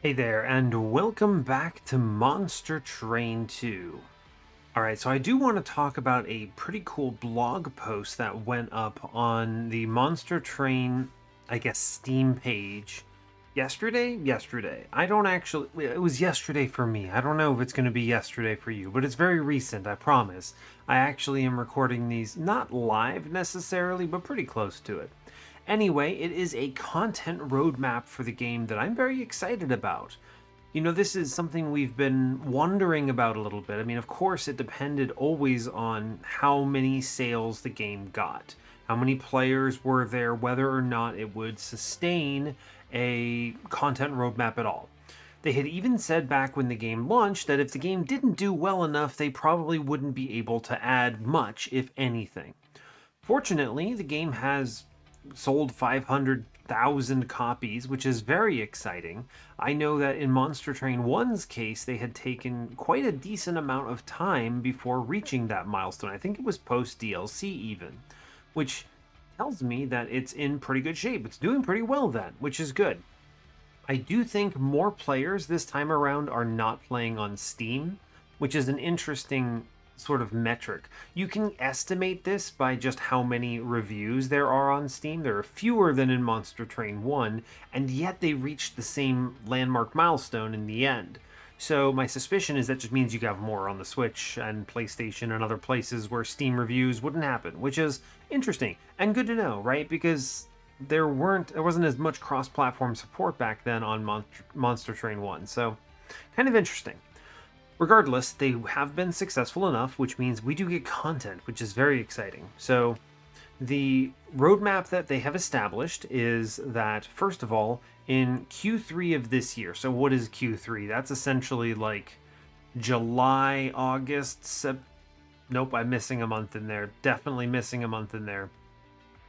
Hey there, and welcome back to Monster Train 2. Alright, so I do want to talk about a pretty cool blog post that went up on the Monster Train, I guess, Steam page yesterday? Yesterday. I don't actually. It was yesterday for me. I don't know if it's going to be yesterday for you, but it's very recent, I promise. I actually am recording these not live necessarily, but pretty close to it. Anyway, it is a content roadmap for the game that I'm very excited about. This is something we've been wondering about a little bit. I mean, of course, it depended always on how many sales the game got, how many players were there, whether or not it would sustain a content roadmap at all. They had even said back when the game launched that if the game didn't do well enough, they probably wouldn't be able to add much, if anything. Fortunately, the game has sold 500,000 copies, which is very exciting. I know that in Monster Train 1's case, they had taken quite a decent amount of time before reaching that milestone. I think it was post DLC even, which tells me that it's in pretty good shape. It's doing pretty well then, which is good. I do think more players this time around are not playing on Steam, which is an interesting sort of metric. You can estimate this by just how many reviews there are on Steam. There are fewer than in Monster Train 1, and yet they reached the same landmark milestone in the end. So my suspicion is that just means you have more on the Switch and PlayStation and other places where Steam reviews wouldn't happen, which is interesting and good to know, right? Because there wasn't as much cross-platform support back then on Monster Train 1. So kind of interesting. Regardless, they have been successful enough, which means we do get content, which is very exciting. So the roadmap that they have established is that, first of all, in Q3 of this year, so what is Q3? That's essentially like July, August, nope, I'm missing a month in there. Definitely missing a month in there.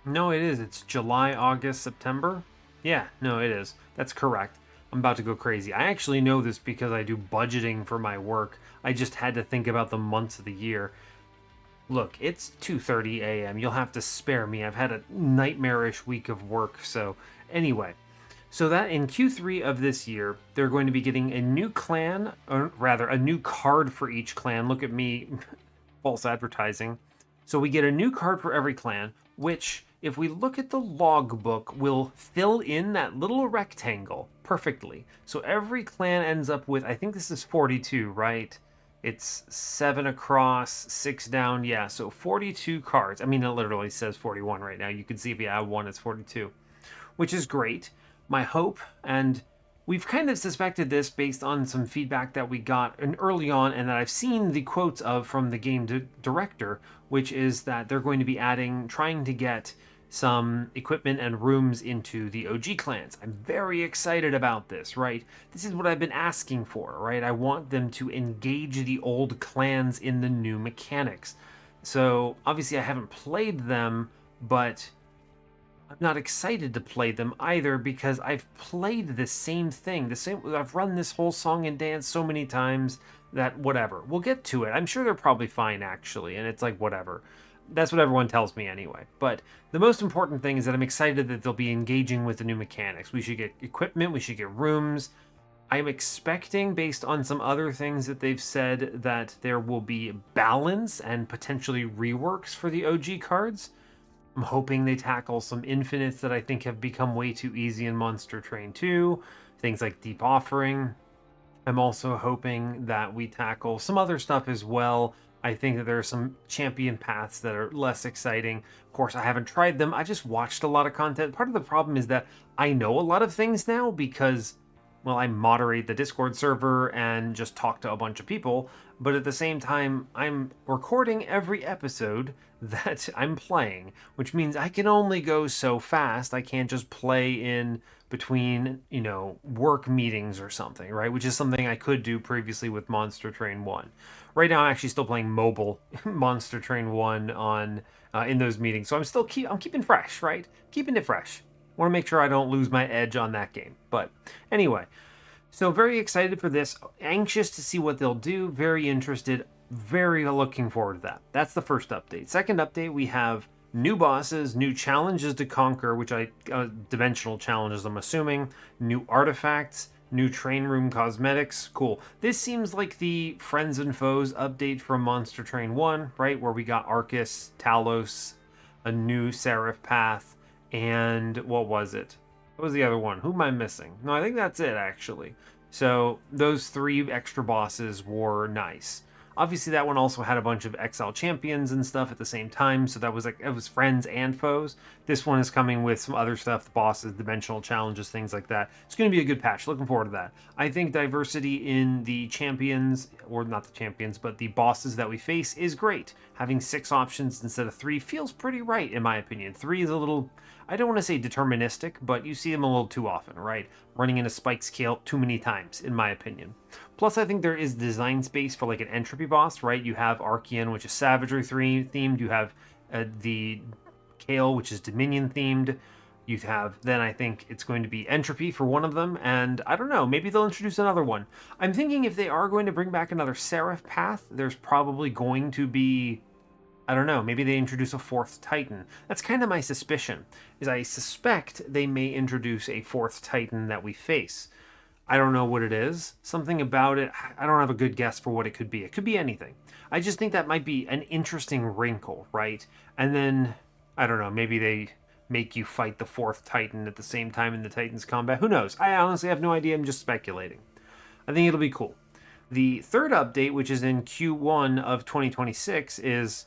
No, it is. It's July, August, September. Yeah, no, it is. That's correct. I'm about to go crazy. I actually know this because I do budgeting for my work. I just had to think about the months of the year. Look, it's 2:30 a.m. You'll have to spare me. I've had a nightmarish week of work. So, anyway, so that in Q3 of this year, they're going to be getting a new clan, or rather, a new card for each clan. Look at me, false advertising. So we get a new card for every clan, which, if we look at the logbook, will fill in that little rectangle perfectly. So every clan ends up with, I think this is 42, right? It's 7 across, 6 down, yeah, so 42 cards. I mean, it literally says 41 right now. You can see if you add one, it's 42, which is great. My hope, and we've kind of suspected this based on some feedback that we got early on and that I've seen the quotes of from the game director, which is that they're going to be trying to get some equipment and rooms into the OG clans. I'm very excited about this, right? This is what I've been asking for, right? I want them to engage the old clans in the new mechanics. So obviously I haven't played them, but I'm not excited to play them either because I've played the same thing. I've run this whole song and dance so many times that whatever. We'll get to it. I'm sure they're probably fine actually, and it's like whatever. That's what everyone tells me anyway. But the most important thing is that I'm excited that they'll be engaging with the new mechanics. We should get equipment, we should get rooms. I'm expecting, based on some other things that they've said, that there will be balance and potentially reworks for the OG cards. I'm hoping they tackle some infinites that I think have become way too easy in Monster Train 2, things like Deep Offering. I'm also hoping that we tackle some other stuff as well. I think that there are some champion paths that are less exciting. Of course, I haven't tried them. I just watched a lot of content. Part of the problem is that I know a lot of things now because, well, I moderate the Discord server and just talk to a bunch of people, but at the same time, I'm recording every episode that I'm playing, which means I can only go so fast. I can't just play in between, work meetings or something, right? Which is something I could do previously with Monster Train 1. Right now, I'm actually still playing mobile Monster Train 1 on in those meetings, so I'm keeping fresh, right? Keeping it fresh. Want to make sure I don't lose my edge on that game. But anyway, so very excited for this. Anxious to see what they'll do. Very interested. Very looking forward to that. That's the first update. Second update, we have new bosses, new challenges to conquer, dimensional challenges, I'm assuming, new artifacts, New train room cosmetics, cool. This seems like the Friends and Foes update from Monster Train 1, right? Where we got Arcus, Talos, a new Seraph path, and what was it? What was the other one? Who am I missing? No, I think that's it, actually. So those 3 extra bosses were nice. Obviously, that one also had a bunch of Exile champions and stuff at the same time, so that was like, it was friends and foes. This one is coming with some other stuff, the bosses, dimensional challenges, things like that. It's going to be a good patch. Looking forward to that. I think diversity in the champions, or not the champions, but the bosses that we face is great. Having 6 options instead of 3 feels pretty right, in my opinion. 3 is a little, I don't want to say deterministic, but you see them a little too often, right? Running into spike scale too many times, in my opinion. Plus, I think there is design space for like an entropy boss, right? You have Archean, which is savagery themed. You have the Kale, which is Dominion themed. You have, then I think it's going to be entropy for one of them, and I don't know, maybe they'll introduce another one. I'm thinking if they are going to bring back another Seraph path, there's probably going to be, I don't know, maybe they introduce a 4th Titan. That's kind of my suspicion, is I suspect they may introduce a 4th Titan that we face. I don't know what it is. Something about it, I don't have a good guess for what it could be. It could be anything. I just think that might be an interesting wrinkle, right? And then, I don't know, maybe they make you fight the 4th Titan at the same time in the Titan's combat. Who knows? I honestly have no idea. I'm just speculating. I think it'll be cool. The 3rd update, which is in Q1 of 2026, is,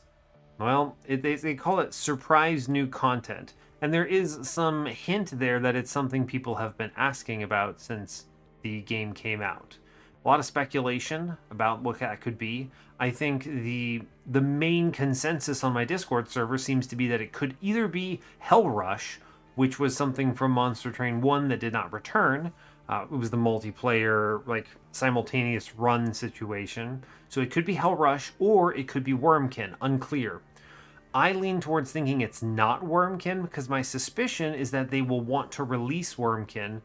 well, they call it surprise new content. And there is some hint there that it's something people have been asking about since the game came out. A lot of speculation about what that could be. I think the main consensus on my Discord server seems to be that it could either be Hell Rush, which was something from Monster Train 1 that did not return. It was the multiplayer, like, simultaneous run situation. So it could be Hell Rush, or it could be Wormkin, unclear. I lean towards thinking it's not Wormkin, because my suspicion is that they will want to release Wormkin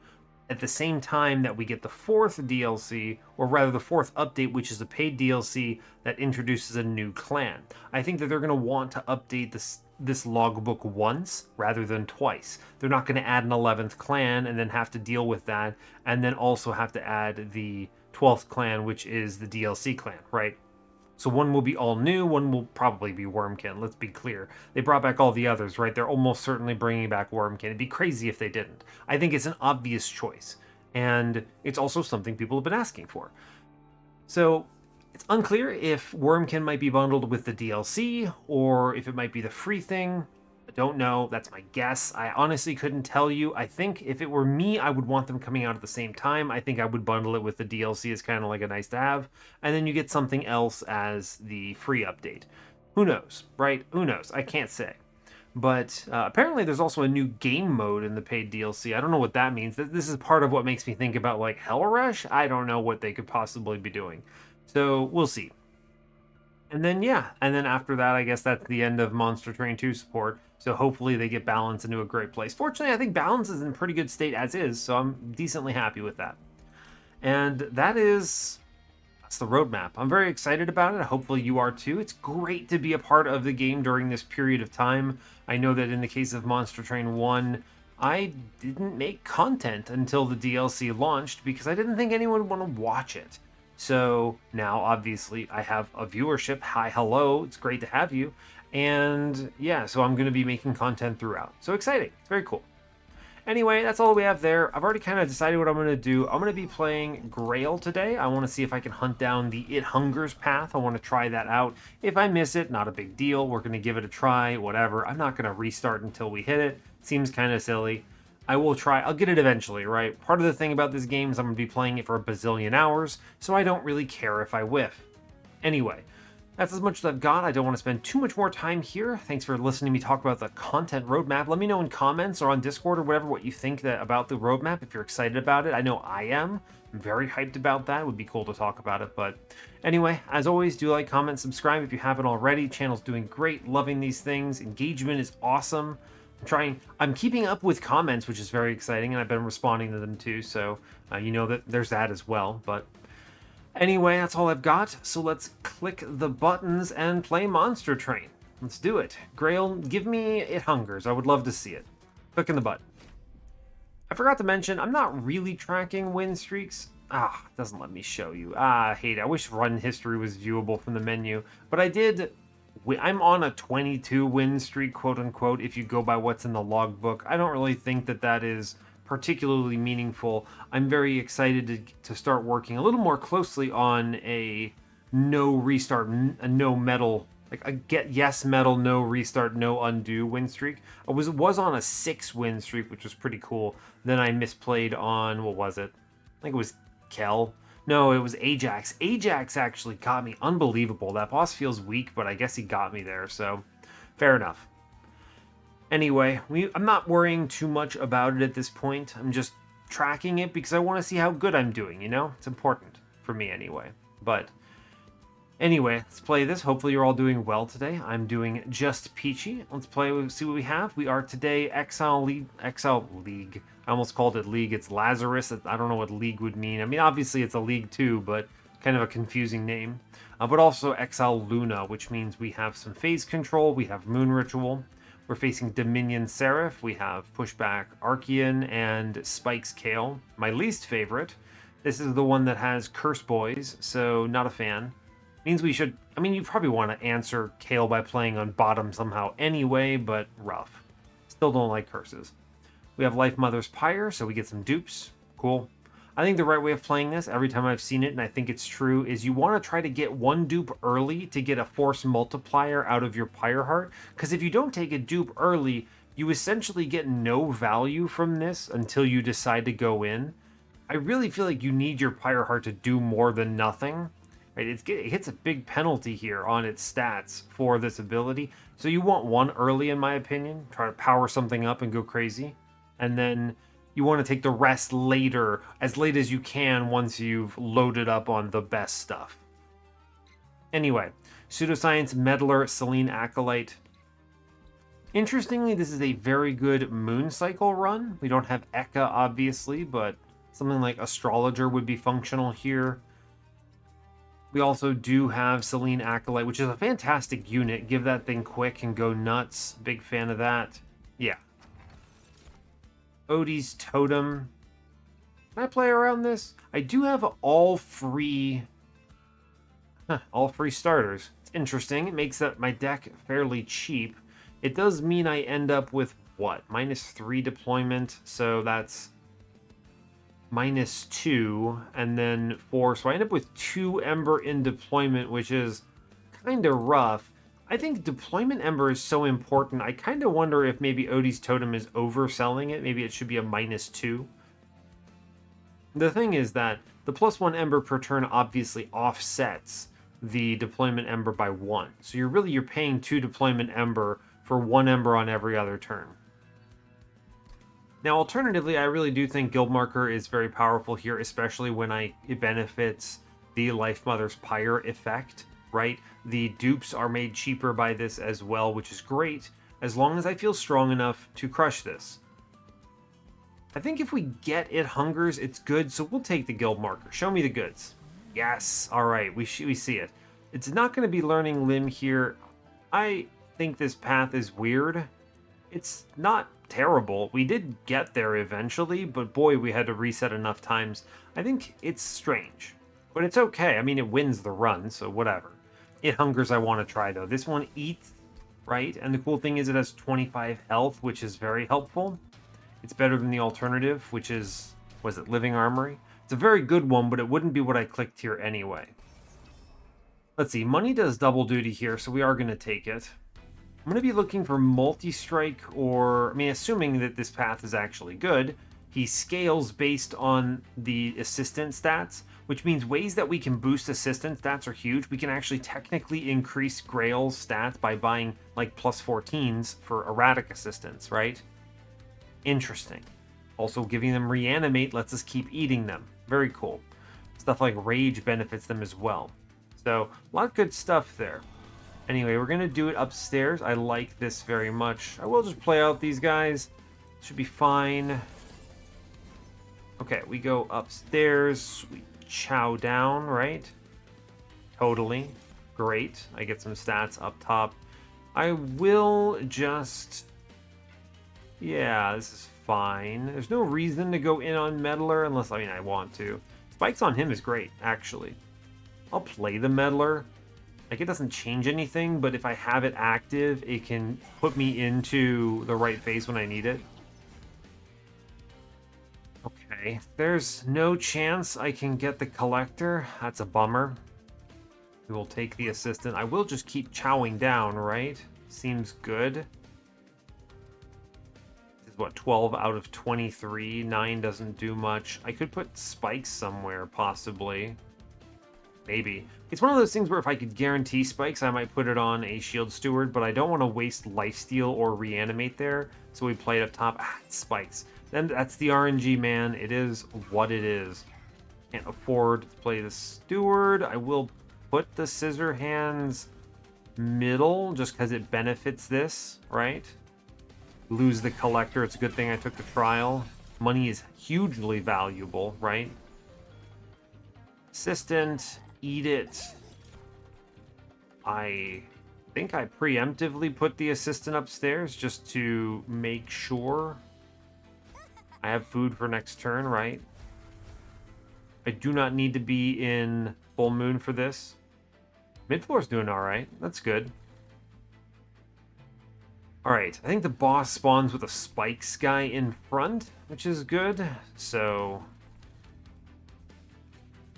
at the same time that we get the 4th DLC, or rather the 4th update, which is a paid DLC that introduces a new clan. I think that they're going to want to update this logbook once rather than twice. They're not going to add an 11th clan and then have to deal with that, and then also have to add the 12th clan, which is the DLC clan, right? So one will be all new, one will probably be Wormkin, let's be clear. They brought back all the others, right? They're almost certainly bringing back Wormkin. It'd be crazy if they didn't. I think it's an obvious choice, and it's also something people have been asking for. So it's unclear if Wormkin might be bundled with the DLC, or if it might be the free thing. I don't know. That's my guess. I honestly couldn't tell you. I think if it were me, I would want them coming out at the same time. I think I would bundle it with the DLC as kind of like a nice to have, and then you get something else as the free update. Who knows, right? Who knows? I can't say. But apparently there's also a new game mode in the paid DLC. I don't know what that means. This is part of what makes me think about like Hell Rush. I don't know what they could possibly be doing. So we'll see. And then, yeah, and then after that, I guess that's the end of Monster Train 2 support. So hopefully they get Balance into a great place. Fortunately, I think Balance is in pretty good state as is, so I'm decently happy with that. And that's the roadmap. I'm very excited about it. Hopefully you are too. It's great to be a part of the game during this period of time. I know that in the case of Monster Train 1, I didn't make content until the DLC launched because I didn't think anyone would want to watch it. So now, obviously, I have a viewership. Hi, hello. It's great to have you. And yeah, so I'm going to be making content throughout. So exciting. It's very cool. Anyway, that's all we have there. I've already kind of decided what I'm going to do. I'm going to be playing Grail today. I want to see if I can hunt down the It Hungers path. I want to try that out. If I miss it, not a big deal. We're going to give it a try, whatever. I'm not going to restart until we hit it. Seems kind of silly. I will try. I'll get it eventually, right? Part of the thing about this game is I'm going to be playing it for a bazillion hours, so I don't really care if I whiff. Anyway, that's as much as I've got. I don't want to spend too much more time here. Thanks for listening to me talk about the content roadmap. Let me know in comments or on Discord or whatever what you think about the roadmap, if you're excited about it. I know I am. I'm very hyped about that. It would be cool to talk about it. But anyway, as always, do like, comment, subscribe if you haven't already. Channel's doing great. Loving these things. Engagement is awesome. I'm keeping up with comments, which is very exciting, and I've been responding to them too, so you know that there's that as well. But anyway, that's all I've got, so let's click the buttons and play Monster Train. Let's do it. Grail, give me It Hungers. I would love to see it. Clicking the button. I forgot to mention, I'm not really tracking win streaks. Ah, it doesn't let me show you. Ah, I hate it. I wish run history was viewable from the menu. But I did... I'm on a 22 win streak, quote unquote, if you go by what's in the logbook. I don't really think that that is particularly meaningful. I'm very excited to start working a little more closely on a no restart, a no medal, like a get yes medal, no restart, no undo win streak. I was on a 6 win streak, which was pretty cool. Then I misplayed on, what was it? I think it was Kel. No, it was Ajax. Ajax actually got me. Unbelievable. That boss feels weak, but I guess he got me there, so fair enough. Anyway, I'm not worrying too much about it at this point. I'm just tracking it because I want to see how good I'm doing, you know? It's important for me anyway. But anyway, let's play this. Hopefully you're all doing well today. I'm doing just peachy. Let's play, see what we have. We are today Exile League. I almost called it League. It's Lazarus. I don't know what League would mean. I mean, obviously it's a League too, but kind of a confusing name. But also Exile Luna, which means we have some phase control. We have Moon Ritual. We're facing Dominion Seraph. We have Pushback Archean and Spikes Kale. My least favorite. This is the one that has Curse Boys, so not a fan. Means we should... I mean, you probably want to answer Kale by playing on bottom somehow anyway, but rough. Still don't like curses. We have Life Mother's Pyre, so we get some dupes. Cool. I think the right way of playing this, every time I've seen it, and I think it's true, is you want to try to get one dupe early to get a force multiplier out of your Pyre Heart, because if you don't take a dupe early, you essentially get no value from this until you decide to go in. I really feel like you need your Pyre Heart to do more than nothing. Right? It hits a big penalty here on its stats for this ability, so you want one early in my opinion. Try to power something up and go crazy, and then you want to take the rest later, as late as you can once you've loaded up on the best stuff. Anyway, Pseudoscience, Meddler, Selene Acolyte. Interestingly, this is a very good Moon Cycle run. We don't have Eka, obviously, but something like Astrologer would be functional here. We also do have Selene Acolyte, which is a fantastic unit. Give that thing quick and go nuts. Big fan of that. Yeah. Odie's Totem. Can I play around this? I do have all free starters. It's interesting. It makes that my deck fairly cheap. It does mean I end up with what? -3 deployment, so that's -2, and then 4. So I end up with 2 Ember in deployment, which is kind of rough. I think deployment Ember is so important. I kind of wonder if maybe Odie's Totem is overselling it. Maybe it should be a -2. The thing is that the +1 Ember per turn obviously offsets the deployment Ember by 1. So you're paying 2 deployment Ember for 1 Ember on every other turn. Now, alternatively, I really do think Guild Marker is very powerful here, especially when it benefits the Life Mother's Pyre effect, right? The dupes are made cheaper by this as well, which is great, as long as I feel strong enough to crush this. I think if we get It Hungers, it's good, so we'll take the Guild Marker. Show me the goods. Yes, alright, we see it. It's not going to be Learning Limb here. I think this path is weird. It's not terrible. We did get there eventually, but boy, we had to reset enough times. I think it's strange, but it's okay. I mean, it wins the run, so whatever. It Hungers I want to try, though. This one eats, right? And the cool thing is it has 25 health, which is very helpful. It's better than the alternative, which is, was it Living Armory? It's a very good one, but it wouldn't be what I clicked here anyway. Let's see. Money does double duty here, so we are going to take it. I'm going to be looking for multi-strike, or, I mean, assuming that this path is actually good, he scales based on the assistant stats, which means ways that we can boost assistant stats are huge. We can actually technically increase Grail's stats by buying, like, +14s for erratic assistants, right? Interesting. Also, giving them Reanimate lets us keep eating them. Very cool. Stuff like Rage benefits them as well. So, a lot of good stuff there. Anyway, we're going to do it upstairs. I like this very much. I will just play out these guys. Should be fine. Okay, we go upstairs. We chow down, right? Totally. Great. I get some stats up top. I will just... Yeah, this is fine. There's no reason to go in on Meddler unless, I mean, I want to. Spikes on him is great, actually. I'll play the Meddler. Like, it doesn't change anything, but if I have it active, it can put me into the right phase when I need it. Okay, there's no chance I can get the Collector. That's a bummer. We will take the Assistant. I will just keep chowing down, right? Seems good. This is what, 12 out of 23? 9 doesn't do much. I could put spikes somewhere, possibly. Maybe. It's one of those things where if I could guarantee spikes, I might put it on a Shield Steward, but I don't want to waste Lifesteal or Reanimate there, so we play it up top. Ah, it's spikes. Then that's the RNG, man. It is what it is. Can't afford to play the Steward. I will put the Scissor Hands middle, just because it benefits this, right? Lose the Collector. It's a good thing I took the Trial. Money is hugely valuable, right? Assistant, eat it. I think I preemptively put the Assistant upstairs just to make sure I have food for next turn, right? I do not need to be in Full Moon for this. Mid-floor's doing alright. That's good. Alright, I think the boss spawns with a Spikes guy in front, which is good. So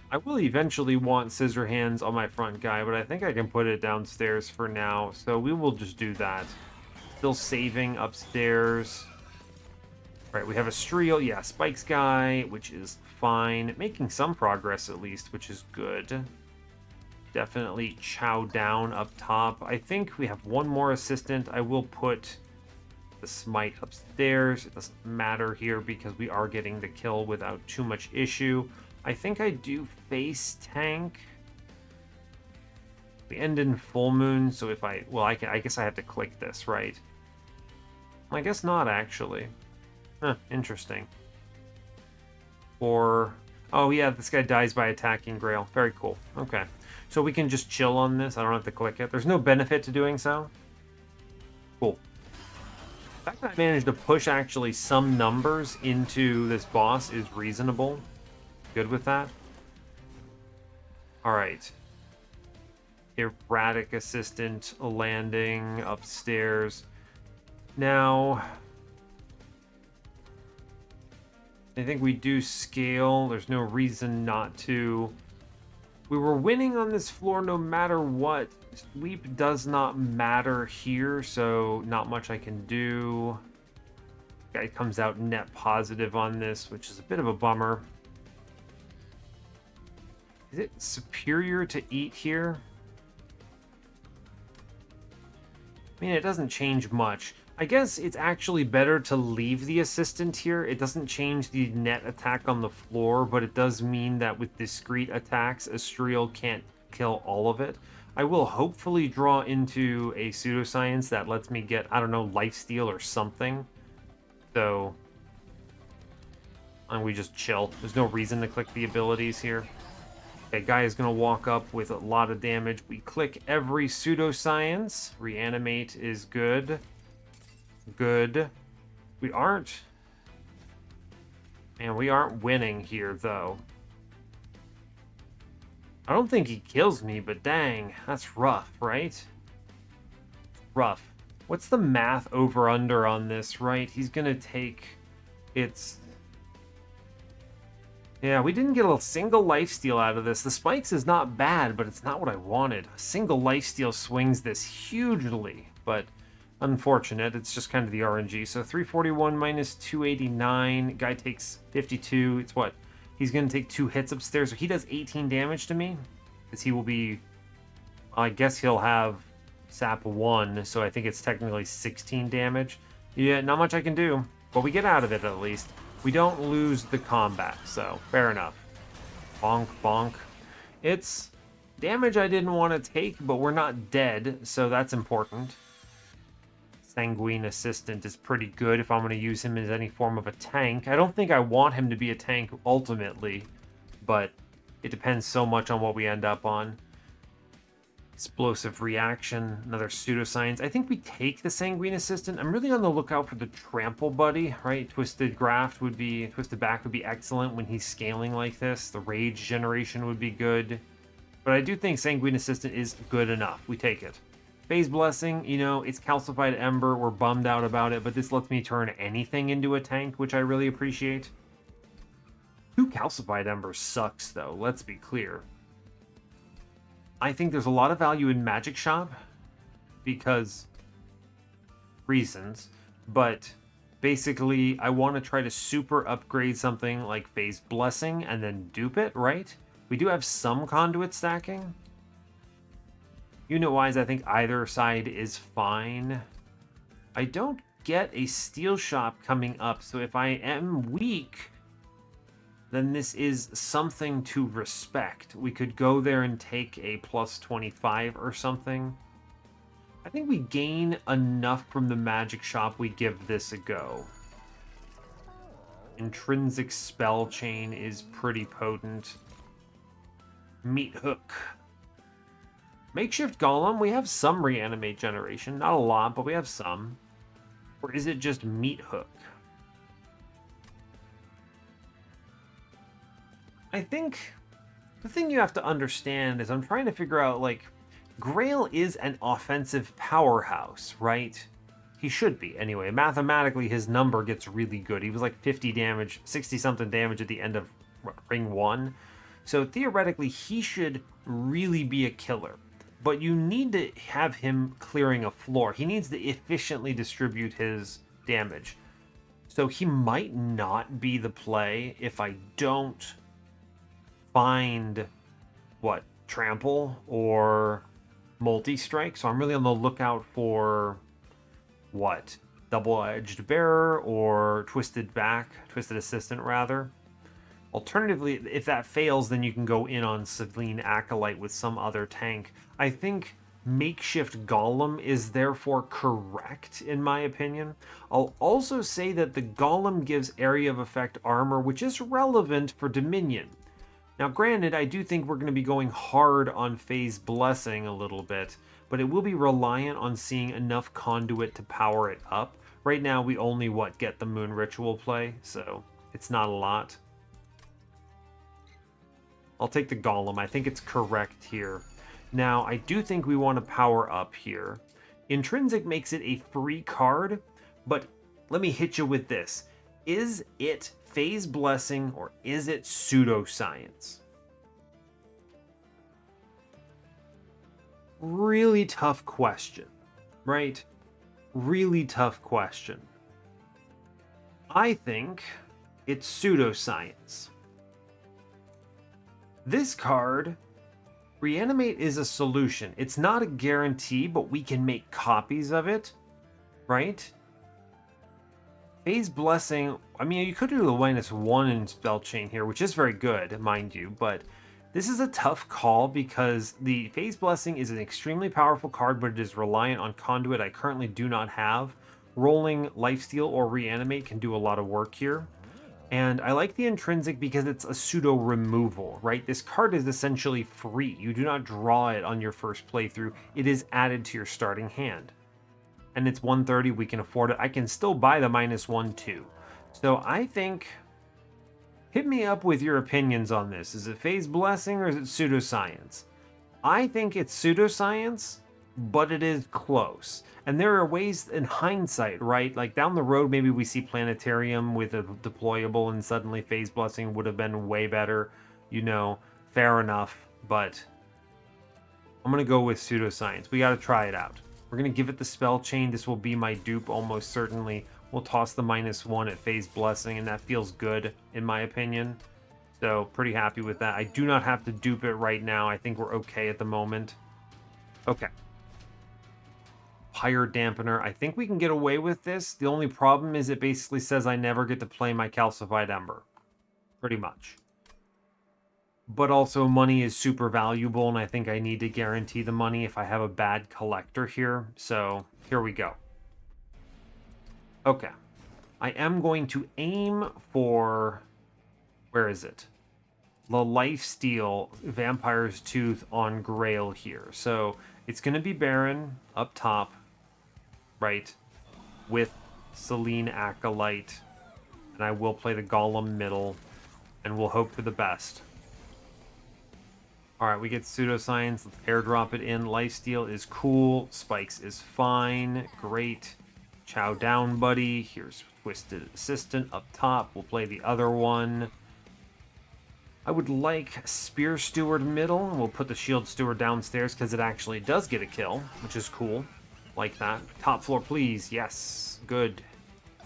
I will eventually want Scissor Hands on my front guy, but I think I can put it downstairs for now. So we will just do that. Still saving upstairs. Right, we have a Streel, yeah, Spikes guy, which is fine. Making some progress at least, which is good. Definitely chow down up top. I think we have one more Assistant. I will put the Smite upstairs. It doesn't matter here because we are getting the kill without too much issue. I think I do face tank. We end in Full Moon, so if I guess I have to click this, right? I guess not, actually. Huh, interesting. Or, oh yeah, this guy dies by attacking Grail. Very cool. Okay. So we can just chill on this. I don't have to click it. There's no benefit to doing so. Cool. The fact that I managed to push actually some numbers into this boss is reasonable. Good with that. Alright. Erratic Assistant landing upstairs. Now, I think we do scale. There's no reason not to. We were winning on this floor no matter what. Sweep does not matter here, so not much I can do. Guy comes out net positive on this, which is a bit of a bummer. Is it superior to eat here? I mean, it doesn't change much. I guess it's actually better to leave the Assistant here. It doesn't change the net attack on the floor, but it does mean that with discrete attacks, a Streel can't kill all of it. I will hopefully draw into a Pseudoscience that lets me get, I don't know, Lifesteal or something. So, and we just chill. There's no reason to click the abilities here. Okay, guy is going to walk up with a lot of damage. We click every Pseudoscience. Reanimate is good. Good. We aren't... Man, we aren't winning here, though. I don't think he kills me, but dang, that's rough, right? Rough. What's the math over-under on this, right? He's gonna take... It's... Yeah, we didn't get a single lifesteal out of this. The spikes is not bad, but it's not what I wanted. A single lifesteal swings this hugely, but... Unfortunate, it's just kind of the RNG. So 341 minus 289. Guy takes 52. It's what? He's going to take 2 hits upstairs. So he does 18 damage to me. Because he will be... I guess he'll have sap 1. So I think it's technically 16 damage. Yeah, not much I can do. But we get out of it at least. We don't lose the combat. So fair enough. Bonk, bonk. It's damage I didn't want to take, but we're not dead. So that's important. Sanguine Assistant is pretty good if I'm going to use him as any form of a tank. I don't think I want him to be a tank ultimately, but it depends so much on what we end up on. Explosive reaction, another pseudoscience. I think we take the Sanguine Assistant. I'm really on the lookout for the Trample Buddy, right? Twisted Back would be excellent when he's scaling like this. The Rage generation would be good. But I do think Sanguine Assistant is good enough. We take it. Phase Blessing, you know, it's Calcified Ember. We're bummed out about it, but this lets me turn anything into a tank, which I really appreciate. 2 Calcified Embers sucks, though. Let's be clear. I think there's a lot of value in Magic Shop because reasons, but basically I want to try to super upgrade something like Phase Blessing and then dupe it, right? We do have some conduit stacking. Unit-wise, I think either side is fine. I don't get a Steel Shop coming up, so if I am weak, then this is something to respect. We could go there and take a plus 25 or something. I think we gain enough from the Magic Shop, we give this a go. Intrinsic Spell Chain is pretty potent. Meat Hook. Makeshift Golem, we have some reanimate generation. Not a lot, but we have some. Or is it just Meat Hook? I think the thing you have to understand is I'm trying to figure out, like, Grail is an offensive powerhouse, right? He should be, anyway. Mathematically, his number gets really good. He was like 50 damage, 60-something damage at the end of Ring 1. So theoretically, he should really be a killer. But you need to have him clearing a floor. He needs to efficiently distribute his damage. So he might not be the play if I don't find, what, Trample or Multi-Strike. So I'm really on the lookout for, what, Double-Edged Bearer or Twisted Assistant, rather. Alternatively, if that fails, then you can go in on Celine Acolyte with some other tank. I think Makeshift Golem is therefore correct, in my opinion. I'll also say that the Golem gives area of effect armor, which is relevant for Dominion. Now, granted, I do think we're going to be going hard on Phase Blessing a little bit, but it will be reliant on seeing enough conduit to power it up. Right now, we only, get the Moon Ritual play, so it's not a lot. I'll take the Golem. I think it's correct here. Now, I do think we want to power up here. Intrinsic makes it a free card, but let me hit you with this. Is it Phase Blessing or is it Pseudoscience? Really tough question, right? Really tough question. I think it's Pseudoscience. This card, Reanimate, is a solution. It's not a guarantee, but we can make copies of it, right? Phase Blessing, I mean, you could do the -1 in Spell Chain here, which is very good, mind you, but this is a tough call because the Phase Blessing is an extremely powerful card, but it is reliant on conduit I currently do not have. Rolling Lifesteal or Reanimate can do a lot of work here. And I like the Intrinsic because it's a pseudo removal, right? This card is essentially free. You do not draw it on your first playthrough. It is added to your starting hand. And it's 130, we can afford it. I can still buy the -1 too. So I think, hit me up with your opinions on this. Is it Phase Blessing or is it Pseudoscience? I think it's Pseudoscience, but it is close. And there are ways in hindsight, right? Like down the road, maybe we see Planetarium with a deployable and suddenly Phase Blessing would have been way better. You know, fair enough, but I'm going to go with Pseudoscience. We got to try it out. We're going to give it the Spell Chain. This will be my dupe almost certainly. We'll toss the -1 at Phase Blessing, and that feels good in my opinion. So pretty happy with that. I do not have to dupe it right now. I think we're okay at the moment. Okay. Pyre Dampener. I think we can get away with this. The only problem is it basically says I never get to play my Calcified Ember. Pretty much. But also money is super valuable, and I think I need to guarantee the money if I have a bad collector here. So here we go. Okay. I am going to aim for... Where is it? the lifesteal Vampire's Tooth on Grail here. So it's going to be Baron up top, right, with Selene Acolyte, and I will play the Golem middle, and we'll hope for the best. All right, we get Pseudoscience. Let's airdrop it in. Lifesteal is cool. Spikes is fine. Great. Chow down, buddy. Here's Twisted Assistant up top. We'll play the other one. I would like Spear Steward middle, and we'll put the Shield Steward downstairs because it actually does get a kill, which is cool. Like that. Top floor, please. Yes. Good.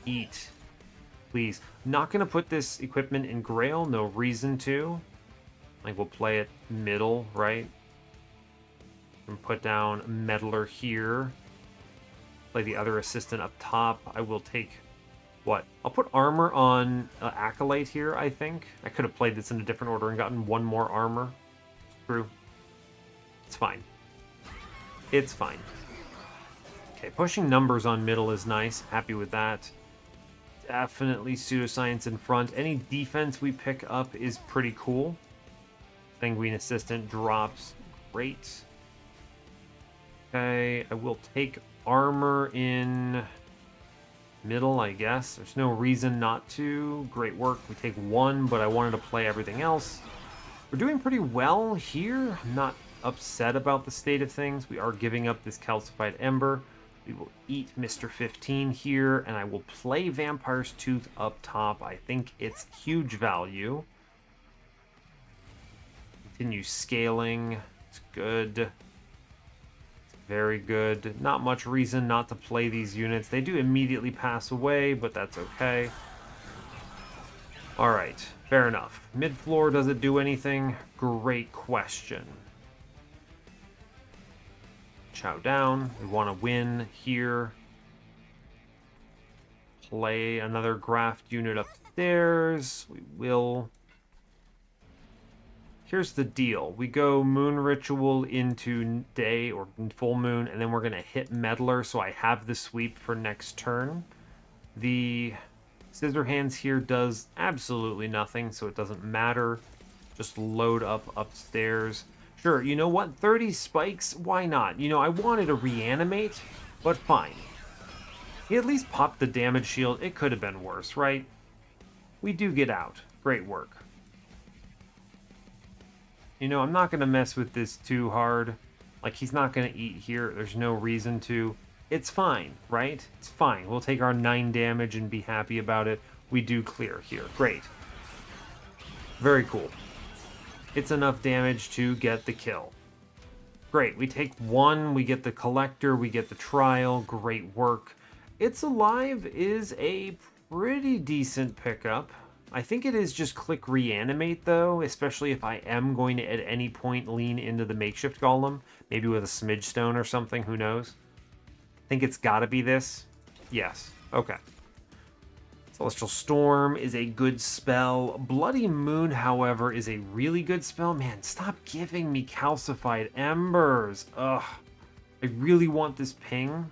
Eat. Please. Not going to put this equipment in Grail. No reason to. Like, we'll play it middle, right? And put down Meddler here. Play the other assistant up top. I will take... what? I'll put armor on Acolyte here, I think. I could have played this in a different order and gotten one more armor. True. It's fine. It's fine. Okay, pushing numbers on middle is nice. Happy with that. Definitely Pseudoscience in front. Any defense we pick up is pretty cool. Sanguine Assistant drops. Great. Okay, I will take armor in middle, I guess. There's no reason not to. Great work. We take one, but I wanted to play everything else. We're doing pretty well here. I'm not upset about the state of things. We are giving up this Calcified Ember. We will eat Mr. 15 here, and I will play Vampire's Tooth up top. I think it's huge value. Continue scaling. It's good. It's very good. Not much reason not to play these units. They do immediately pass away, but that's okay. Alright, fair enough. Mid-floor, does it do anything? Great question. Chow down. We want to win here. Play another graft unit upstairs. We will. Here's the deal. We go Moon Ritual into day or full moon, and then we're going to hit Meddler, so I have the sweep for next turn. The Scissor Hands here does absolutely nothing, so it doesn't matter. Just load up upstairs. Sure, you know what? 30 spikes? Why not? You know, I wanted to reanimate, but fine. He at least popped the damage shield. It could have been worse, right? We do get out. Great work. You know, I'm not going to mess with this too hard. Like, he's not going to eat here. There's no reason to. It's fine, right? It's fine. We'll take our 9 damage and be happy about it. We do clear here. Great. Very cool. It's enough damage to get the kill. Great. We take 1. We get the Collector. We get the Trial. Great work. It's Alive is a pretty decent pickup. I think it is just click reanimate though, especially if I am going to at any point lean into the makeshift golem, maybe with a smidge stone or something, who knows. I think it's gotta be this. Yes. Okay. Celestial Storm is a good spell. Bloody Moon, however, is a really good spell. Man, stop giving me Calcified Embers. Ugh. I really want this ping.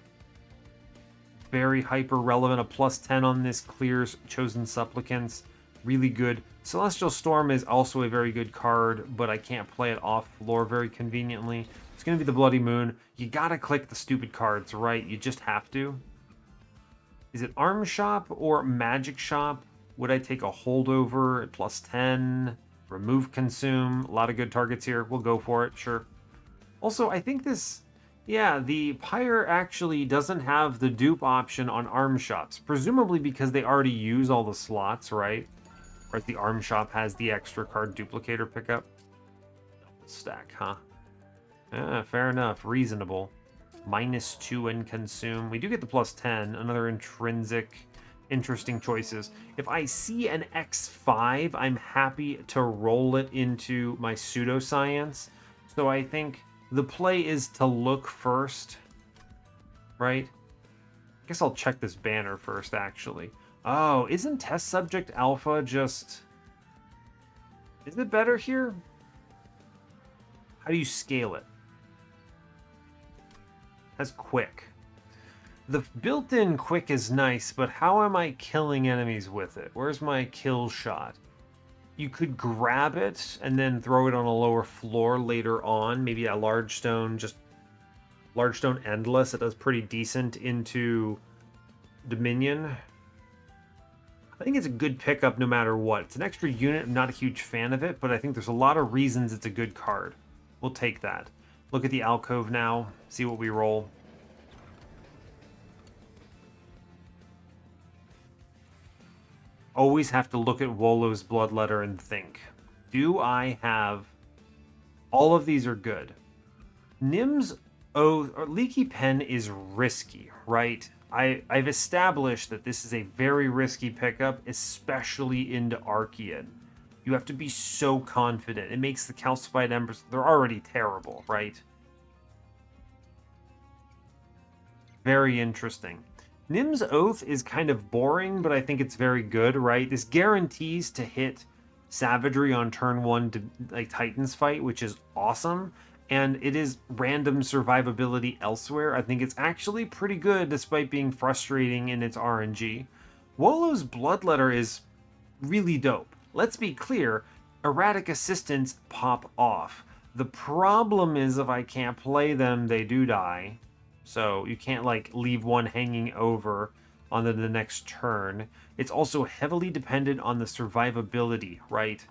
Very hyper relevant. A +10 on this clears Chosen Supplicants. Really good. Celestial Storm is also a very good card, but I can't play it off floor very conveniently. It's going to be the Bloody Moon. You gotta click the stupid cards, right? You just have to. Is it Arm Shop or Magic Shop? Would I take a holdover at +10? Remove Consume. A lot of good targets here. We'll go for it, sure. Also, I think this... yeah, the Pyre actually doesn't have the dupe option on Arm Shops. Presumably because they already use all the slots, right? Or the Arm Shop has the extra card duplicator pickup. Double stack, huh? Fair enough. Reasonable. -2 in Consume. We do get the +10. Another intrinsic, interesting choices. If I see an X5, I'm happy to roll it into my Pseudoscience. So I think the play is to look first, right? I guess I'll check this banner first, actually. Oh, isn't Test Subject Alpha just... is it better here? How do you scale it? Has quick. The built-in quick is nice, but how am I killing enemies with it? Where's my kill shot? You could grab it and then throw it on a lower floor later on. Maybe a large stone, just large stone endless. It does pretty decent into Dominion. I think it's a good pickup no matter what. It's an extra unit. I'm not a huge fan of it, but I think there's a lot of reasons it's a good card. We'll take that. Look at the alcove now. See what we roll. Always have to look at Wolo's Bloodletter and think, do I have... All of these are good. Nim's Oath or Leaky Pen is risky, right? I've established that this is a very risky pickup, especially into Archean. You have to be so confident. It makes the Calcified Embers, they're already terrible, right? Very interesting. Nim's Oath is kind of boring, but I think it's very good, right? This guarantees to hit Savagery on turn 1 to like Titans fight, which is awesome. And it is random survivability elsewhere. I think it's actually pretty good despite being frustrating in its RNG. Wolo's Bloodletter is really dope. Let's be clear, erratic assistants pop off. The problem is if I can't play them, they do die. So you can't like leave one hanging over on the next turn. It's also heavily dependent on the survivability, right?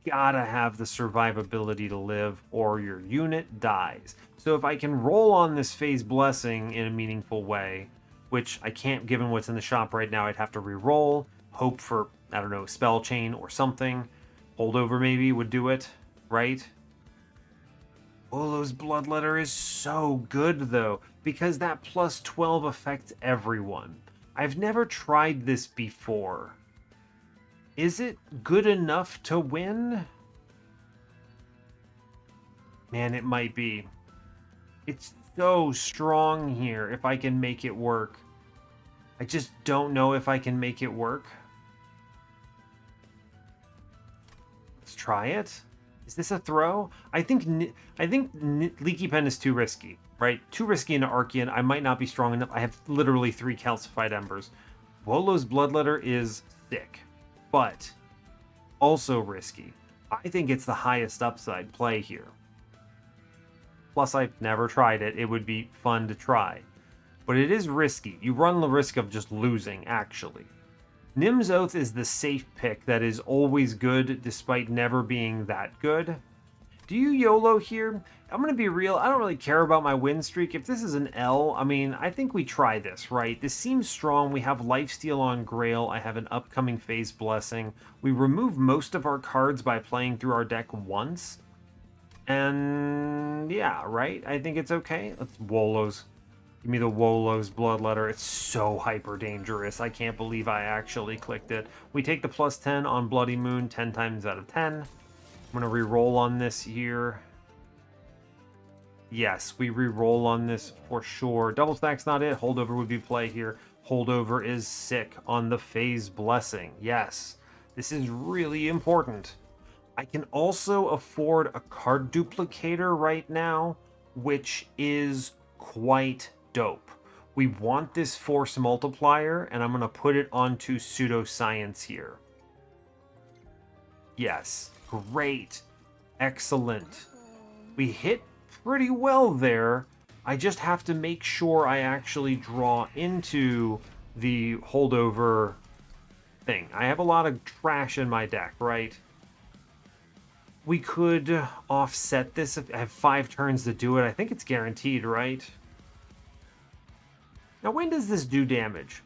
Gotta have the survivability to live or your unit dies. So if I can roll on this Phase Blessing in a meaningful way, which I can't given what's in the shop right now, I'd have to re-roll, hope for, I don't know, Spell Chain or something. Holdover maybe would do it, right? Wolo's Bloodletter is so good though, because that plus 12 affects everyone. I've never tried this before. Is it good enough to win? Man, it might be. It's so strong here if I can make it work. I just don't know if I can make it work. Let's try it. Is this a throw? I think Leaky Pen is too risky, right? Too risky into Archean. I might not be strong enough. I have literally 3 Calcified Embers. Wolo's Bloodletter is thick, but also risky. I think it's the highest upside play here. Plus, I've never tried it. It would be fun to try. But it is risky. You run the risk of just losing, actually. Nim's Oath is the safe pick that is always good despite never being that good. Do you YOLO here? I'm going to be real. I don't really care about my win streak. If this is an L, I mean, I think we try this, right? This seems strong. We have Lifesteal on Grail. I have an upcoming Phase Blessing. We remove most of our cards by playing through our deck once. And yeah, right? I think it's okay. Let's Wolo's. Give me the Wolo's Bloodletter. It's so hyper dangerous. I can't believe I actually clicked it. We take the plus 10 on Bloody Moon 10 times out of 10. I'm going to re-roll on this here. Yes, we re-roll on this for sure. Double stack's not it. Holdover would be play here. Holdover is sick on the Phase Blessing. Yes, this is really important. I can also afford a card duplicator right now, which is quite dope. We want this force multiplier, and I'm going to put it onto pseudoscience here. Yes, great. Excellent. We hit pretty well there. I just have to make sure I actually draw into the holdover thing. I have a lot of trash in my deck, right? We could offset this. If I have 5 turns to do it. I think it's guaranteed, right? Now, when does this do damage?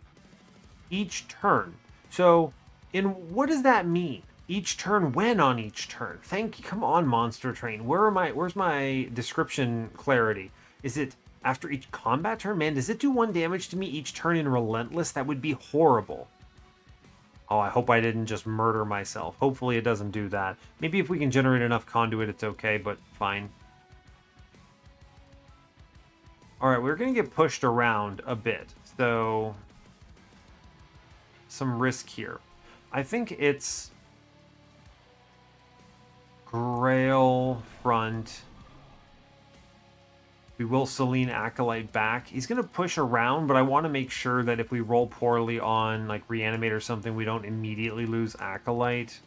Each turn. So, what does that mean? Each turn, when on each turn? Thank you. Come on, Monster Train. Where's my description clarity? Is it after each combat turn? Man, does it do 1 damage to me each turn in Relentless? That would be horrible. Oh, I hope I didn't just murder myself. Hopefully it doesn't do that. Maybe if we can generate enough conduit, it's okay, but fine. Alright, we're going to get pushed around a bit, so some risk here. I think it's Grail front. We will Selene Acolyte back. He's going to push around, but I want to make sure that if we roll poorly on like Reanimate or something, we don't immediately lose Acolyte.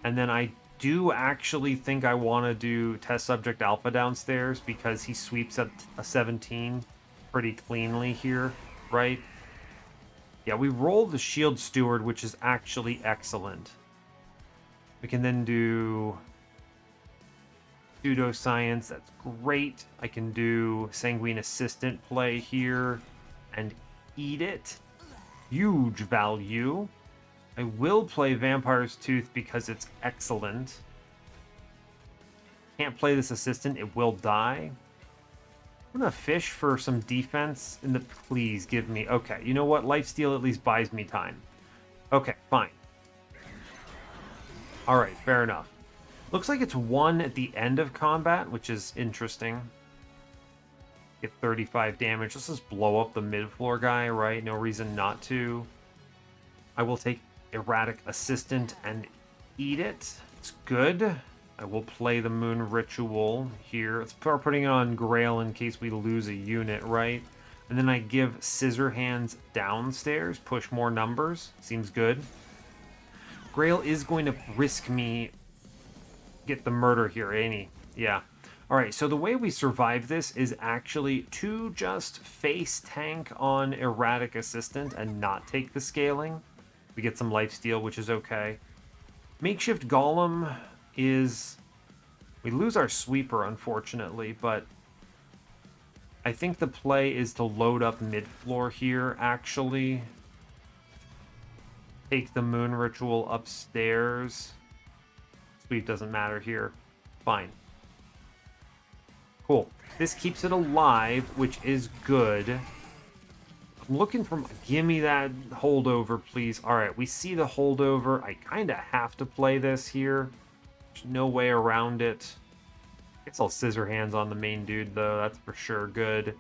And then I do actually think I want to do test subject alpha downstairs because he sweeps at a 17 pretty cleanly here, right? Yeah, we roll the shield steward, which is actually excellent. We can then do pseudoscience, that's great. I can do sanguine assistant play here and eat it. Huge value. I will play Vampire's Tooth because it's excellent. Can't play this assistant, it will die. I'm gonna fish for some defense in the... Please give me... Okay, you know what? Lifesteal at least buys me time. Okay, fine. Alright, fair enough. Looks like it's 1 at the end of combat, which is interesting. Get 35 damage. Let's just blow up the mid-floor guy, right? No reason not to. I will take Erratic Assistant and eat it. It's good. I will play the Moon Ritual here. Let's start putting it on Grail in case we lose a unit, right? And then I give Scissor Hands downstairs. Push more numbers. Seems good. Grail is going to risk me get the murder here, ain't he? Yeah. Alright, so the way we survive this is actually to just face tank on Erratic Assistant and not take the scaling. We get some lifesteal, which is okay. Makeshift Golem is... We lose our sweeper, unfortunately, but I think the play is to load up mid-floor here, actually. Take the Moon Ritual upstairs. Sweep doesn't matter here. Fine. Cool. This keeps it alive, which is good. I'm looking for... Give me that holdover, please. Alright, we see the holdover. I kind of have to play this here. There's no way around it. I guess I'll scissor hands on the main dude, though. That's for sure good.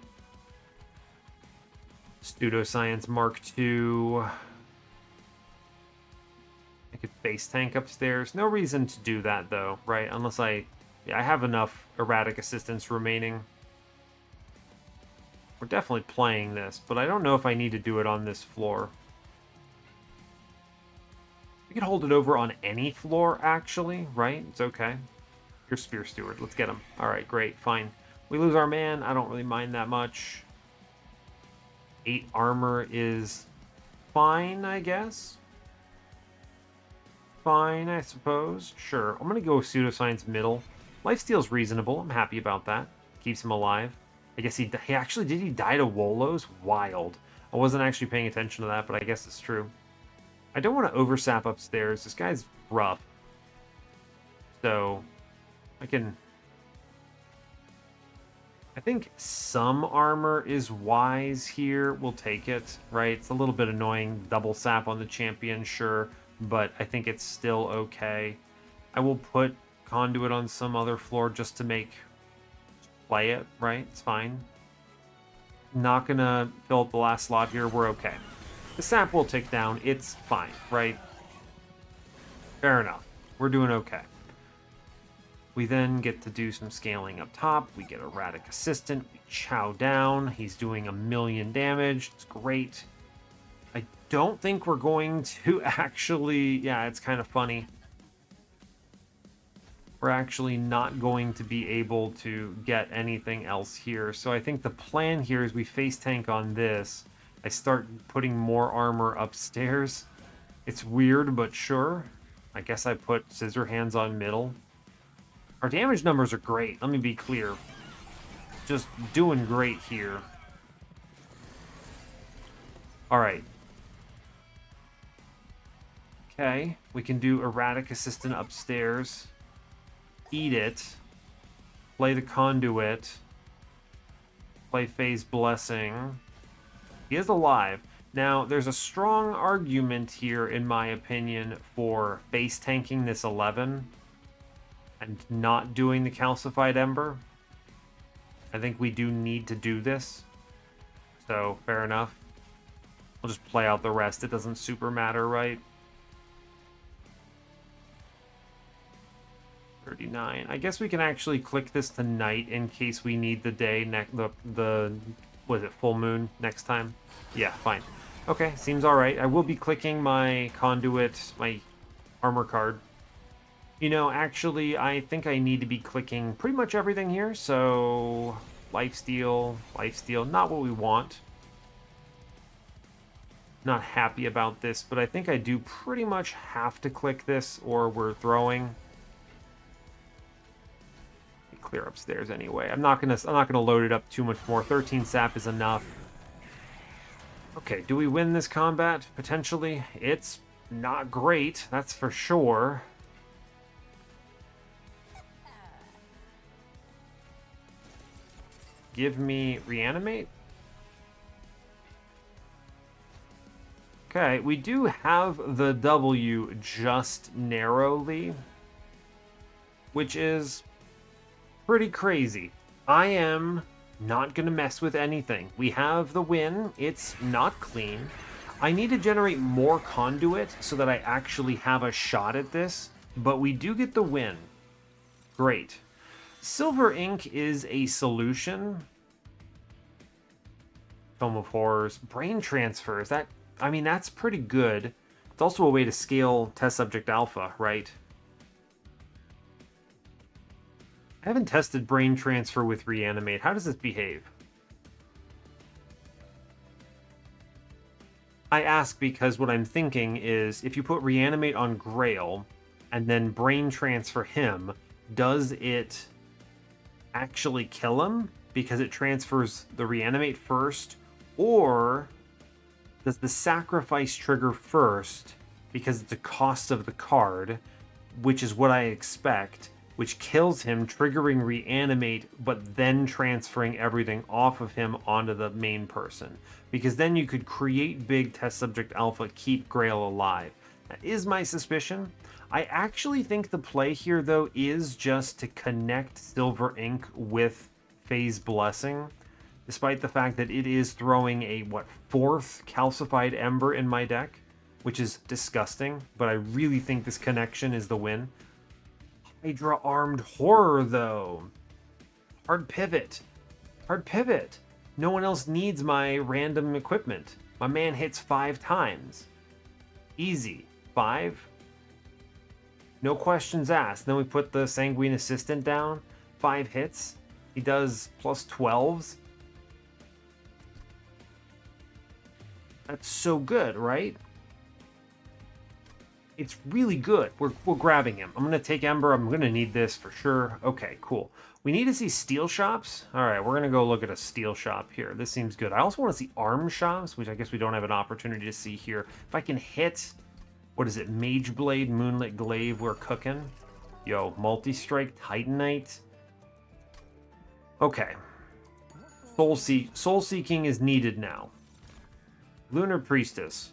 Pseudoscience Mark II. I could base tank upstairs. No reason to do that, though, right? Unless I... Yeah, I have enough Erratic Assistance remaining. We're definitely playing this, but I don't know if I need to do it on this floor. We can hold it over on any floor, actually, right? It's okay. Here's Spear Steward. Let's get him. Alright, great. Fine. We lose our man. I don't really mind that much. 8 armor is fine, I guess. Fine, I suppose. Sure. I'm going to go with Pseudoscience middle. Lifesteal's reasonable. I'm happy about that. Keeps him alive. I guess he actually... Did he die to Wolos? Wild. I wasn't actually paying attention to that, but I guess it's true. I don't want to oversap upstairs. This guy's rough. So, I can... I think some armor is wise here. We'll take it, right? It's a little bit annoying. Double sap on the champion, sure. But I think it's still okay. I will put Conduit on some other floor just to play it, right? It's fine. Not gonna fill up the last slot here. We're okay. The sap will tick down. It's fine, right? Fair enough. We're doing okay. We then get to do some scaling up top. We get Erratic Assistant. We chow down. He's doing 1,000,000 damage. It's great. I don't think we're going to actually... Yeah, it's kind of funny. We're actually not going to be able to get anything else here. So I think the plan here is we face tank on this. I start putting more armor upstairs. It's weird, but sure. I guess I put Scissor Hands on middle. Our damage numbers are great. Let me be clear. Just doing great here. Alright. Okay. We can do Erratic Assistant upstairs. Eat it. Play the Conduit. Play Phase Blessing. He is alive. Now, there's a strong argument here, in my opinion, for base tanking this 11 and not doing the Calcified Ember. I think we do need to do this. So, fair enough. We'll just play out the rest. It doesn't super matter, right? 39. I guess we can actually click this to night in case we need the day, was it full moon next time? Yeah, fine. Okay, seems alright. I will be clicking my Conduit, my armor card. You know, actually, I think I need to be clicking pretty much everything here. So, lifesteal, not what we want. Not happy about this, but I think I do pretty much have to click this or we're throwing. Clear upstairs anyway. I'm not gonna load it up too much more. 13 sap is enough. Okay, do we win this combat? Potentially. It's not great, that's for sure. Give me reanimate. Okay, we do have the W just narrowly, which is pretty crazy. I am not going to mess with anything. We have the win. It's not clean. I need to generate more conduit so that I actually have a shot at this, but we do get the win. Great. Silver ink is a solution. Tome of Horrors. Brain transfers. That's pretty good. It's also a way to scale test subject alpha, right? I haven't tested brain transfer with reanimate. How does this behave? I ask because what I'm thinking is if you put reanimate on Grail and then brain transfer him, does it actually kill him because it transfers the reanimate first, or does the sacrifice trigger first because it's a cost of the card, which is what I expect, which kills him, triggering reanimate, but then transferring everything off of him onto the main person. Because then you could create big test subject alpha, keep Grail alive. That is my suspicion. I actually think the play here, though, is just to connect Silver Ink with Phase Blessing, despite the fact that it is throwing a, fourth Calcified Ember in my deck, which is disgusting, but I really think this connection is the win. Hydra Armed Horror, though. Hard pivot. Hard pivot. No one else needs my random equipment. My man hits 5 times. Easy. 5. No questions asked. Then we put the Sanguine Assistant down. 5 hits. He does plus 12s. That's so good, right? It's really good. We're grabbing him. I'm going to take Ember. I'm going to need this for sure. Okay, cool. We need to see steel shops. All right, we're going to go look at a steel shop here. This seems good. I also want to see arm shops, which I guess we don't have an opportunity to see here. If I can hit, what is it, Mage Blade, Moonlit Glaive, we're cooking. Yo, Multi-Strike, Titanite. Okay. Soul Seeking is needed now. Lunar Priestess.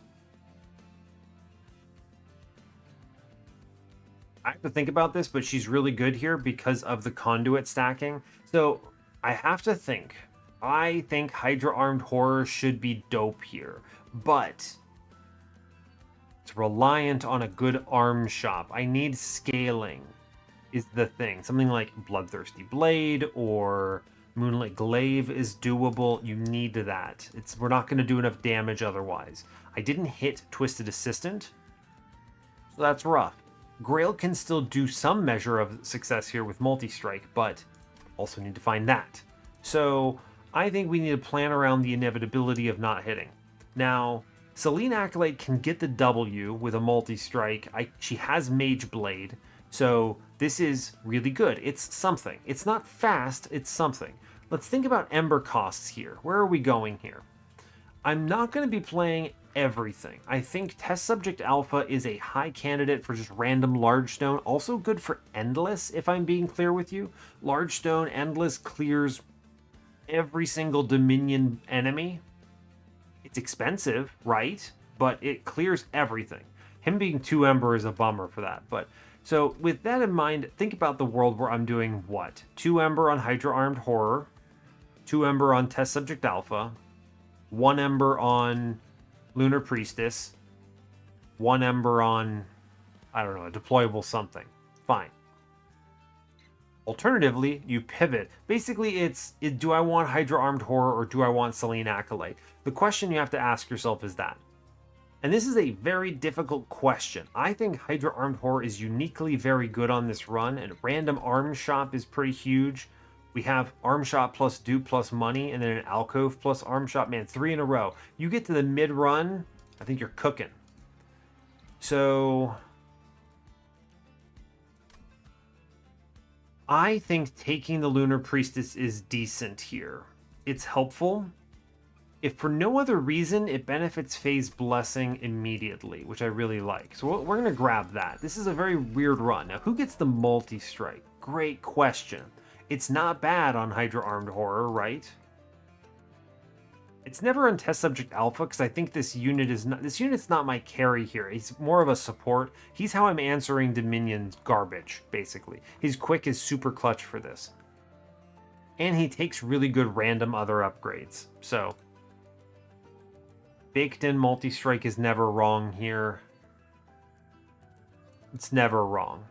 I have to think about this, but she's really good here because of the conduit stacking. So I have to think. I think Hydra Armed Horror should be dope here, but it's reliant on a good arm shop. I need scaling is the thing. Something like Bloodthirsty Blade or Moonlit Glaive is doable. You need that. We're not going to do enough damage otherwise. I didn't hit Twisted Assistant, so that's rough. Grail can still do some measure of success here with multi-strike, but also need to find that. So I think we need to plan around the inevitability of not hitting. Now, Selene Acolyte can get the W with a multi-strike. She has Mage Blade, so this is really good. It's something. It's not fast, it's something. Let's think about Ember costs here. Where are we going here? I'm not going to be playing everything. I think Test Subject Alpha is a high candidate for just random Large Stone. Also good for Endless, if I'm being clear with you. Large Stone, Endless clears every single Dominion enemy. It's expensive, right? But it clears everything. Him being 2 Ember is a bummer for that. But so with that in mind, think about the world where I'm doing what? 2 Ember on Hydra Armed Horror, 2 Ember on Test Subject Alpha, 1 Ember on Lunar Priestess, 1 Ember on, I don't know, a deployable something. Fine. Alternatively, you pivot. Basically, do I want Hydra Armed Horror or do I want Selene Acolyte? The question you have to ask yourself is that. And this is a very difficult question. I think Hydra Armed Horror is uniquely very good on this run, and random arm shop is pretty huge. We have arm shot plus dupe plus money, and then an alcove plus arm shot. Man, 3 in a row. You get to the mid run, I think you're cooking. So I think taking the Lunar Priestess is decent here. It's helpful. If for no other reason, it benefits Phase Blessing immediately, which I really like. So we're going to grab that. This is a very weird run. Now, who gets the multi-strike? Great question. It's not bad on Hydra Armed Horror, right? It's never on Test Subject Alpha because I think this unit's not my carry here. He's more of a support. He's how I'm answering Dominion's garbage, basically. His quick is super clutch for this. And he takes really good random other upgrades. So baked in multi-strike is never wrong here. It's never wrong,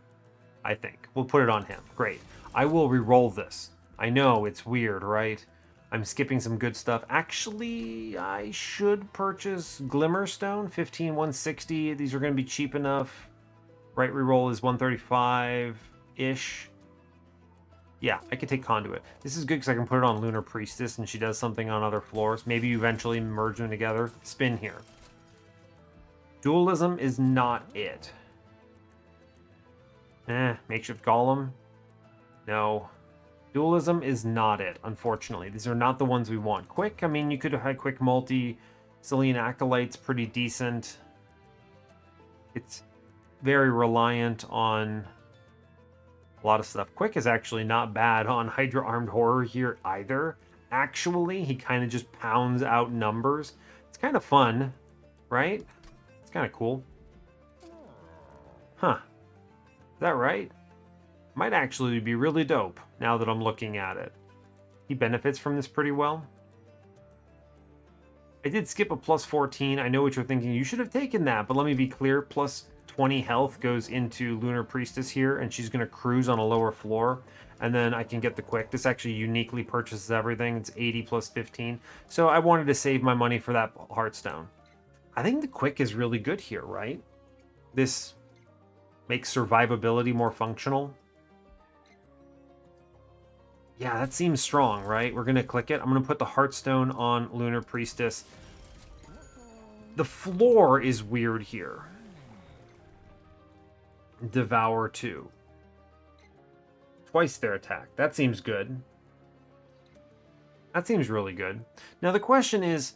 I think. We'll put it on him. Great. I will re-roll this. I know, it's weird, right? I'm skipping some good stuff. Actually, I should purchase Glimmerstone, 15160. These are going to be cheap enough. Right reroll is 135-ish. Yeah, I could take Conduit. This is good because I can put it on Lunar Priestess and she does something on other floors. Maybe you eventually merge them together. Spin here. Dualism is not it. Makeshift Golem. No. Dualism is not it, unfortunately. These are not the ones we want. Quick, I mean, you could have had quick multi. Cillian Acolyte's pretty decent. It's very reliant on a lot of stuff. Quick is actually not bad on Hydra Armed Horror here either. Actually, he kind of just pounds out numbers. It's kind of fun, right? It's kind of cool. Huh. Is that right? Might actually be really dope now that I'm looking at it. He benefits from this pretty well. I did skip a plus 14. I know what you're thinking. You should have taken that, but let me be clear. Plus 20 health goes into Lunar Priestess here, and she's going to cruise on a lower floor. And then I can get the quick. This actually uniquely purchases everything. It's 80 plus 15. So I wanted to save my money for that Heartstone. I think the quick is really good here, right? This makes survivability more functional. Yeah, that seems strong, right? We're going to click it. I'm going to put the Heartstone on Lunar Priestess. The floor is weird here. Devour 2. Twice their attack. That seems good. That seems really good. Now the question is,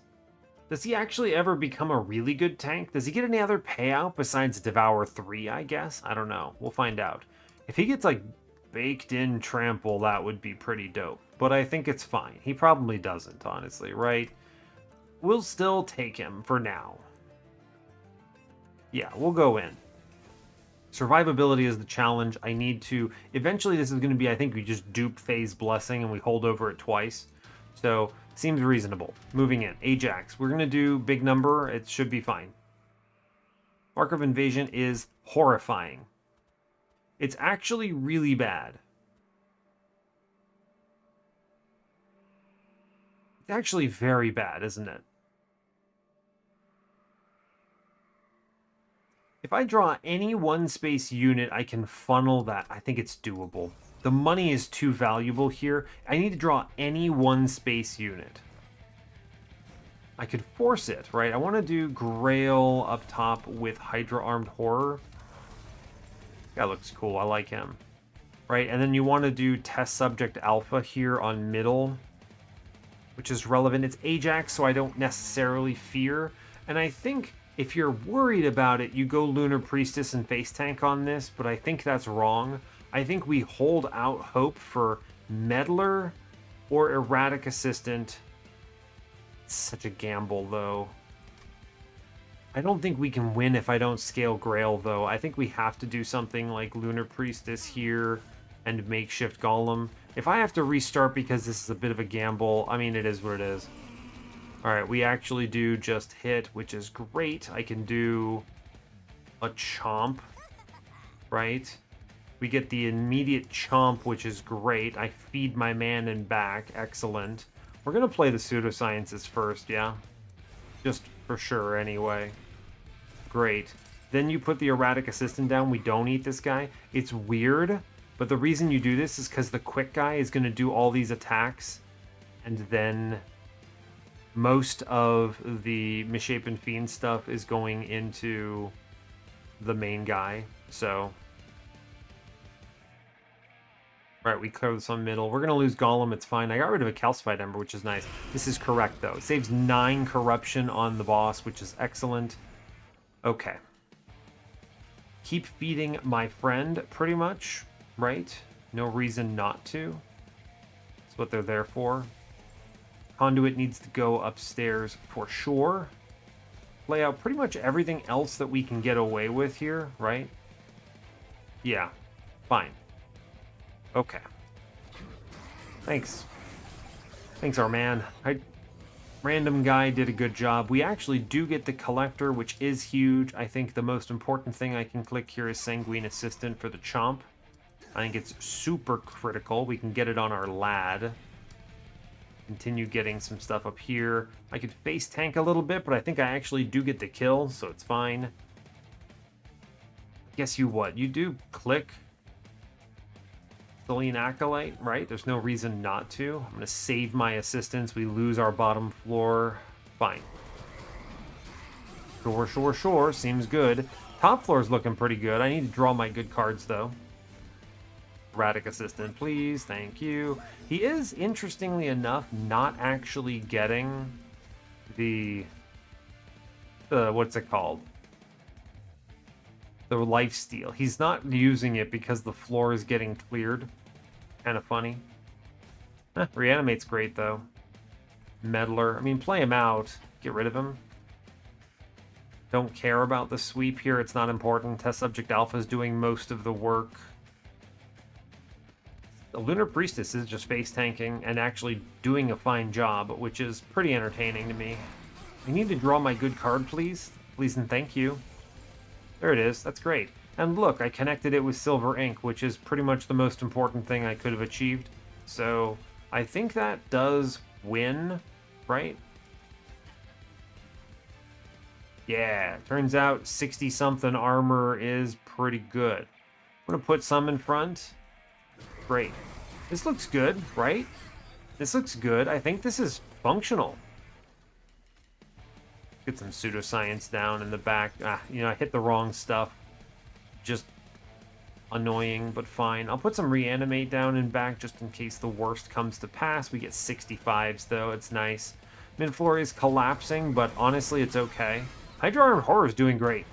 does he actually ever become a really good tank? Does he get any other payout besides Devour 3, I guess? I don't know. We'll find out. If he gets like baked in trample, that would be pretty dope. But I think it's fine. He probably doesn't, honestly, right? We'll still take him for now. Yeah, we'll go in. Survivability is the challenge. I need to... Eventually, this is going to be, I think, we just dupe Phase Blessing and we hold over it twice. So, seems reasonable. Moving in. Ajax. We're going to do big number. It should be fine. Mark of Invasion is horrifying. It's actually really bad. It's actually very bad, isn't it? If I draw any one space unit, I can funnel that. I think it's doable. The money is too valuable here. I need to draw any one space unit. I could force it, right? I want to do Grail up top with Hydra Armed Horror. That looks cool. I like him. Right, and then you want to do Test Subject Alpha here on middle, which is relevant. It's Ajax, so I don't necessarily fear. And I think if you're worried about it, you go Lunar Priestess and Face Tank on this, but I think that's wrong. I think we hold out hope for Meddler or Erratic Assistant. It's such a gamble, though. I don't think we can win if I don't scale Grail, though. I think we have to do something like Lunar Priestess here and Makeshift Golem. If I have to restart because this is a bit of a gamble, I mean, it is what it is. Alright, we actually do just hit, which is great. I can do a Chomp, right? We get the immediate Chomp, which is great. I feed my man and back. Excellent. We're going to play the Pseudosciences first, yeah? Just for sure, anyway. Great. Then you put the erratic assistant down. We don't eat this guy. It's weird, but the reason you do this is because the quick guy is going to do all these attacks, and then most of the Misshapen Fiend stuff is going into the main guy. So, all right, we clear this on middle. We're going to lose Golem. It's fine. I got rid of a Calcified Ember, which is nice. This is correct, though. It saves 9 corruption on the boss, which is excellent. Okay. Keep feeding my friend, pretty much, right? No reason not to. That's what they're there for. Conduit needs to go upstairs for sure. Lay out pretty much everything else that we can get away with here, right? Yeah, fine. Okay. Thanks. Thanks, our man. Random guy did a good job. We actually do get the Collector, which is huge. I think the most important thing I can click here is Sanguine Assistant for the Chomp. I think it's super critical. We can get it on our lad. Continue getting some stuff up here. I could face tank a little bit, but I think I actually do get the kill, so it's fine. Guess you what? You do click Celine Acolyte, right? There's no reason not to. I'm going to save my assistance. We lose our bottom floor. Fine. Sure. Seems good. Top floor is looking pretty good. I need to draw my good cards, though. Erratic Assistant, please. Thank you. He is, interestingly enough, not actually getting the what's it called? The lifesteal. He's not using it because the floor is getting cleared. Kind of funny. Reanimate's great, though. Meddler. I mean, play him out. Get rid of him. Don't care about the sweep here. It's not important. Test Subject Alpha is doing most of the work. The Lunar Priestess is just face tanking and actually doing a fine job, which is pretty entertaining to me. I need to draw my good card, please. Please and thank you. There it is. That's great. And look, I connected it with Silver Ink, which is pretty much the most important thing I could have achieved. So I think that does win, right? Yeah, turns out 60-something armor is pretty good. I'm going to put some in front. Great. This looks good, right? This looks good. I think this is functional. Get some pseudoscience down in the back. You know, I hit the wrong stuff. Just annoying, but fine. I'll put some reanimate down in back just in case the worst comes to pass. We get 65s, though. It's nice. Mid-floor is collapsing, but honestly, it's okay. Hydra Armed Horror is doing great.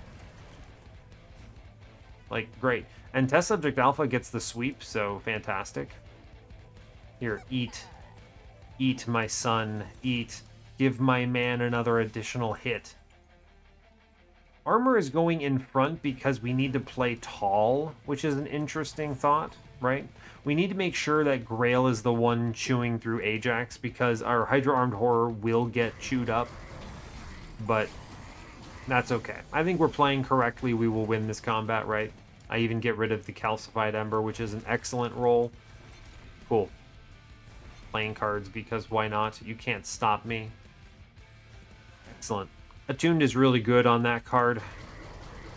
Like, great. And Test Subject Alpha gets the sweep, so fantastic. Here, eat. Eat, my son. Eat. Give my man another additional hit. Armor is going in front because we need to play tall, which is an interesting thought, right? We need to make sure that Grail is the one chewing through Ajax because our Hydra Armed Horror will get chewed up, but that's okay. I think we're playing correctly. We will win this combat, right? I even get rid of the Calcified Ember, which is an excellent roll. Cool. Playing cards because why not? You can't stop me. Excellent. Attuned is really good on that card.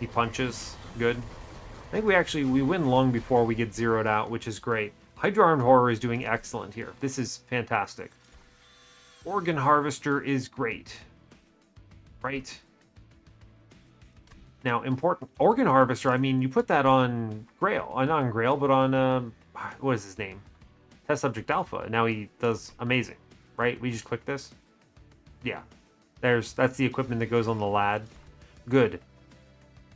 He punches. Good. I think we win long before we get zeroed out, which is great. Hydra Armed Horror is doing excellent here. This is fantastic. Organ Harvester is great. Right? Now, important Organ Harvester, I mean, you put that on Grail. Not on Grail, but on, what is his name? Test Subject Alpha. Now he does amazing, right? We just click this. Yeah. That's the equipment that goes on the lad. Good.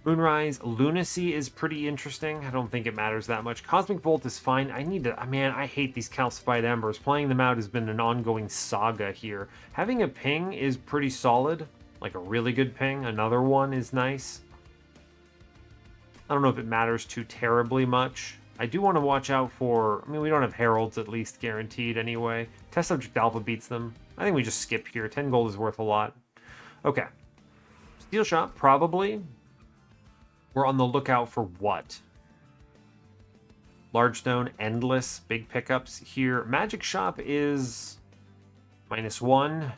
Moonrise, Lunacy is pretty interesting. I don't think it matters that much. Cosmic Bolt is fine. Man, I hate these Calcified Embers. Playing them out has been an ongoing saga here. Having a ping is pretty solid. Like a really good ping. Another one is nice. I don't know if it matters too terribly much. I do want to watch out for... I mean, we don't have Heralds at least guaranteed anyway. Test Subject Alpha beats them. I think we just skip here. 10 gold is worth a lot. Okay. Steel Shop, probably. We're on the lookout for what? Large Stone, Endless, big pickups here. Magic Shop is -1.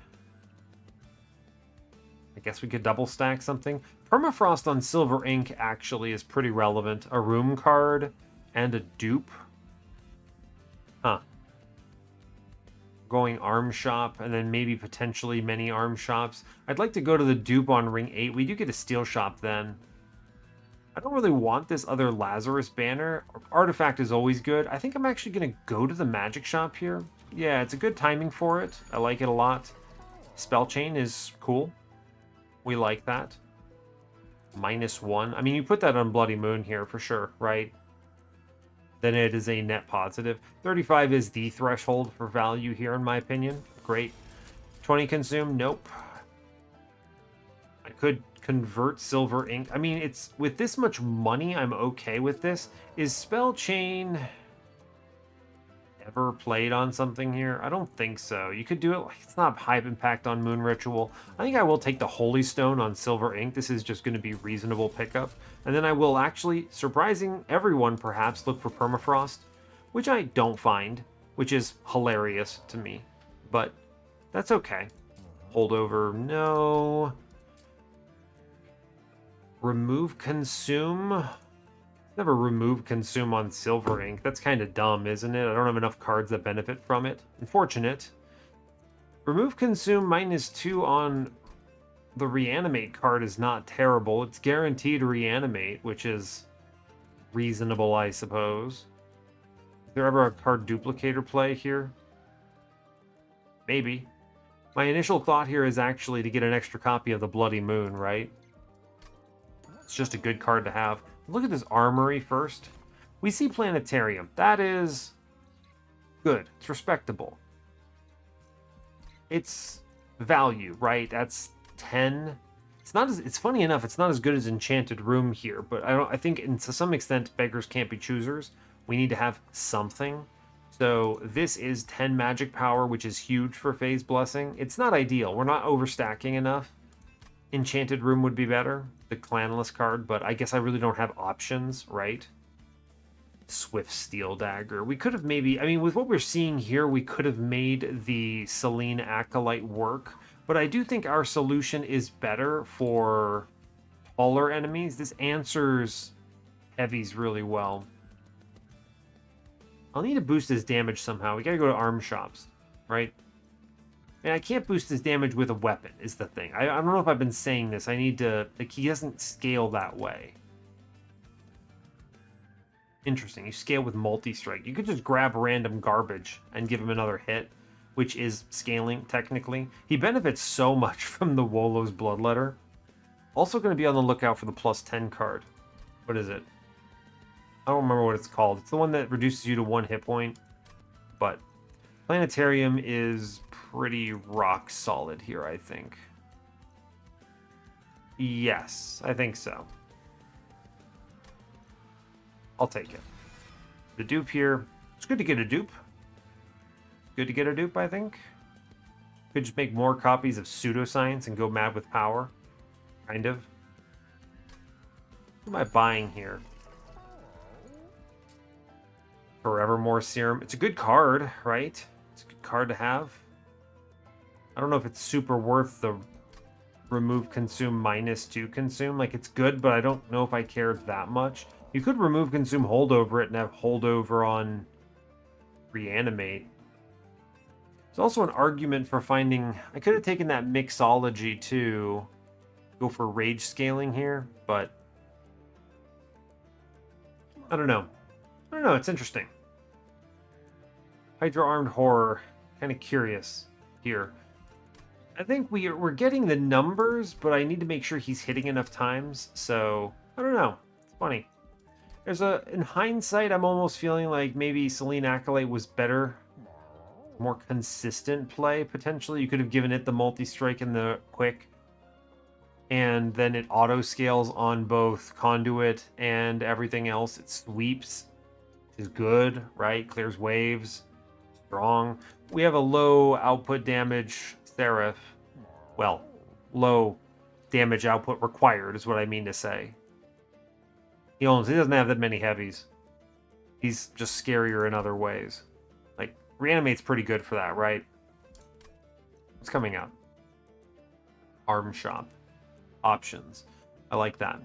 I guess we could double stack something. Permafrost on Silver Ink actually is pretty relevant. A room card and a dupe. Huh. Going arm shop, and then maybe potentially many arm shops. I'd like to go to the dupe on ring 8. We do get a steel shop then. I don't really want this other Lazarus banner. Artifact is always good. I think I'm actually going to go to the magic shop here. Yeah, it's a good timing for it. I like it a lot. Spell chain is cool. We like that. -1. I mean, you put that on Bloody Moon here for sure, right? Then it is a net positive. 35 is the threshold for value here, in my opinion. Great. 20 consume? Nope. I could convert Silver Ink. I mean, it's with this much money, I'm okay with this. Is Spell Chain ever played on something here? I don't think so. You could do it, like, it's not high impact on Moon Ritual. I think I will take the Holy Stone on Silver Ink. This is just going to be reasonable pickup. And then I will actually, surprising everyone perhaps, look for Permafrost, which I don't find, which is hilarious to me. But that's okay. Holdover, no. Remove Consume. Never remove Consume on Silver Ink. That's kind of dumb, isn't it? I don't have enough cards that benefit from it. Unfortunate. Remove Consume -2 on the Reanimate card is not terrible. It's guaranteed to reanimate, which is reasonable, I suppose. Is there ever a card duplicator play here? Maybe. My initial thought here is actually to get an extra copy of the Bloody Moon, right? It's just a good card to have. Look at this armory first. We see Planetarium. That is good. It's respectable. It's value, right? That's 10. It's not as, it's funny enough, it's not as good as Enchanted Room here, but I think to some extent beggars can't be choosers. We need to have something. So this is 10 magic power, which is huge for Phase Blessing. It's not ideal. We're not overstacking enough. Enchanted Room would be better, the clanless card, but I guess I really don't have options, right? Swift Steel Dagger. We could have maybe, I mean, with what we're seeing here, we could have made the Selene Acolyte work, but I do think our solution is better for taller enemies. This answers heavies really well. I'll need to boost his damage somehow. We gotta go to arm shops, right? And I can't boost his damage with a weapon, is the thing. I don't know if I've been saying this. I need to... Like, he doesn't scale that way. Interesting. You scale with multi-strike. You could just grab random garbage and give him another hit, which is scaling, technically. He benefits so much from the Wolo's Bloodletter. Also going to be on the lookout for the +10 card. What is it? I don't remember what it's called. It's the one that reduces you to 1 hit point. But Planetarium is pretty rock solid here, I think. Yes, I think so. I'll take it. The dupe here. It's good to get a dupe. Good to get a dupe, I think. Could just make more copies of Pseudoscience and go mad with power. Kind of. What am I buying here? Forevermore Serum. It's a good card, right? It's a good card to have. I don't know if it's super worth the remove consume -2 consume. Like, it's good, but I don't know if I cared that much. You could remove consume holdover it and have holdover on reanimate. There's also an argument for finding... I could have taken that mixology to go for rage scaling here, but I don't know. I don't know, it's interesting. Hydra Armed Horror. Kind of curious here. I think we're getting the numbers, but I need to make sure he's hitting enough times, so I don't know. It's funny. In hindsight, I'm almost feeling like maybe Selene Acolyte was better, more consistent play, potentially. You could have given it the multi-strike and the quick, and then it auto-scales on both Conduit and everything else. It sweeps, which is good, right? Clears waves, strong. We have a low output damage Seraph. Well, low damage output required is what I mean to say. He doesn't have that many heavies. He's just scarier in other ways. Like, Reanimate's pretty good for that, right? What's coming up? Arm shop. Options. I like that.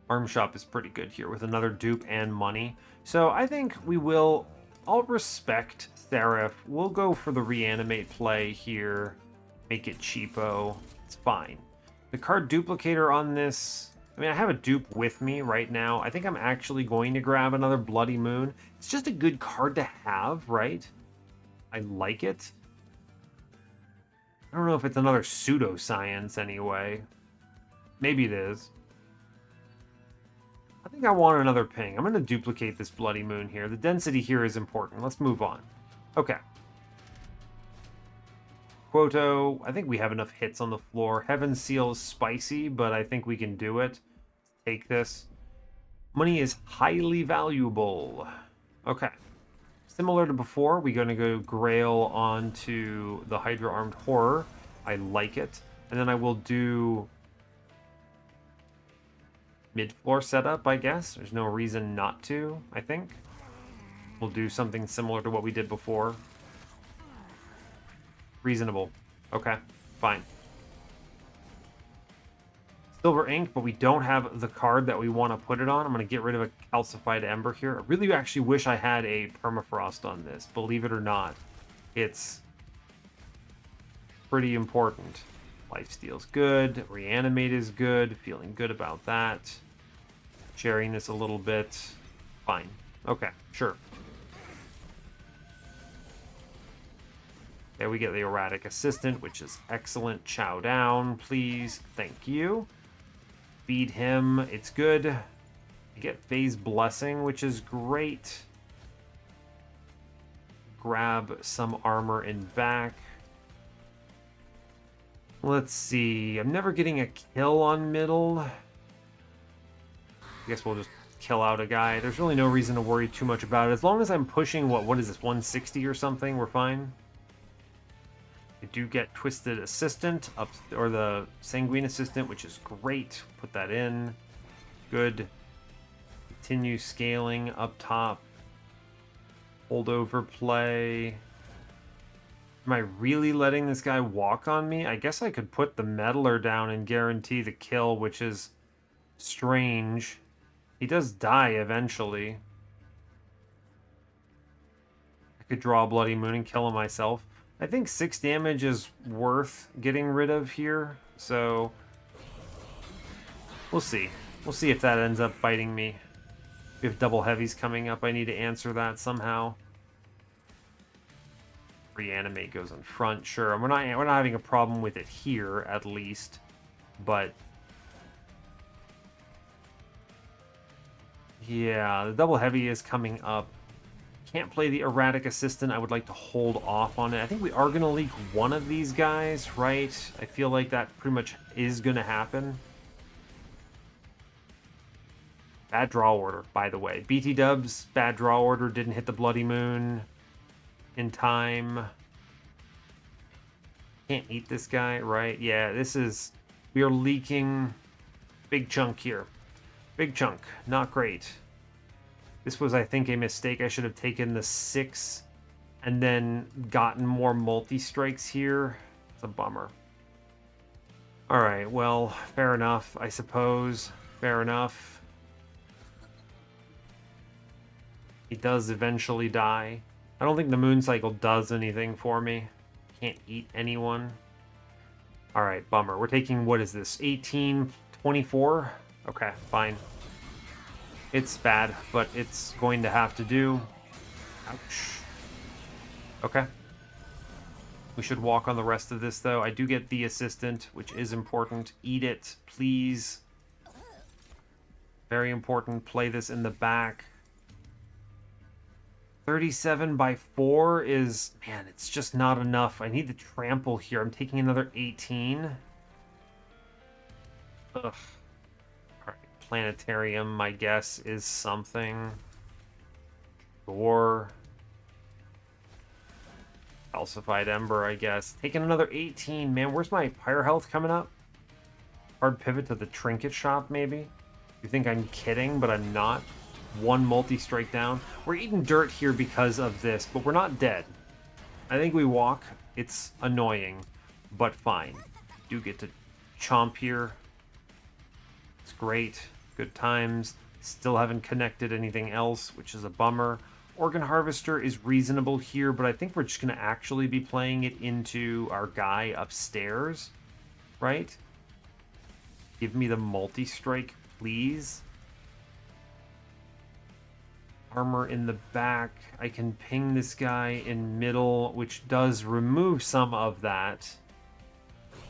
Arm shop is pretty good here with another dupe and money. So I think we will... I'll respect Seraph. We'll go for the reanimate play here. Make it cheapo. It's fine. The card duplicator on this... I mean, I have a dupe with me right now. I think I'm actually going to grab another Bloody Moon. It's just a good card to have, right? I like it. I don't know if it's another pseudoscience anyway. Maybe it is. I think I want another ping. I'm going to duplicate this Bloody Moon here. The density here is important. Let's move on. Okay. Quoto, I think we have enough hits on the floor. Heaven Seal is spicy, but I think we can do it. Take this. Money is highly valuable. Okay. Similar to before, we're going to go Grail onto the Hydra Armed Horror. I like it. And then I will do mid-floor setup, I guess. There's no reason not to, I think. We'll do something similar to what we did before. Reasonable. Okay, fine. Silver ink, but we don't have the card that we want to put it on. I'm going to get rid of a calcified ember here. I really actually wish I had a permafrost on this, believe it or not. It's pretty important. Lifesteal's good, reanimate is good, feeling good about that. Sharing this a little bit. Fine. Okay, sure. There we get the erratic assistant, which is excellent. Chow down, please. Thank you. Feed him. It's good. You get phase blessing, which is great. Grab some armor in back. Let's see. I'm never getting a kill on middle. I guess we'll just kill out a guy. There's really no reason to worry too much about it. As long as I'm pushing, what is this, 160 or something, we're fine. I do get Twisted Assistant, up, or the Sanguine Assistant, which is great. Put that in. Good. Continue scaling up top. Holdover play. Am I really letting this guy walk on me? I guess I could put the Meddler down and guarantee the kill, which is strange. He does die eventually. I could draw a Bloody Moon and kill him myself. I think 6 damage is worth getting rid of here, so we'll see. We'll see if that ends up biting me. We have double heavies coming up. I need to answer that somehow. Reanimate goes in front, sure. We're not having a problem with it here, at least, but yeah, the double heavy is coming up. Can't play the erratic assistant. I would like to hold off on it. I think we are going to leak one of these guys, right? I feel like that pretty much is going to happen. Bad draw order, by the way. BT Dubs, bad draw order, didn't hit the Bloody Moon in time. Can't eat this guy, right? Yeah, this is... We are leaking big chunk here. Big chunk. Not great. This was, I think, a mistake. I should have taken the 6 and then gotten more multi-strikes here. It's a bummer. Alright, well, fair enough, I suppose. Fair enough. He does eventually die. I don't think the moon cycle does anything for me. Can't eat anyone. Alright, bummer. We're taking, what is this, 18, 24? Okay, fine. It's bad, but it's going to have to do. Ouch. Okay. We should walk on the rest of this, though. I do get the assistant, which is important. Eat it, please. Very important. Play this in the back. 37 by 4 is... Man, it's just not enough. I need the trample here. I'm taking another 18. Ugh. Planetarium, I guess, is something. Or Calcified Ember, I guess. Taking another 18. Man, where's my Pyre health coming up? Hard pivot to the trinket shop, maybe? You think I'm kidding, but I'm not. One multi-strike down. We're eating dirt here because of this, but we're not dead. I think we walk. It's annoying, but fine. Do get to chomp here. It's great. Good times. Still haven't connected anything else, which is a bummer. Organ Harvester is reasonable here, but I think we're just going to actually be playing it into our guy upstairs, right? Give me the multi-strike, please. Armor in the back. I can ping this guy in middle, which does remove some of that.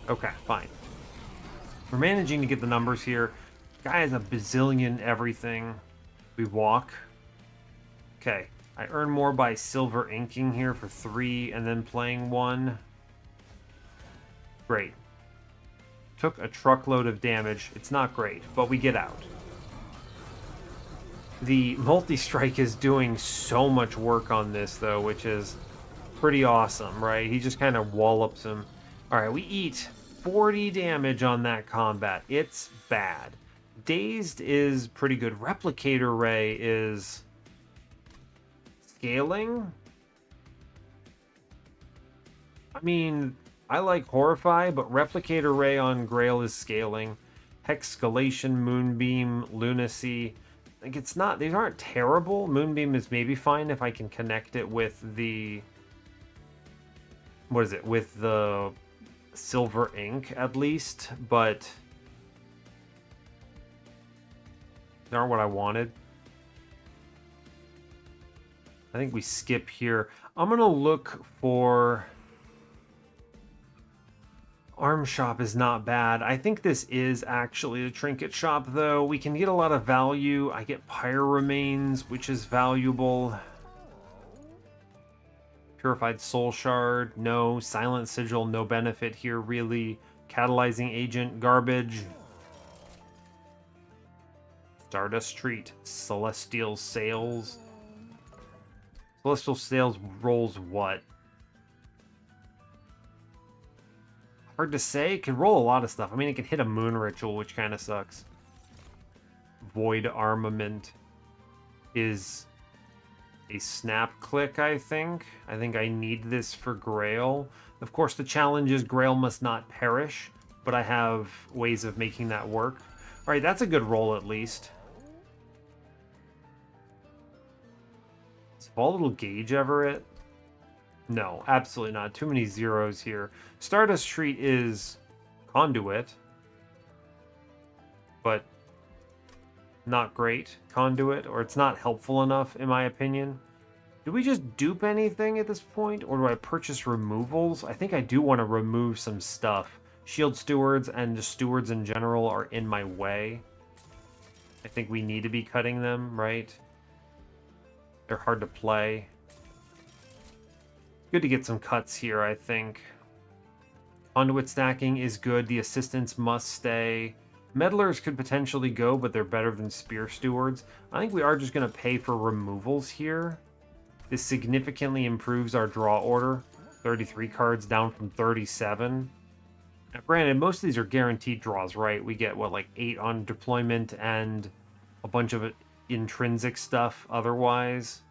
Okay, fine. We're managing to get the numbers here. Guy has a bazillion everything. We walk. Okay, I earn more by silver inking here for 3 and then playing 1. Great. Took a truckload of damage. It's not great, but we get out. The multi-strike is doing so much work on this, though, which is pretty awesome, right? He just kind of wallops him. All right, we eat 40 damage on that combat. It's bad. Dazed is pretty good. Replicator Ray is scaling. I mean, I like Horrify, but Replicator Ray on Grail is scaling. Hexcalation, Moonbeam, Lunacy. Like, it's not, these aren't terrible. Moonbeam is maybe fine if I can connect it with the, what is it, with the silver ink at least, but they aren't what I wanted. I think we skip here. I'm gonna look for Arm Shop is not bad. I think this is actually a trinket shop, though. We can get a lot of value. I get Pyre Remains, which is valuable. Purified Soul Shard, no. Silent Sigil, no benefit here, really. Catalyzing Agent, garbage. Stardust Treat, Celestial Sails. Celestial Sails rolls what? Hard to say. It can roll a lot of stuff. I mean, it can hit a Moon Ritual, which kind of sucks. Void Armament is a snap click, I think. I think I need this for Grail. Of course, the challenge is Grail must not perish, but I have ways of making that work. All right, that's a good roll at least. Is Volatile Gauge ever it? No, absolutely not. Too many zeros here. Stardust Treat is Conduit, but not great Conduit, or it's not helpful enough, in my opinion. Do we just dupe anything at this point, or do I purchase removals? I think I do want to remove some stuff. Shield Stewards and just Stewards in general are in my way. I think we need to be cutting them, right? They're hard to play. Good to get some cuts here, I think. Conduit stacking is good. The assistants must stay. Meddlers could potentially go, but they're better than Spear Stewards. I think we are just going to pay for removals here. This significantly improves our draw order. 33 cards down from 37. Now, granted, most of these are guaranteed draws, right? We get, what, like 8 on deployment and a bunch of intrinsic stuff otherwise.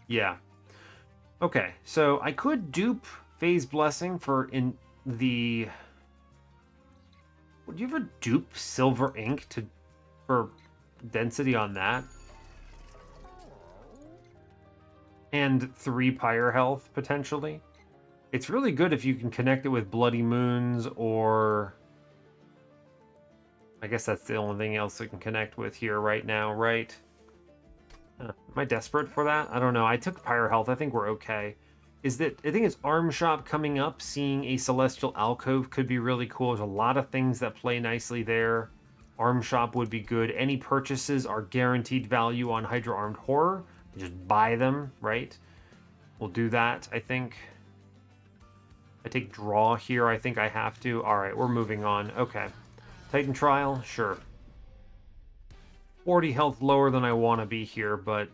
Yeah. Okay, so I could dupe Phase Blessing for in the... Would you ever dupe Silver Ink for density on that? And 3 Pyre health, potentially. It's really good if you can connect it with Bloody Moons, or... I guess that's the only thing else I can connect with here right now, right? Am I desperate for that? I don't know. I took Pyre health. I think we're okay. I think it's Arm Shop coming up. Seeing a Celestial Alcove could be really cool. There's a lot of things that play nicely there. Arm Shop would be good. Any purchases are guaranteed value on Hydra Armed Horror. Just buy them, right? We'll do that, I think. I take draw here. I think I have to. All right, we're moving on. Okay. Titan Trial? Sure. 40 health lower than I want to be here, but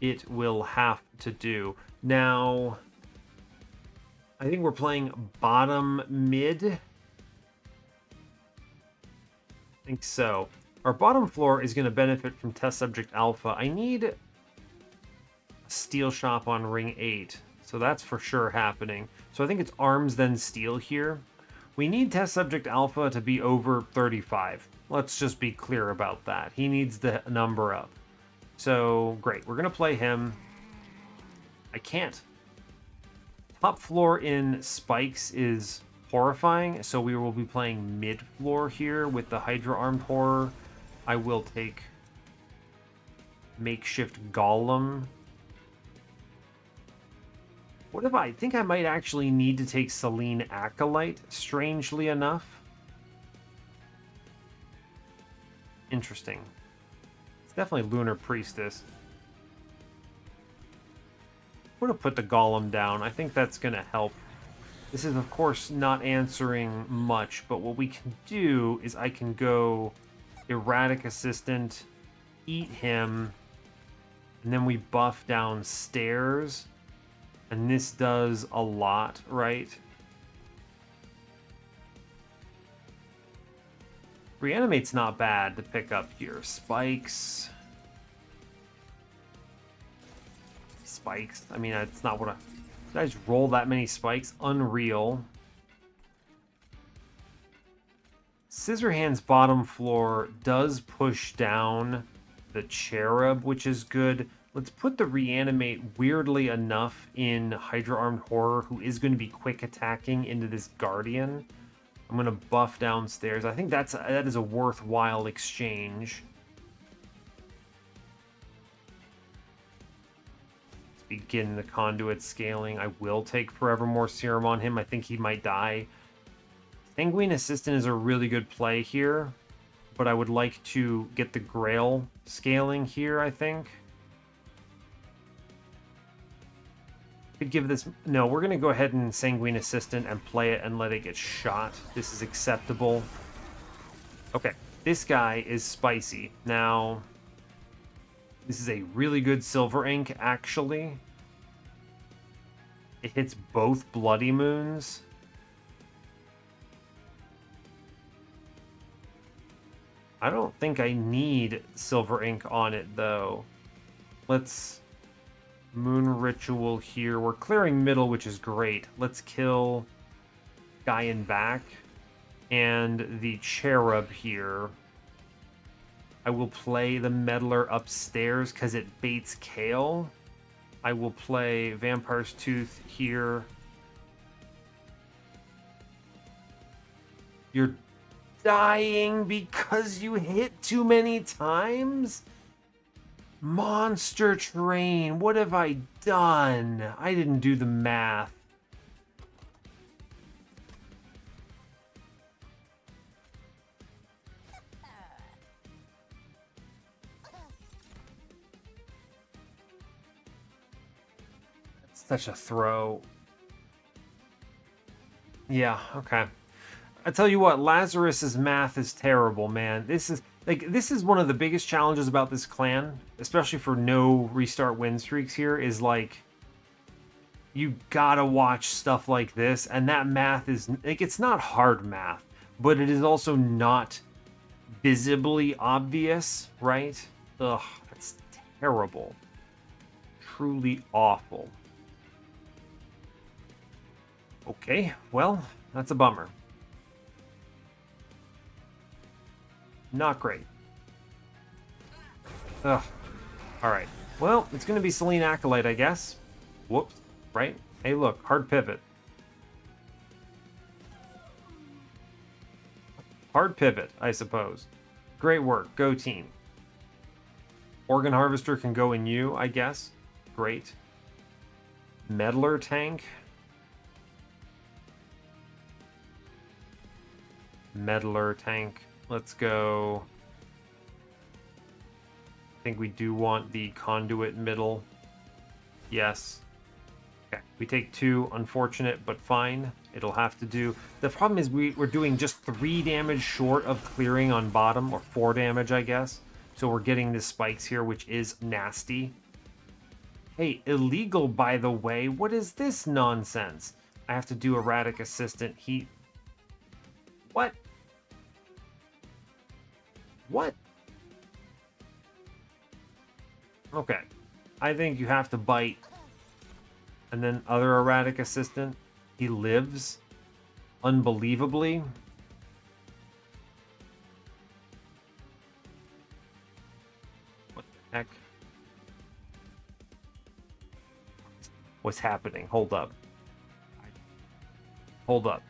it will have to do. Now, I think we're playing bottom mid. I think so. Our bottom floor is going to benefit from Test Subject Alpha. I need Steel Shop on ring 8, so that's for sure happening. So I think it's arms then steel here. We need test subject alpha to be over 35. Let's just be clear about that. He needs the number up. So, great. We're going to play him. I can't. Top floor in spikes is horrifying, so we will be playing mid floor here with the Hydra armed horror. I will take makeshift golem. What if I think I might actually need to take Selene Acolyte, strangely enough. Interesting. It's definitely Lunar Priestess. I'm going to put the golem down. I think that's going to help. This is, of course, not answering much, but what we can do is I can go Erratic Assistant, eat him, and then we buff downstairs. And this does a lot, right? Reanimate's not bad to pick up here. Spikes. Spikes. I mean, it's not what I... Did I just roll that many spikes? Unreal. Scissorhand's bottom floor does push down the Cherub, which is good. Let's put the Reanimate, weirdly enough, in Hydra Armed Horror, who is going to be quick attacking into this Guardian. I'm going to buff downstairs. I think that is a worthwhile exchange. Let's begin the Conduit scaling. I will take Forevermore Serum on him. I think he might die. Sanguine Assistant is a really good play here, but I would like to get the Grail scaling here, I think. Could give this... No, we're going to go ahead and Sanguine Assistant and play it and let it get shot. This is acceptable. Okay, this guy is spicy. Now, this is a really good Silver Ink, actually. It hits both Bloody Moons. I don't think I need Silver Ink on it, though. Let's... Moon Ritual here. We're clearing middle, which is great. Let's kill guy in back. And the Cherub here. I will play the Meddler upstairs because it baits Kale. I will play Vampire's Tooth here. You're dying because you hit too many times? Monster Train, what have I done? I didn't do the math. That's such a throw. Yeah, okay. I tell you what, Lazarus's math is terrible, man. This is one of the biggest challenges about this clan, especially for no restart win streaks here, is like, you gotta watch stuff like this, and that math is, like, it's not hard math, but it is also not visibly obvious, right? Ugh, that's terrible. Truly awful. Okay, well, that's a bummer. Not great. Ugh. Alright. Well, it's going to be Selene Acolyte, I guess. Whoops. Right? Hey, look. Hard pivot. Hard pivot, I suppose. Great work. Go team. Organ Harvester can go in you, I guess. Great. Meddler tank. Meddler tank. Let's go. I think we do want the Conduit middle. Yes. Okay, we take 2. Unfortunate, but fine. It'll have to do. The problem is we're doing just 3 damage short of clearing on bottom, or 4 damage, I guess. So we're getting the spikes here, which is nasty. Hey, illegal, by the way. What is this nonsense? I have to do Erratic Assistant. What? What? Okay. I think you have to bite. And then other Erratic Assistant. He lives. unbelievably. What the heck? What's happening? Hold up. Hold up.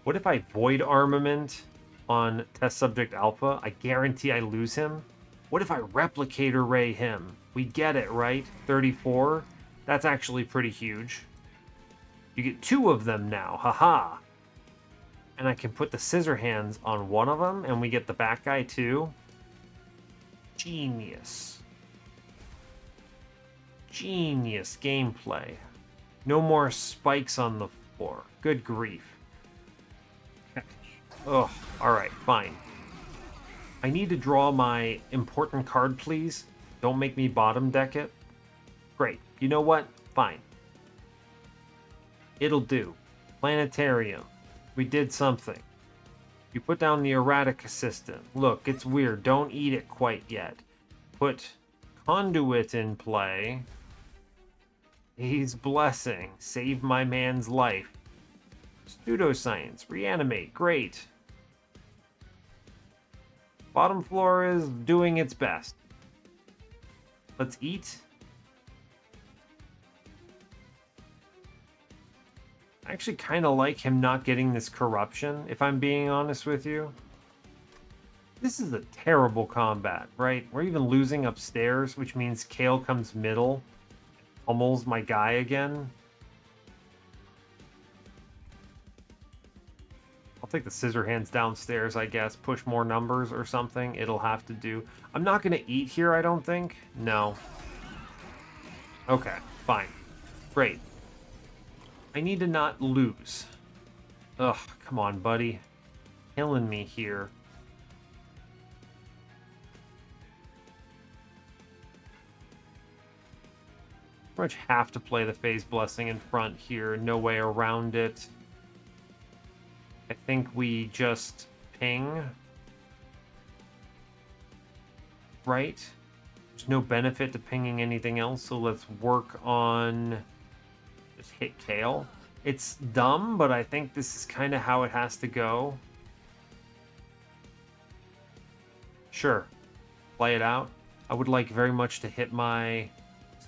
What if I void armament on test subject alpha? I guarantee I lose him. What if I replicate array him? We get it, right? 34. That's actually pretty huge. You get 2 of them now. Haha. And I can put the scissor hands on one of them, and we get the back guy too. Genius. Genius gameplay. No more spikes on the floor. Good grief. Ugh, alright, fine. I need to draw my important card, please. Don't make me bottom deck it. Great. You know what? Fine. It'll do. Planetarium. We did something. You put down the erratic assistant. Look, it's weird. Don't eat it quite yet. Put conduit in play. He's blessing. Save my man's life. Pseudoscience. Reanimate. Great. Bottom floor is doing its best. Let's eat. I actually kind of like him not getting this corruption, if I'm being honest with you. This is a terrible combat, right? We're even losing upstairs, which means Kale comes middle, pummels my guy again. I'll take the scissor hands downstairs, I guess. Push more numbers or something. It'll have to do. I'm not going to eat here, I don't think. No. Okay, fine. Great. I need to not lose. Ugh, come on, buddy. Killing me here. Pretty much have to play the Phase Blessing in front here. No way around it. I think we just ping. Right? There's no benefit to pinging anything else, so let's work on just hit Kale. It's dumb, but I think this is kind of how it has to go. Sure. Play it out. I would like very much to hit my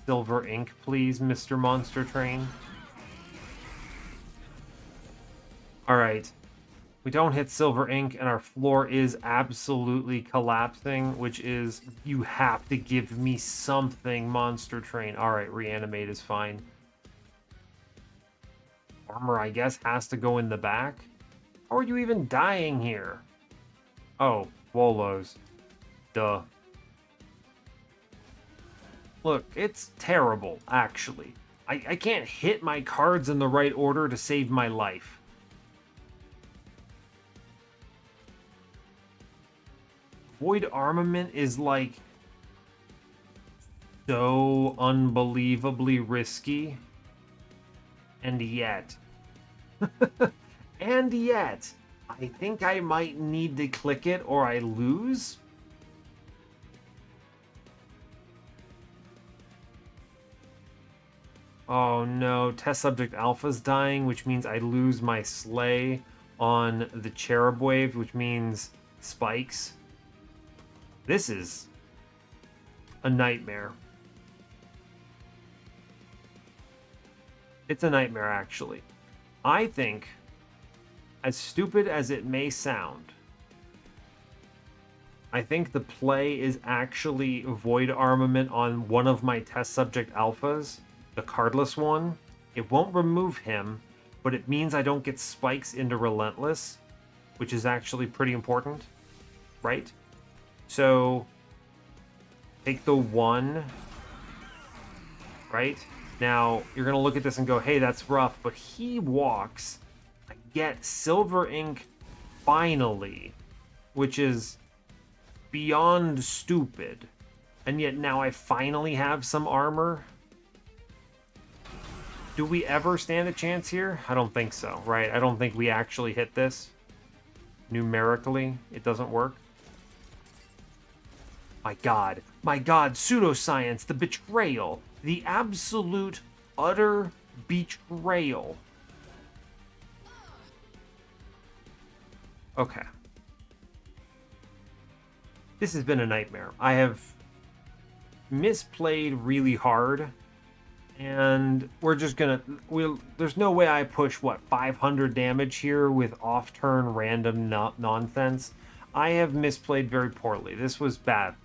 silver ink, please, Mr. Monster Train. Alright. We don't hit silver ink, and our floor is absolutely collapsing, which is, you have to give me something, Monster Train. Alright, reanimate is fine. Armor, I guess, has to go in the back. How are you even dying here? Oh, Wolos. Duh. Look, it's terrible, actually. I can't hit my cards in the right order to save my life. Void Armament is, like, so unbelievably risky. And yet... and yet... I think I might need to click it or I lose. Oh no, test subject alpha's dying, which means I lose my slay on the cherub wave, which means spikes. This is a nightmare. It's a nightmare, actually. I think, as stupid as it may sound, I think the play is actually void armament on one of my test subject alphas, the cardless one. It won't remove him, but it means I don't get spikes into Relentless, which is actually pretty important, right? So, take the 1, right? Now, you're going to look at this and go, hey, that's rough, but he walks. I get silver ink finally, which is beyond stupid. And yet now I finally have some armor. Do we ever stand a chance here? I don't think so, right? I don't think we actually hit this. Numerically, it doesn't work. My God, pseudoscience, the betrayal, the absolute, utter Betrayal. Okay. This has been a nightmare. I have misplayed really hard, and we're just gonna... there's no way I push, what, 500 damage here with off-turn random nonsense. I have misplayed very poorly. This was bad.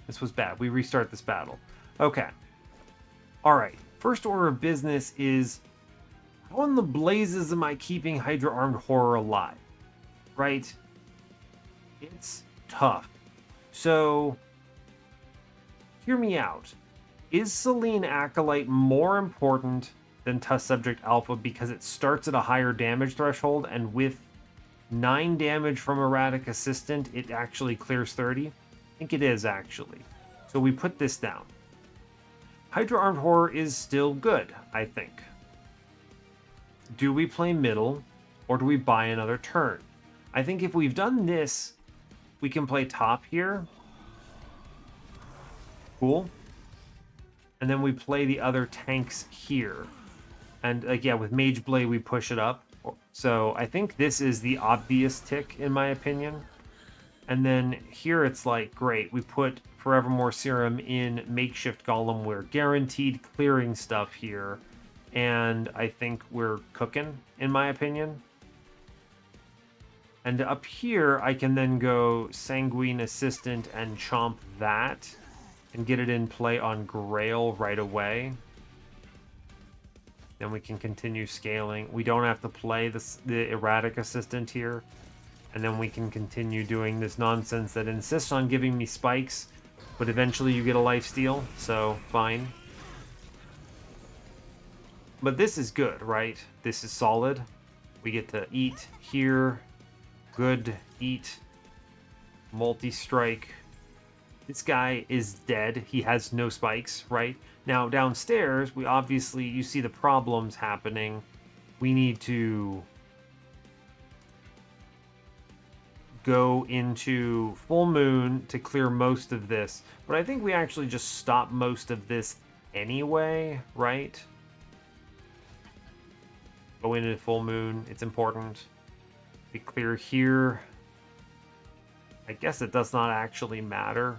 This was bad. We restart this battle. Okay. Alright. First order of business is, how in the blazes am I keeping Hydra Armed Horror alive? Right? It's tough. So, hear me out. Is Selene Acolyte more important than Tusk Subject Alpha because it starts at a higher damage threshold, and with 9 damage from Erratic Assistant, it actually clears 30? I think it is, actually. So we put this down. Hydra Armed Horror is still good, I think. Do we play middle, or do we buy another turn? I think if we've done this, we can play top here. Cool. And then we play the other tanks here. And yeah, with Mage Blade, we push it up. So I think this is the obvious tick, in my opinion. And then here it's like, great, we put Forevermore Serum in Makeshift Golem. We're guaranteed clearing stuff here. And I think we're cooking, in my opinion. And up here, I can then go Sanguine Assistant and chomp that and get it in play on Grail right away. Then we can continue scaling. We don't have to play the Erratic Assistant here. And then we can continue doing this nonsense that insists on giving me spikes, but eventually you get a lifesteal, so fine. But this is good, right? This is solid. We get to eat here. Good, eat, multi-strike. This guy is dead. He has no spikes, right? Now, downstairs, we obviously, you see the problems happening. We need to go into full moon to clear most of this. But I think we actually just stop most of this anyway, right? Go into full moon. It's important. We clear here. I guess it does not actually matter.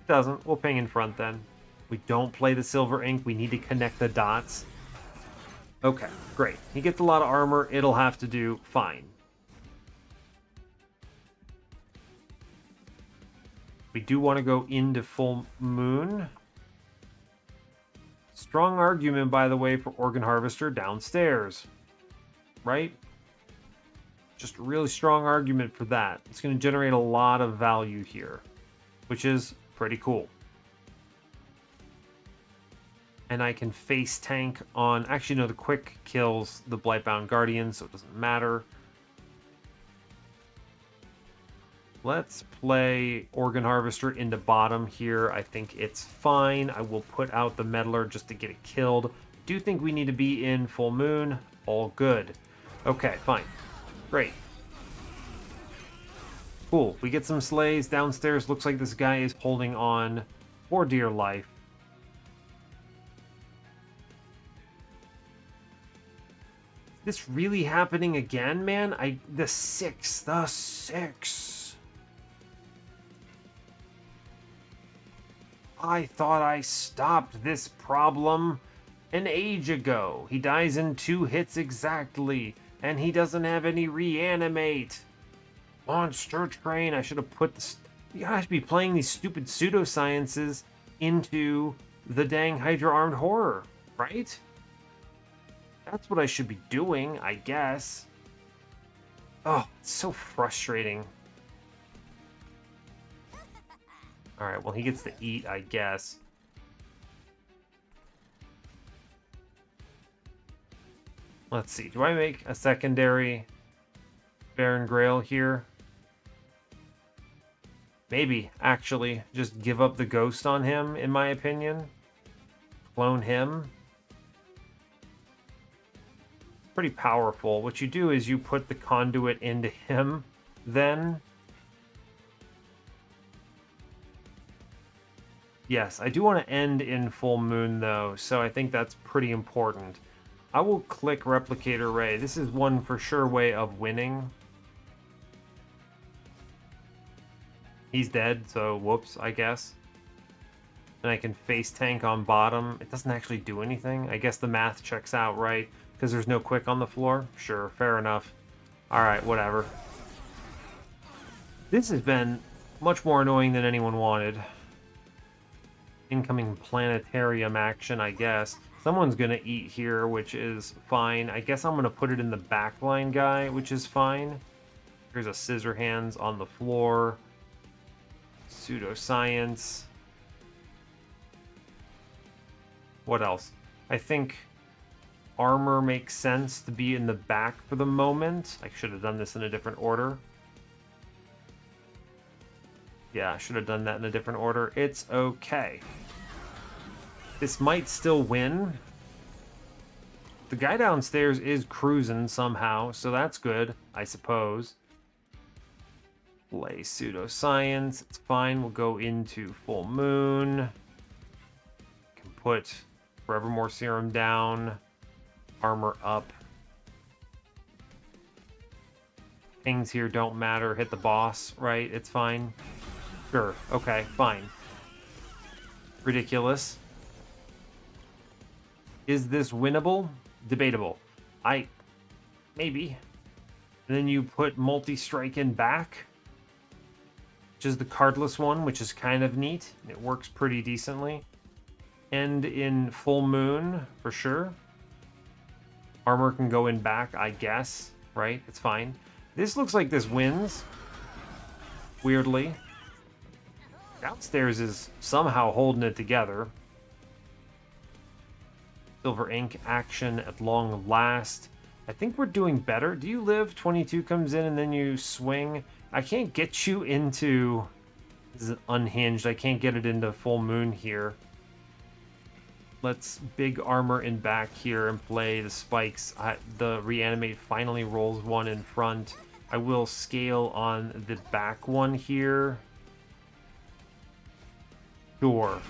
It doesn't. We'll ping in front then. We don't play the silver ink. We need to connect the dots. Okay, great. He gets a lot of armor. It'll have to do fine. We do want to go into full moon. Strong argument, by the way, for Organ Harvester downstairs. Right? Just a really strong argument for that. It's going to generate a lot of value here, which is pretty cool. And I can face tank on... Actually, no, the quick kills the Blightbound Guardian, so it doesn't matter. Let's play Organ Harvester into bottom here. I think it's fine. I will put out the Meddler just to get it killed. Do think we need to be in full moon. All good. Okay, fine. Great. Cool. We get some slays downstairs. Looks like this guy is holding on for dear life. Is this really happening again, man? The six. I thought I stopped this problem an age ago. He dies in 2 hits exactly, and he doesn't have any reanimate. Monster Train. I should have put this... You gotta be playing these stupid pseudosciences into the dang Hydra Armed Horror, right? That's what I should be doing, I guess. Oh, it's so frustrating. Alright, well, he gets to eat, I guess. Let's see. Do I make a secondary Baron Grail here? Maybe, actually. Just give up the ghost on him, in my opinion. Clone him. Pretty powerful. What you do is you put the conduit into him, then... Yes, I do want to end in full moon, though, so I think that's pretty important. I will click Replicator Ray. This is one for sure way of winning. He's dead, so whoops, I guess. And I can face tank on bottom. It doesn't actually do anything. I guess the math checks out, right? Because there's no quick on the floor? Sure, fair enough. Alright, whatever. This has been much more annoying than anyone wanted. Incoming planetarium action, I guess. Someone's gonna eat here, which is fine. I guess I'm gonna put it in the backline guy, which is fine. Here's a scissor hands on the floor. Pseudoscience. What else? I think armor makes sense to be in the back for the moment. I should have done this in a different order. Yeah, I should have done that in a different order. It's okay. This might still win. The guy downstairs is cruising somehow, so that's good, I suppose. Play pseudoscience. It's fine. We'll go into full moon. Can put Forevermore Serum down. Armor up. Things here don't matter. Hit the boss, right? It's fine. Sure. Okay, fine. Ridiculous. Is this winnable? Debatable. Maybe. And then you put multi-strike in back, which is the cardless one, which is kind of neat. It works pretty decently. And in full moon, for sure. Armor can go in back, I guess. Right? It's fine. This looks like this wins. Weirdly. Downstairs is somehow holding it together. Silver ink action at long last. I think we're doing better. Do you live? 22 comes in and then you swing. I can't get you into... This is unhinged. I can't get it into full moon here. Let's big armor in back here and play the spikes. The reanimate finally rolls one in front. I will scale on the back one here. Sure.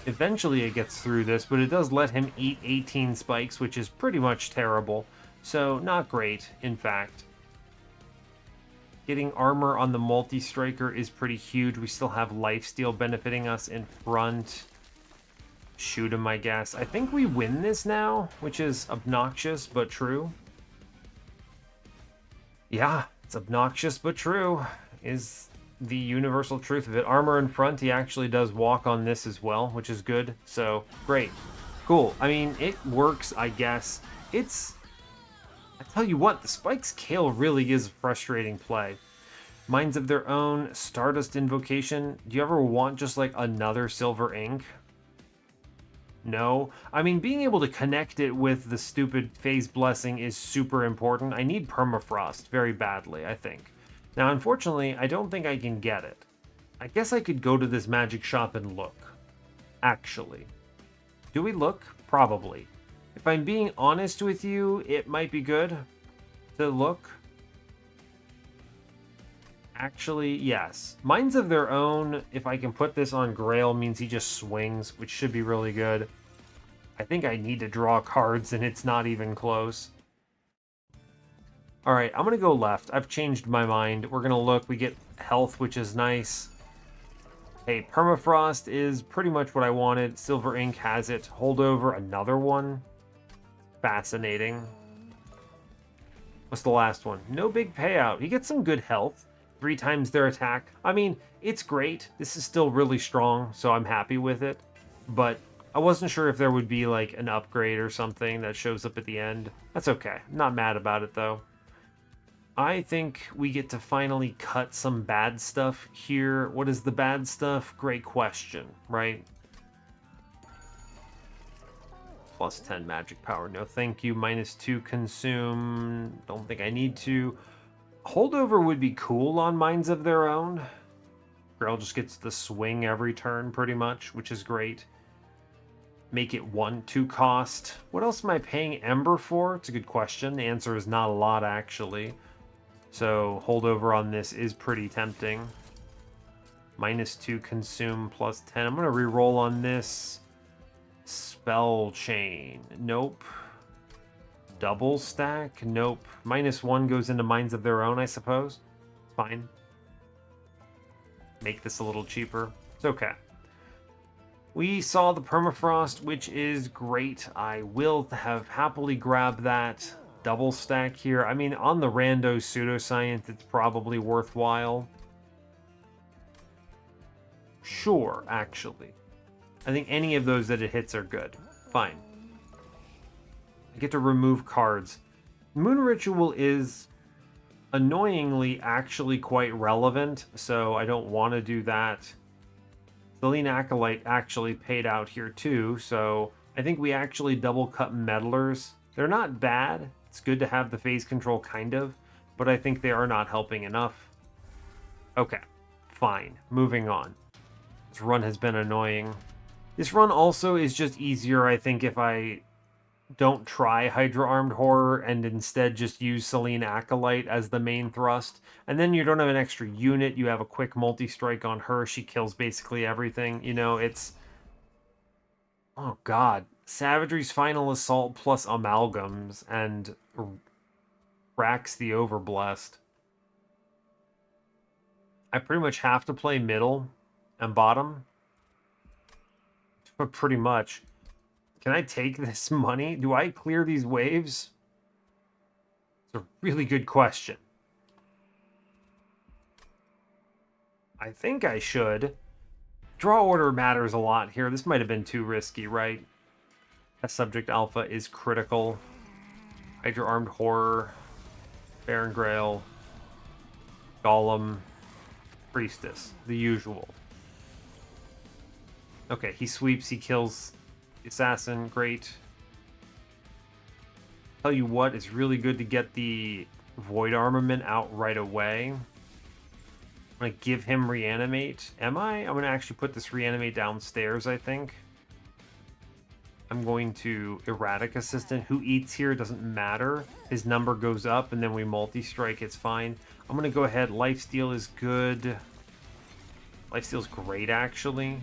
Eventually it gets through this, but it does let him eat 18 spikes, which is pretty much terrible. So, not great, in fact. Getting armor on the multi-striker is pretty huge. We still have lifesteal benefiting us in front. Shoot him, I guess. I think we win this now, which is obnoxious but true. Yeah, it's obnoxious but true, is the universal truth of it. Armor in front, he actually does walk on this as well, which is good. So, great. Cool. I mean, it works, I guess. I tell you what, the Spikes Kale really is a frustrating play. Minds of Their Own, Stardust Invocation. Do you ever want just like another Silver Ink? No. I mean, being able to connect it with the stupid Phase Blessing is super important. I need Permafrost very badly, I think. Now, unfortunately, I don't think I can get it. I guess I could go to this magic shop and look. Actually. Do we look? Probably. If I'm being honest with you, it might be good to look. Actually, yes. Minds of Their Own, if I can put this on Grail, means he just swings, which should be really good. I think I need to draw cards, and it's not even close. Alright, I'm going to go left. I've changed my mind. We're going to look. We get health, which is nice. Hey, Permafrost is pretty much what I wanted. Silver Ink has it. Holdover, another one. Fascinating. What's the last one? No big payout. He gets some good health. 3 times their attack. I mean, it's great. This is still really strong, so I'm happy with it. But I wasn't sure if there would be like an upgrade or something that shows up at the end. That's okay. I'm not mad about it, though. I think we get to finally cut some bad stuff here. What is the bad stuff? Great question, right? Plus 10 magic power. No, thank you. -2 consume. Don't think I need to. Holdover would be cool on Minds of Their Own. Girl just gets the swing every turn, pretty much, which is great. Make it 1/2 cost. What else am I paying Ember for? It's a good question. The answer is not a lot, actually. So, holdover on this is pretty tempting. -2 consume, +10. I'm going to re-roll on this. Spell chain. Nope. Double stack? Nope. -1 goes into Minds of Their Own, I suppose. Fine. Make this a little cheaper. It's okay. We saw the permafrost, which is great. I will have happily grabbed that double stack here. I mean, on the rando pseudoscience, it's probably worthwhile. Sure, actually. I think any of those that it hits are good. Fine. I get to remove cards. Moon Ritual is annoyingly actually quite relevant, so I don't want to do that. Selene Acolyte actually paid out here too, so I think we actually double cut Meddlers. They're not bad. It's good to have the phase control, kind of, but I think they are not helping enough. Okay, fine. Moving on. This run has been annoying. This run also is just easier, I think, if I don't try Hydra Armed Horror and instead just use Selene Acolyte as the main thrust. And then you don't have an extra unit. You have a quick multi-strike on her. She kills basically everything. You know, it's... Oh, God. Savagery's Final Assault plus Amalgams and Rax the Overblessed. I pretty much have to play middle and bottom. But pretty much. Can I take this money? Do I clear these waves? It's a really good question. I think I should. Draw order matters a lot here. This might have been too risky, right? Test subject alpha is critical. Hydra Armed Horror. Baron Grail. Golem. Priestess. The usual. Okay, he sweeps, he kills the assassin. Great. Tell you what, it's really good to get the Void Armament out right away. I'm going to give him Reanimate. Am I? I'm going to actually put this Reanimate downstairs, I think. I'm going to Erratic Assistant. Who eats here doesn't matter. His number goes up, and then we multi-strike. It's fine. I'm going to go ahead. Lifesteal is good. Lifesteal's great, actually.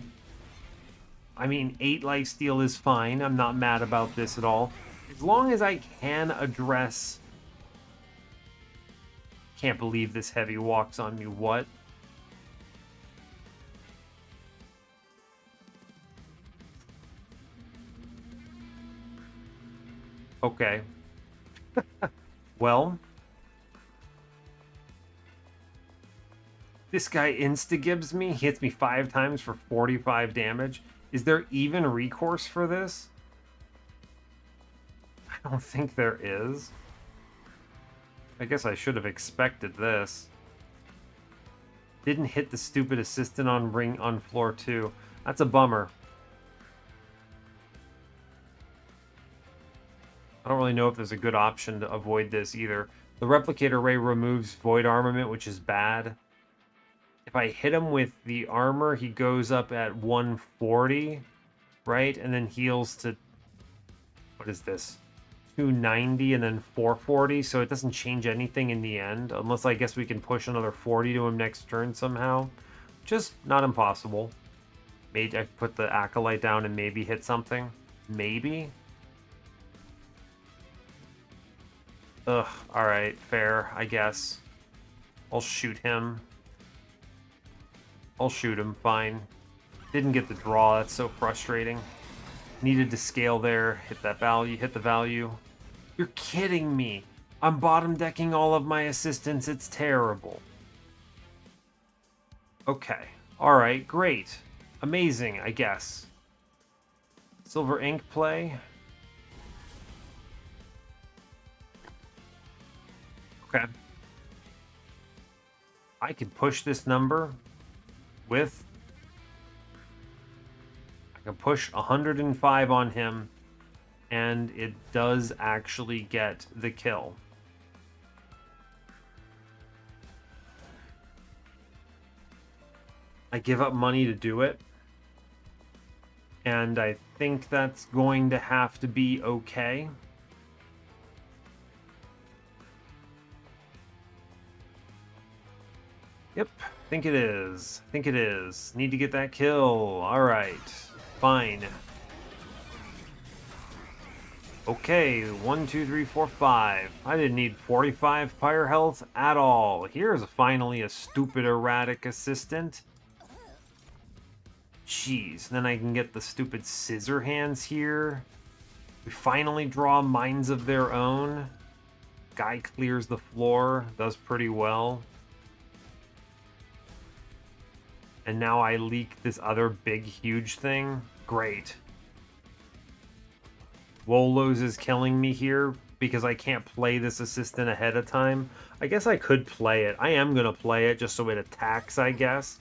I mean, 8 lifesteal is fine. I'm not mad about this at all. As long as I can address... Can't believe this heavy walks on me. What? Okay. Well... This guy insta-gibs me. He hits me 5 times for 45 damage. Is there even recourse for this? I don't think there is. I guess I should have expected this. Didn't hit the stupid assistant on floor 2. That's a bummer. I don't really know if there's a good option to avoid this either. The Replicator Ray removes Void Armament, which is bad. If I hit him with the armor, he goes up at 140, right? And then heals to, what is this? 290 and then 440, so it doesn't change anything in the end, unless I guess we can push another 40 to him next turn somehow. Just not impossible. Maybe I could put the Acolyte down and maybe hit something. Maybe? Ugh, alright, fair, I guess. I'll shoot him. I'll shoot him, fine. Didn't get the draw, that's so frustrating. Needed to scale there, hit that value, hit the value. You're kidding me! I'm bottom decking all of my assistants, it's terrible. Okay, alright, great. Amazing, I guess. Silver Ink play. Okay. I could push this number with... I can push 105 on him, and it does actually get the kill. I give up money to do it, and I think that's going to have to be okay. Yep. Think it is. Think it is. Need to get that kill. All right. Fine. Okay, 1, 2, 3, 4, 5. I didn't need 45 Pyre health at all. Here's finally a stupid erratic assistant. Jeez, then I can get the stupid scissor hands here. We finally draw Minds of Their Own. Guy clears the floor, does pretty well. And now I leak this other big, huge thing. Great. Wolos is killing me here because I can't play this assistant ahead of time. I guess I could play it. I am going to play it just so it attacks, I guess.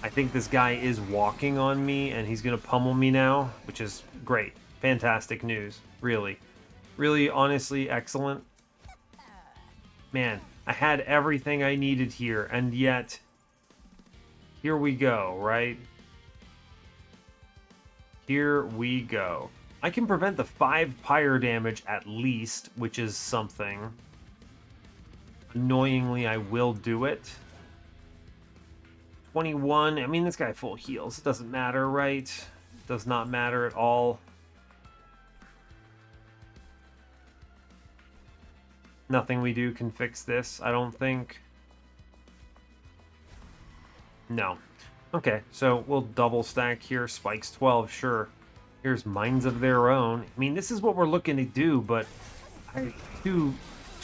I think this guy is walking on me and he's going to pummel me now, which is great. Fantastic news. Really. Really, honestly, excellent. Man, I had everything I needed here, and yet here we go, right? Here we go. I can prevent the 5 Pyre damage at least, which is something. Annoyingly, I will do it. 21. I mean, this guy full heals. It doesn't matter, right? Does not matter at all. Nothing we do can fix this, I don't think. No. Okay, so we'll double stack here. Spikes 12, sure. Here's Minds of Their Own. I mean, this is what we're looking to do, but too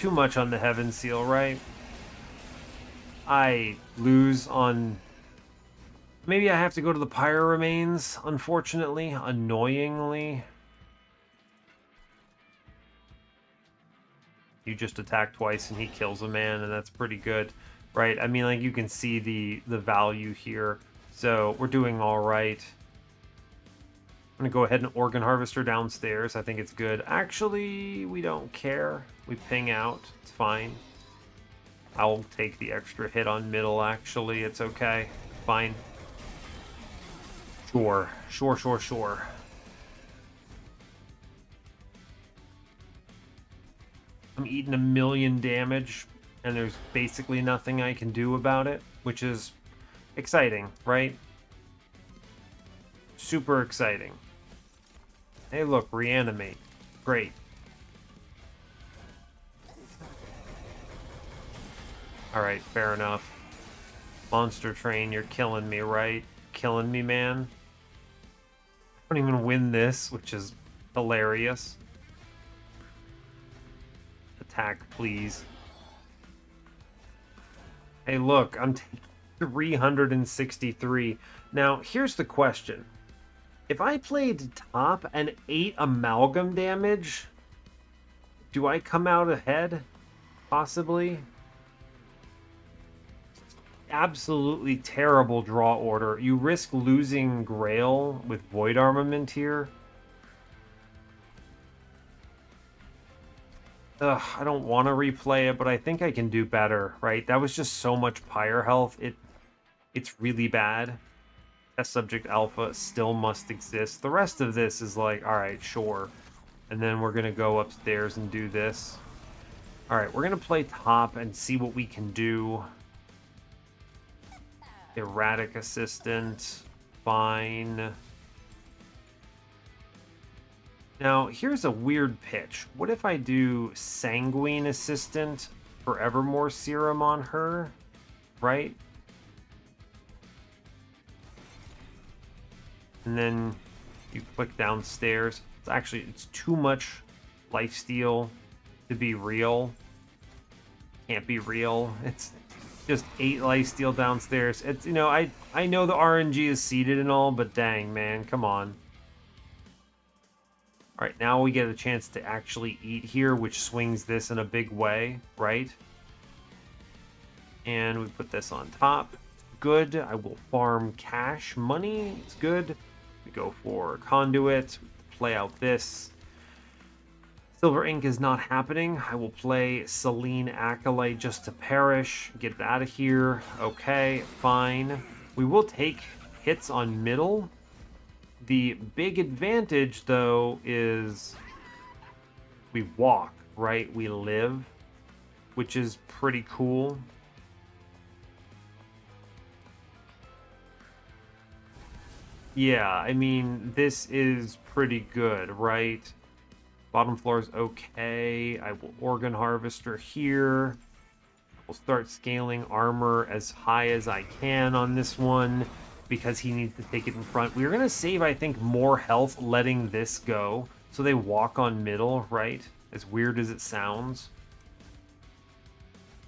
much on the Heaven Seal, right? I lose on... Maybe I have to go to the Pyre Remains, unfortunately, annoyingly. You just attack twice and he kills a man, and that's pretty good, right? I mean, like, you can see the value here. So we're doing all right. I'm going to go ahead and Organ Harvester downstairs. I think it's good. Actually, we don't care. We ping out. It's fine. I'll take the extra hit on middle, actually. It's okay. Fine. Sure. Sure, sure, sure. I'm eating 1,000,000 damage, and there's basically nothing I can do about it, which is exciting, right? Super exciting. Hey, look, reanimate. Great. Alright, fair enough. Monster Train, you're killing me, right? Killing me, man. I don't even win this, which is hilarious. Attack, please. Hey, look, I'm taking 363. Now, here's the question. If I played top and 8 amalgam damage, do I come out ahead? Possibly. Absolutely terrible draw order. You risk losing Grail with Void Armament here. Ugh, I don't want to replay it, but I think I can do better, right? That was just so much Pyre health. It's really bad. Test Subject Alpha still must exist. The rest of this is like, alright, sure. And then we're going to go upstairs and do this. Alright, we're going to play top and see what we can do. Erratic Assistant. Fine. Now, here's a weird pitch. What if I do Sanguine Assistant for Evermore Serum on her? Right? And then you click downstairs. It's too much lifesteal to be real. Can't be real. It's just 8 lifesteal downstairs. It's, you know, I know the RNG is seeded and all, but dang, man, come on. All right, now we get a chance to actually eat here, which swings this in a big way, right? And we put this on top. Good. I will farm cash money. It's good. We go for conduit. Play out this. Silver Ink is not happening. I will play Selene Acolyte just to perish. Get it out of here. Okay, fine. We will take hits on middle. The big advantage, though, is we walk, right? We live, which is pretty cool. Yeah, I mean, this is pretty good, right? Bottom floor is okay. I will Organ Harvester here. We'll start scaling armor as high as I can on this one because he needs to take it in front. We're going to save, I think, more health letting this go. So they walk on middle, right? As weird as it sounds.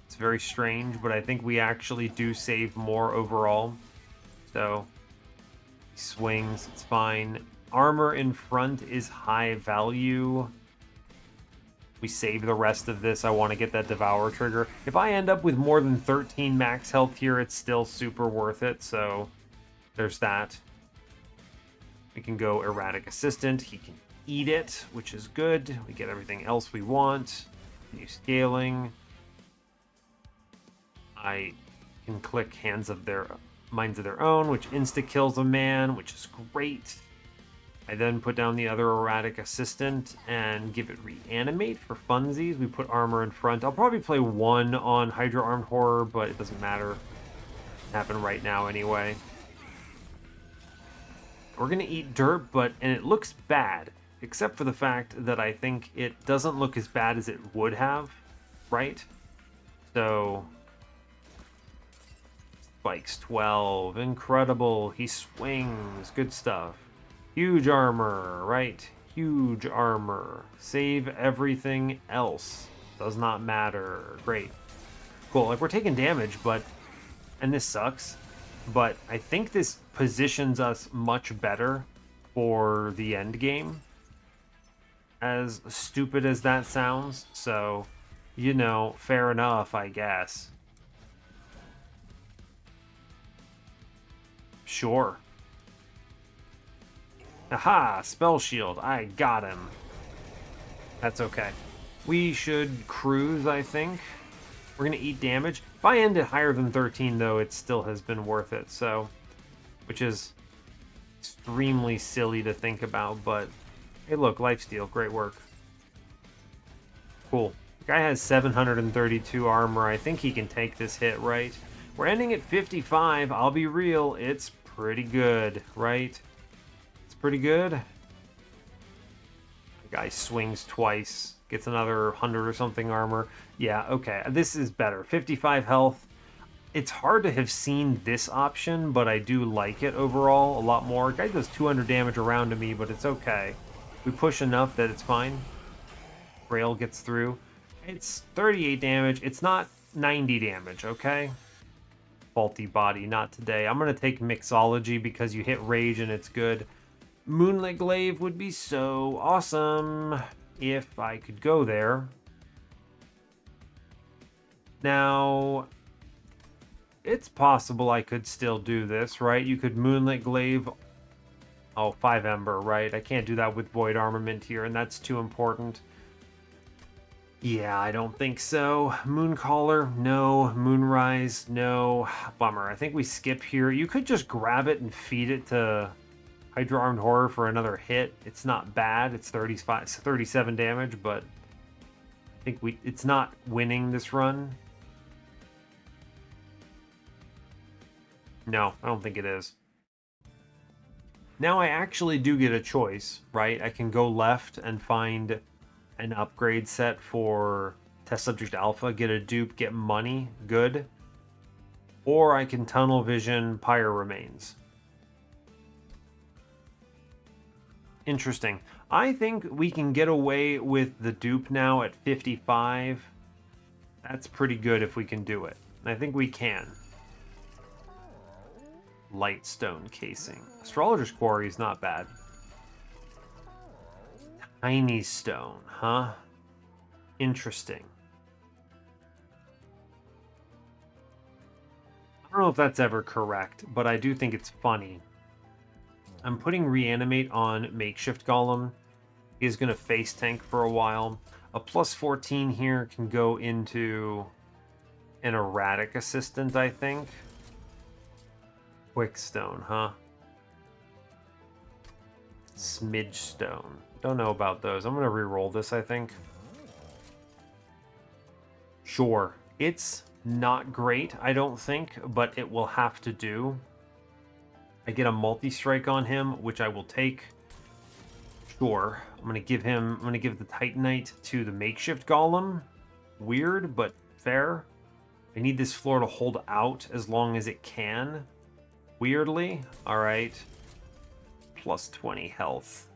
It's very strange, but I think we actually do save more overall. So he swings, it's fine. Armor in front is high value. We save the rest of this. I want to get that Devour trigger. If I end up with more than 13 max health here, it's still super worth it. So there's that. We can go Erratic Assistant. He can eat it, which is good. We get everything else we want. New scaling. I can click Minds of Their Own, which insta-kills a man, which is great. I then put down the other Erratic Assistant and give it Reanimate for funsies. We put armor in front. I'll probably play one on Hydra Armed Horror, but it doesn't matter. It happen right now anyway. We're going to eat dirt, and it looks bad, except for the fact that I think it doesn't look as bad as it would have, right? So, spikes 12, incredible. He swings, good stuff. Huge armor, right? Huge armor. Save everything else. Does not matter. Great. Cool. Like, we're taking damage, and this sucks, but I think this positions us much better for the end game. As stupid as that sounds. So, fair enough, I guess. Sure. Aha! Spell shield. I got him. That's okay. We should cruise, I think. We're going to eat damage. If I end it higher than 13, though, it still has been worth it. So, which is extremely silly to think about, but hey, look, lifesteal. Great work. Cool. The guy has 732 armor. I think he can take this hit, right? We're ending at 55. I'll be real. It's pretty good, right? Pretty good. The guy swings twice, gets another 100 or something armor. Yeah, okay, this is better. 55 health. It's hard to have seen this option, but I do like it overall a lot more. Guy does 200 damage around to me, but it's okay. We push enough that it's fine. Rail gets through. It's 38 damage. It's not 90 damage, okay? Faulty body, not today. I'm going to take Mixology because you hit Rage and it's good. Moonlit Glaive would be so awesome if I could go there. Now, it's possible I could still do this, right? You could Moonlit Glaive. Oh, 5 Ember, right? I can't do that with Void Armament here, and that's too important. Yeah, I don't think so. Mooncaller, no. Moonrise, no. Bummer. I think we skip here. You could just grab it and feed it to Hydra Armed Horror for another hit. It's not bad. It's 37 damage, but I think it's not winning this run. No, I don't think it is. Now I actually do get a choice, right? I can go left and find an upgrade set for Test Subject Alpha, get a dupe, get money, good. Or I can tunnel vision Pyre Remains. Interesting. I think we can get away with the dupe now at 55. That's pretty good if we can do it. I think we can. Lightstone casing. Astrologer's Quarry is not bad. Tiny stone, huh? Interesting. I don't know if that's ever correct, but I do think it's funny. I'm putting Reanimate on Makeshift Golem. He's going to face tank for a while. A plus 14 here can go into an Erratic Assistant, I think. Quickstone, huh? Smidge Stone. Don't know about those. I'm going to re-roll this, I think. Sure. It's not great, I don't think, but it will have to do. I get a multi-strike on him, which I will take. Sure. I'm going to give the Titanite to the makeshift golem. Weird, but fair. I need this floor to hold out as long as it can. Weirdly. Alright. Plus 20 health.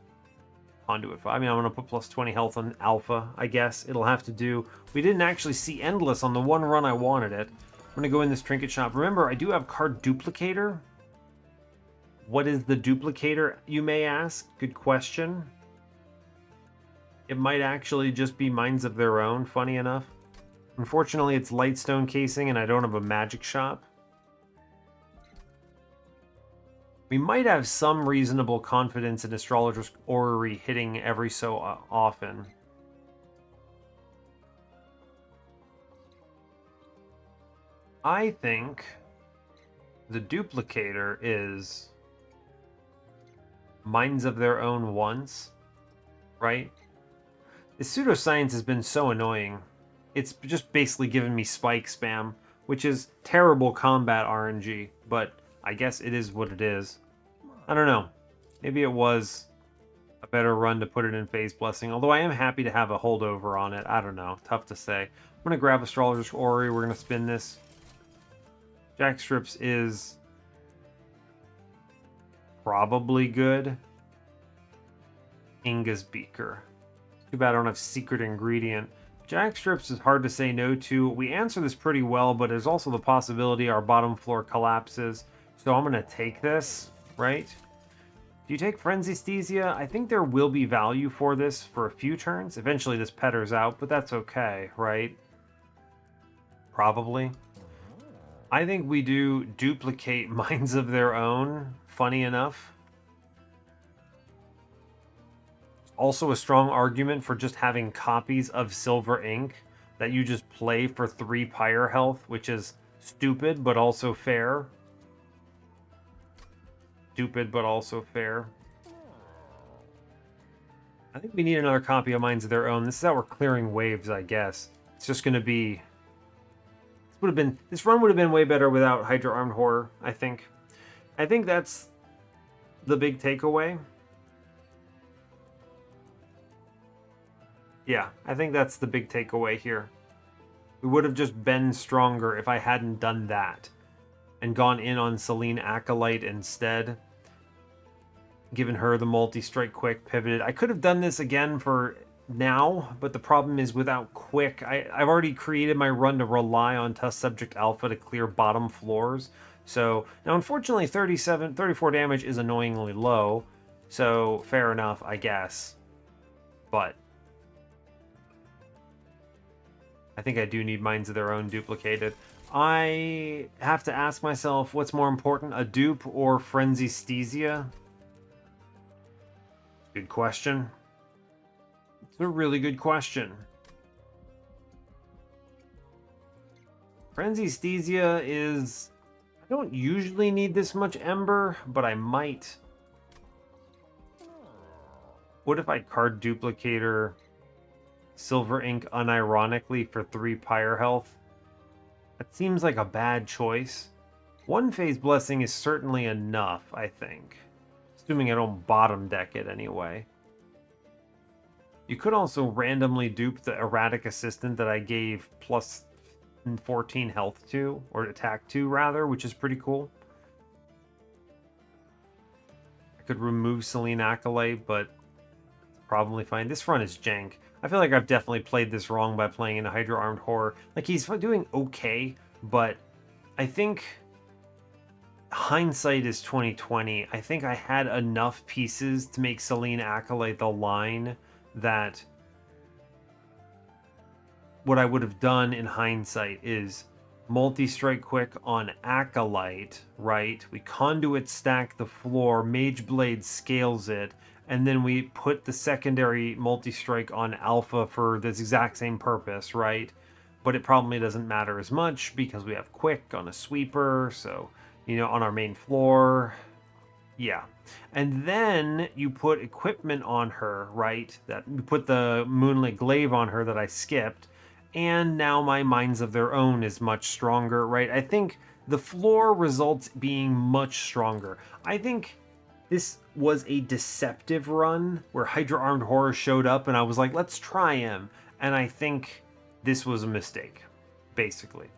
Conduit 5. I mean, I'm going to put plus 20 health on Alpha, I guess. It'll have to do. We didn't actually see Endless on the one run I wanted it. I'm going to go in this trinket shop. Remember, I do have card duplicator. What is the duplicator, you may ask? Good question. It might actually just be Minds of Their Own, funny enough. Unfortunately, it's Lightstone casing and I don't have a magic shop. We might have some reasonable confidence in Astrologer's Orrery hitting every so often. I think the duplicator is Minds of Their Own once, right? This pseudoscience has been so annoying. It's just basically given me spike spam, which is terrible combat RNG, but I guess it is what it is. I don't know. Maybe it was a better run to put it in Phase Blessing, although I am happy to have a holdover on it. I don't know. Tough to say. I'm going to grab Astrologer's Orrery. We're going to spin this. Jackstrips is probably good. Inga's Beaker. Too bad I don't have Secret Ingredient. Jackstrips is hard to say no to. We answer this pretty well, but there's also the possibility our bottom floor collapses. So I'm going to take this, right? Do you take Frenzy-sthesia? I think there will be value for this for a few turns. Eventually this petters out, but that's okay, right? Probably. I think we do duplicate Minds of Their Own, funny enough. Also a strong argument for just having copies of Silver Ink that you just play for 3 Pyre health, which is stupid but also fair. Stupid but also fair. I think we need another copy of Minds of Their Own. This is how we're clearing waves, I guess. It's just going to be... This run would have been way better without Hydra Armed Horror, I think. I think that's the big takeaway. Yeah, I think that's the big takeaway here. We would have just been stronger if I hadn't done that and gone in on Selene Acolyte instead. Given her the multi-strike quick, pivoted. I could have done this again for now, but the problem is without quick, I've already created my run to rely on Test Subject Alpha to clear bottom floors. So, now unfortunately 34 damage is annoyingly low, so fair enough, I guess. But I think I do need Minds of Their Own duplicated. I have to ask myself, what's more important, a dupe or Frenzy-sthesia? Good question. It's a really good question. Frenzy-sthesia is... I don't usually need this much Ember, but I might. What if I card duplicator Silver Ink unironically for 3 Pyre health? That seems like a bad choice. 1 Phase Blessing is certainly enough, I think. Assuming I don't bottom deck it anyway. You could also randomly dupe the Erratic Assistant that I gave plus 14 health to, or attack to rather, which is pretty cool. I could remove Selene Acolyte, but it's probably fine. This run is jank. I feel like I've definitely played this wrong by playing in a Hydra Armed Horror. Like, he's doing okay, but I think hindsight is 2020. I think I had enough pieces to make Selene Acolyte the line that what I would have done in hindsight is multi-strike quick on Acolyte, right? We conduit stack the floor, Mage Blade scales it, and then we put the secondary multi-strike on Alpha for this exact same purpose, right? But it probably doesn't matter as much because we have quick on a sweeper, so, you know, on our main floor. Yeah. And then you put equipment on her, right? That you put the Moonlit Glaive on her that I skipped. and now my Minds of Their Own is much stronger, right? I think the floor results being much stronger. I think this was a deceptive run where Hydra Armed Horror showed up and I was like, let's try him. And I think this was a mistake, basically.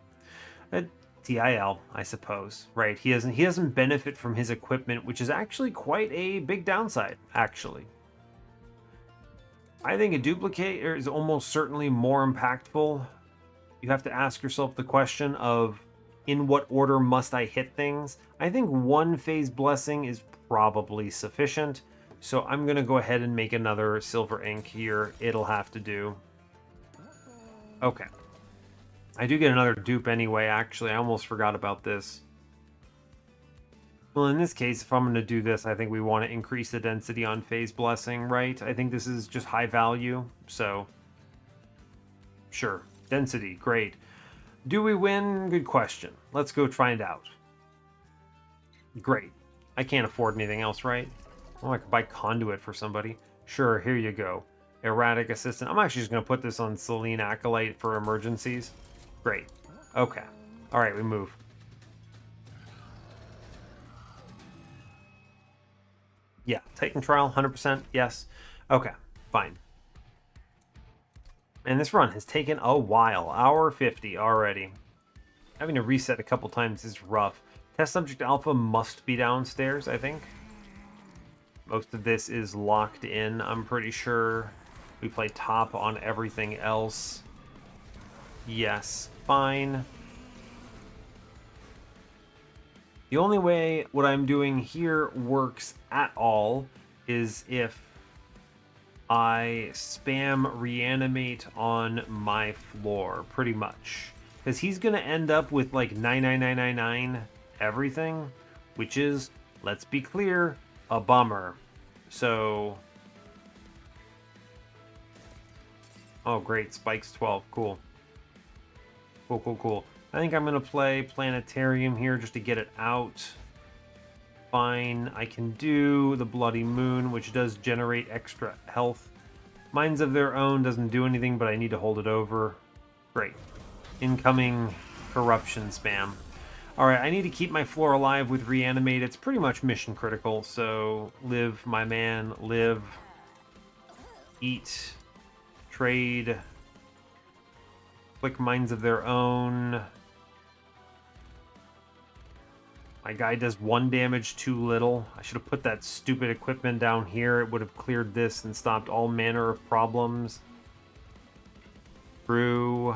TIL, I suppose, right? He doesn't benefit from his equipment, which is actually quite a big downside, actually. I think a duplicator is almost certainly more impactful. You have to ask yourself the question of, in what order must I hit things? I think one phase blessing is probably sufficient. So I'm going to go ahead and make another silver ink here. It'll have to do. Okay. I do get another dupe anyway, actually. I almost forgot about this. Well, in this case, if I'm going to do this, I think we want to increase the density on phase blessing, right? I think this is just high value, so sure. Density, great. Do we win? Good question. Let's go find out. Great. I can't afford anything else, right? Oh, I could buy conduit for somebody. Sure, here you go. Erratic assistant. I'm actually just going to put this on Selene Acolyte for emergencies. Great. Okay. All right, we move. Yeah, Titan Trial, 100%. Yes. Okay, fine. And this run has taken a while. Hour 50 already. Having to reset a couple times is rough. Test Subject Alpha must be downstairs, I think. Most of this is locked in, I'm pretty sure. We play top on everything else. Yes, fine. The only way what I'm doing here works at all is if I spam reanimate on my floor, pretty much. Because he's going to end up with like 99999 everything, which is, let's be clear, a bummer. So... oh, great. Spikes 12. Cool. Cool. I think I'm going to play Planetarium here just to get it out. Fine. I can do the Bloody Moon, which does generate extra health. Minds of Their Own doesn't do anything, but I need to hold it over. Great. Incoming corruption spam. Alright, I need to keep my floor alive with Reanimate. It's pretty much mission critical, so live, my man, live. Eat. Trade. Click Minds of Their Own. My guy does 1 damage too little. I should have put that stupid equipment down here. It would have cleared this and stopped all manner of problems. True.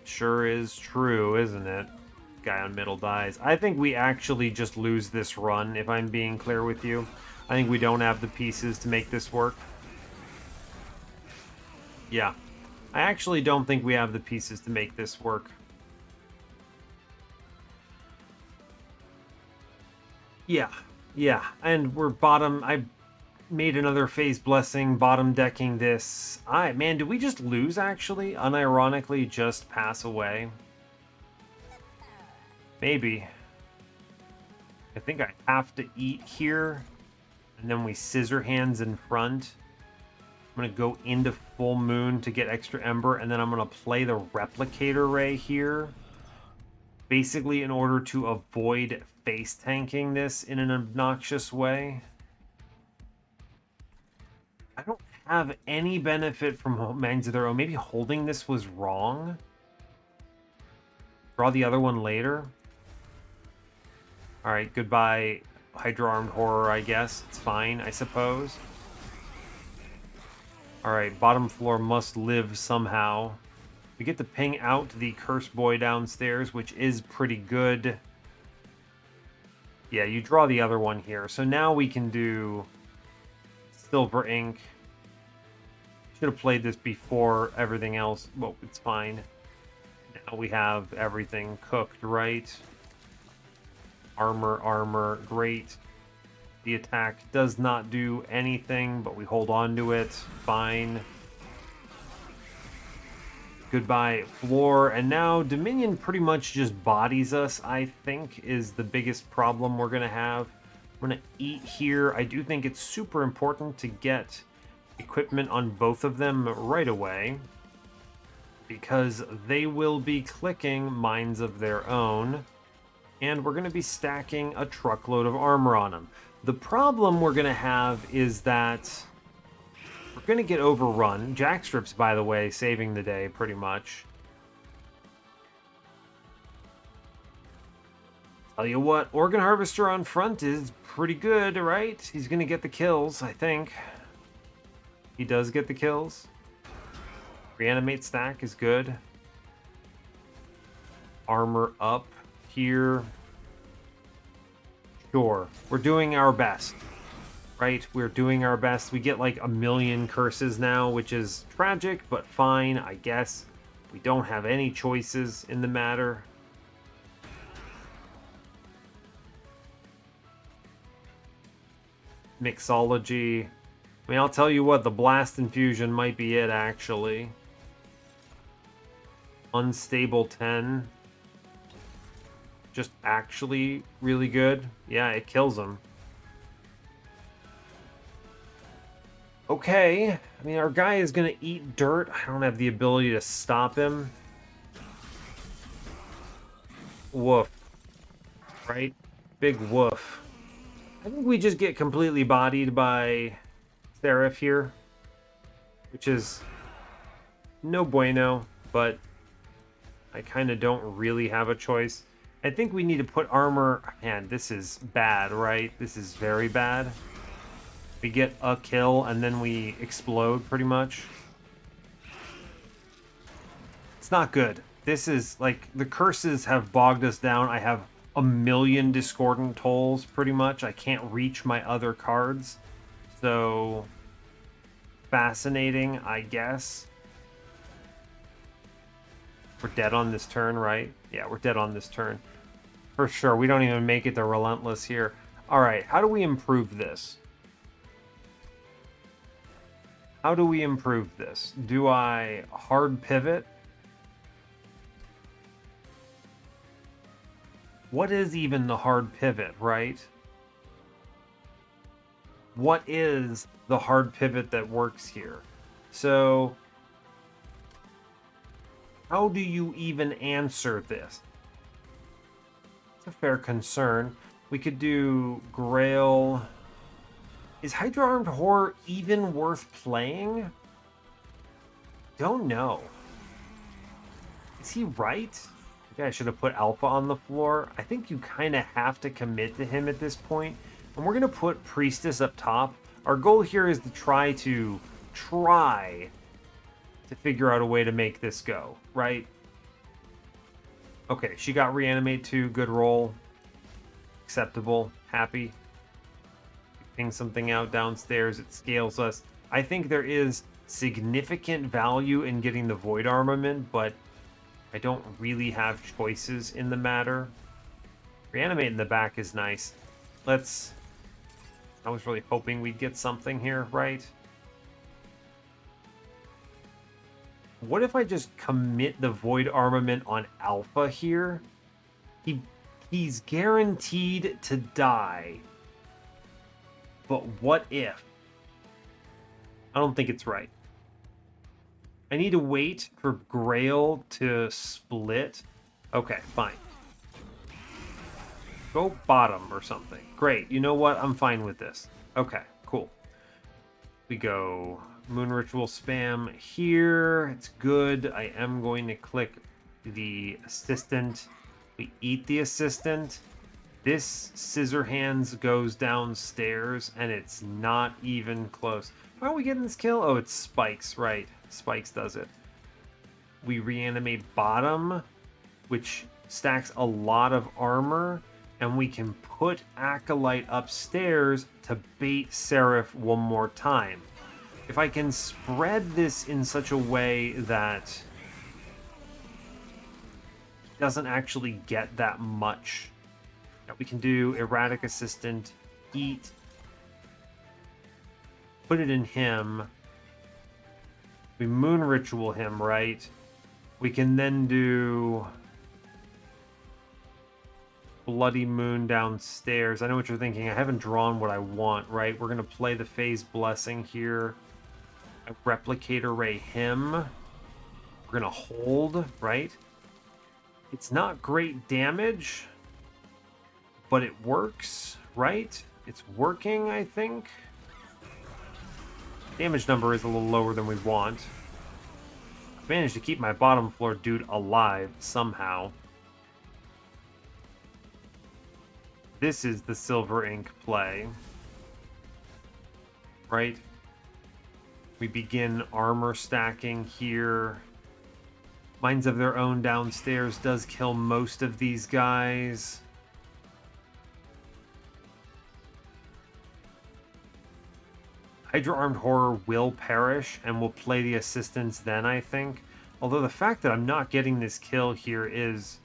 Sure is true, isn't it? Guy on middle dies. I think we actually just lose this run, if I'm being clear with you. I think we don't have the pieces to make this work. Yeah. I actually don't think we have the pieces to make this work. Yeah. And we're bottom. I made another phase blessing, bottom decking this. Man, did we just lose, actually? Unironically, just pass away? Maybe. I think I have to eat here. And then we scissor hands in front. I'm going to go into full moon to get extra ember, and then I'm going to play the replicator ray here. Basically in order to avoid face tanking this in an obnoxious way. I don't have any benefit from Minds of Their Own. Maybe holding this was wrong. Draw the other one later. Alright, goodbye Hydra Armed Horror, I guess. It's fine, I suppose. Alright, bottom floor must live somehow. We get to ping out the Cursed Boy downstairs, which is pretty good. Yeah, you draw the other one here. So now we can do Silver Ink. Should have played this before everything else. Well, it's fine. Now we have everything cooked, right? Armor, great. The attack does not do anything, but we hold on to it. Fine. Goodbye, floor. And now Dominion pretty much just bodies us, I think, is the biggest problem we're going to have. I'm going to eat here. I do think it's super important to get equipment on both of them right away, because they will be clicking Minds of their own, and we're going to be stacking a truckload of armor on them. The problem we're going to have is that we're going to get overrun. Jackstrips, by the way, saving the day pretty much. Tell you what, Organ Harvester on front is pretty good, right? He's going to get the kills, I think. He does get the kills. Reanimate stack is good. Armor up here. Sure, we're doing our best, right? We're doing our best. We get like 1,000,000 curses now, which is tragic, but fine, I guess. We don't have any choices in the matter. Mixology. I mean, I'll tell you what, the Blast Infusion might be it, actually. Unstable 10. Just actually really good. Yeah, it kills him. Okay. I mean, our guy is going to eat dirt. I don't have the ability to stop him. Woof. Right? Big woof. I think we just get completely bodied by Seraph here, which is no bueno, but I kind of don't really have a choice. I think we need to put armor... Man, this is bad, right? This is very bad. We get a kill, and then we explode, pretty much. It's not good. This is, like, the curses have bogged us down. I have 1,000,000 Discordant Tolls, pretty much. I can't reach my other cards. So... fascinating, I guess. We're dead on this turn, right? Yeah, we're dead on this turn. For sure, we don't even make it to Relentless here. Alright, how do we improve this? How do we improve this? Do I hard pivot? What is even the hard pivot, right? What is the hard pivot that works here? So, how do you even answer this? It's a fair concern. We could do Grail. Is Hydra Armed Horror even worth playing? Don't know. Is he right? Maybe I should have put Alpha on the floor. I think you kind of have to commit to him at this point. And we're going to put Priestess up top. Our goal here is to try to figure out a way to make this go, right? Okay, she got Reanimate too. Good roll. Acceptable. Happy. Ping something out downstairs. It scales us. I think there is significant value in getting the Void Armament, but I don't really have choices in the matter. Reanimate in the back is nice. Let's... I was really hoping we'd get something here, right? What if I just commit the Void Armament on Alpha here? He's guaranteed to die. But what if? I don't think it's right. I need to wait for Grail to split. Okay, fine. Go bottom or something. Great. You know what? I'm fine with this. Okay, cool. We go Moon Ritual spam here. It's good. I am going to click the assistant. We eat the assistant. This Scissor Hands goes downstairs, and it's not even close. How are we getting this kill? Oh, it's Spikes, right. Spikes does it. We reanimate bottom, which stacks a lot of armor, and we can put Acolyte upstairs to bait Seraph one more time. If I can spread this in such a way that it doesn't actually get that much. We can do Erratic Assistant, eat, put it in him. We Moon Ritual him, right? We can then do Bloody Moon downstairs. I know what you're thinking. I haven't drawn what I want, right? We're going to play the Phase Blessing here. I Replicator Ray him. We're gonna hold, right? It's not great damage, but it works, right? It's working, I think. Damage number is a little lower than we want. I've managed to keep my bottom floor dude alive somehow. This is the Silver Ink play. Right? We begin armor stacking here. Minds of Their Own downstairs does kill most of these guys. Hydra Armed Horror will perish and will play the assistants then, I think. Although the fact that I'm not getting this kill here is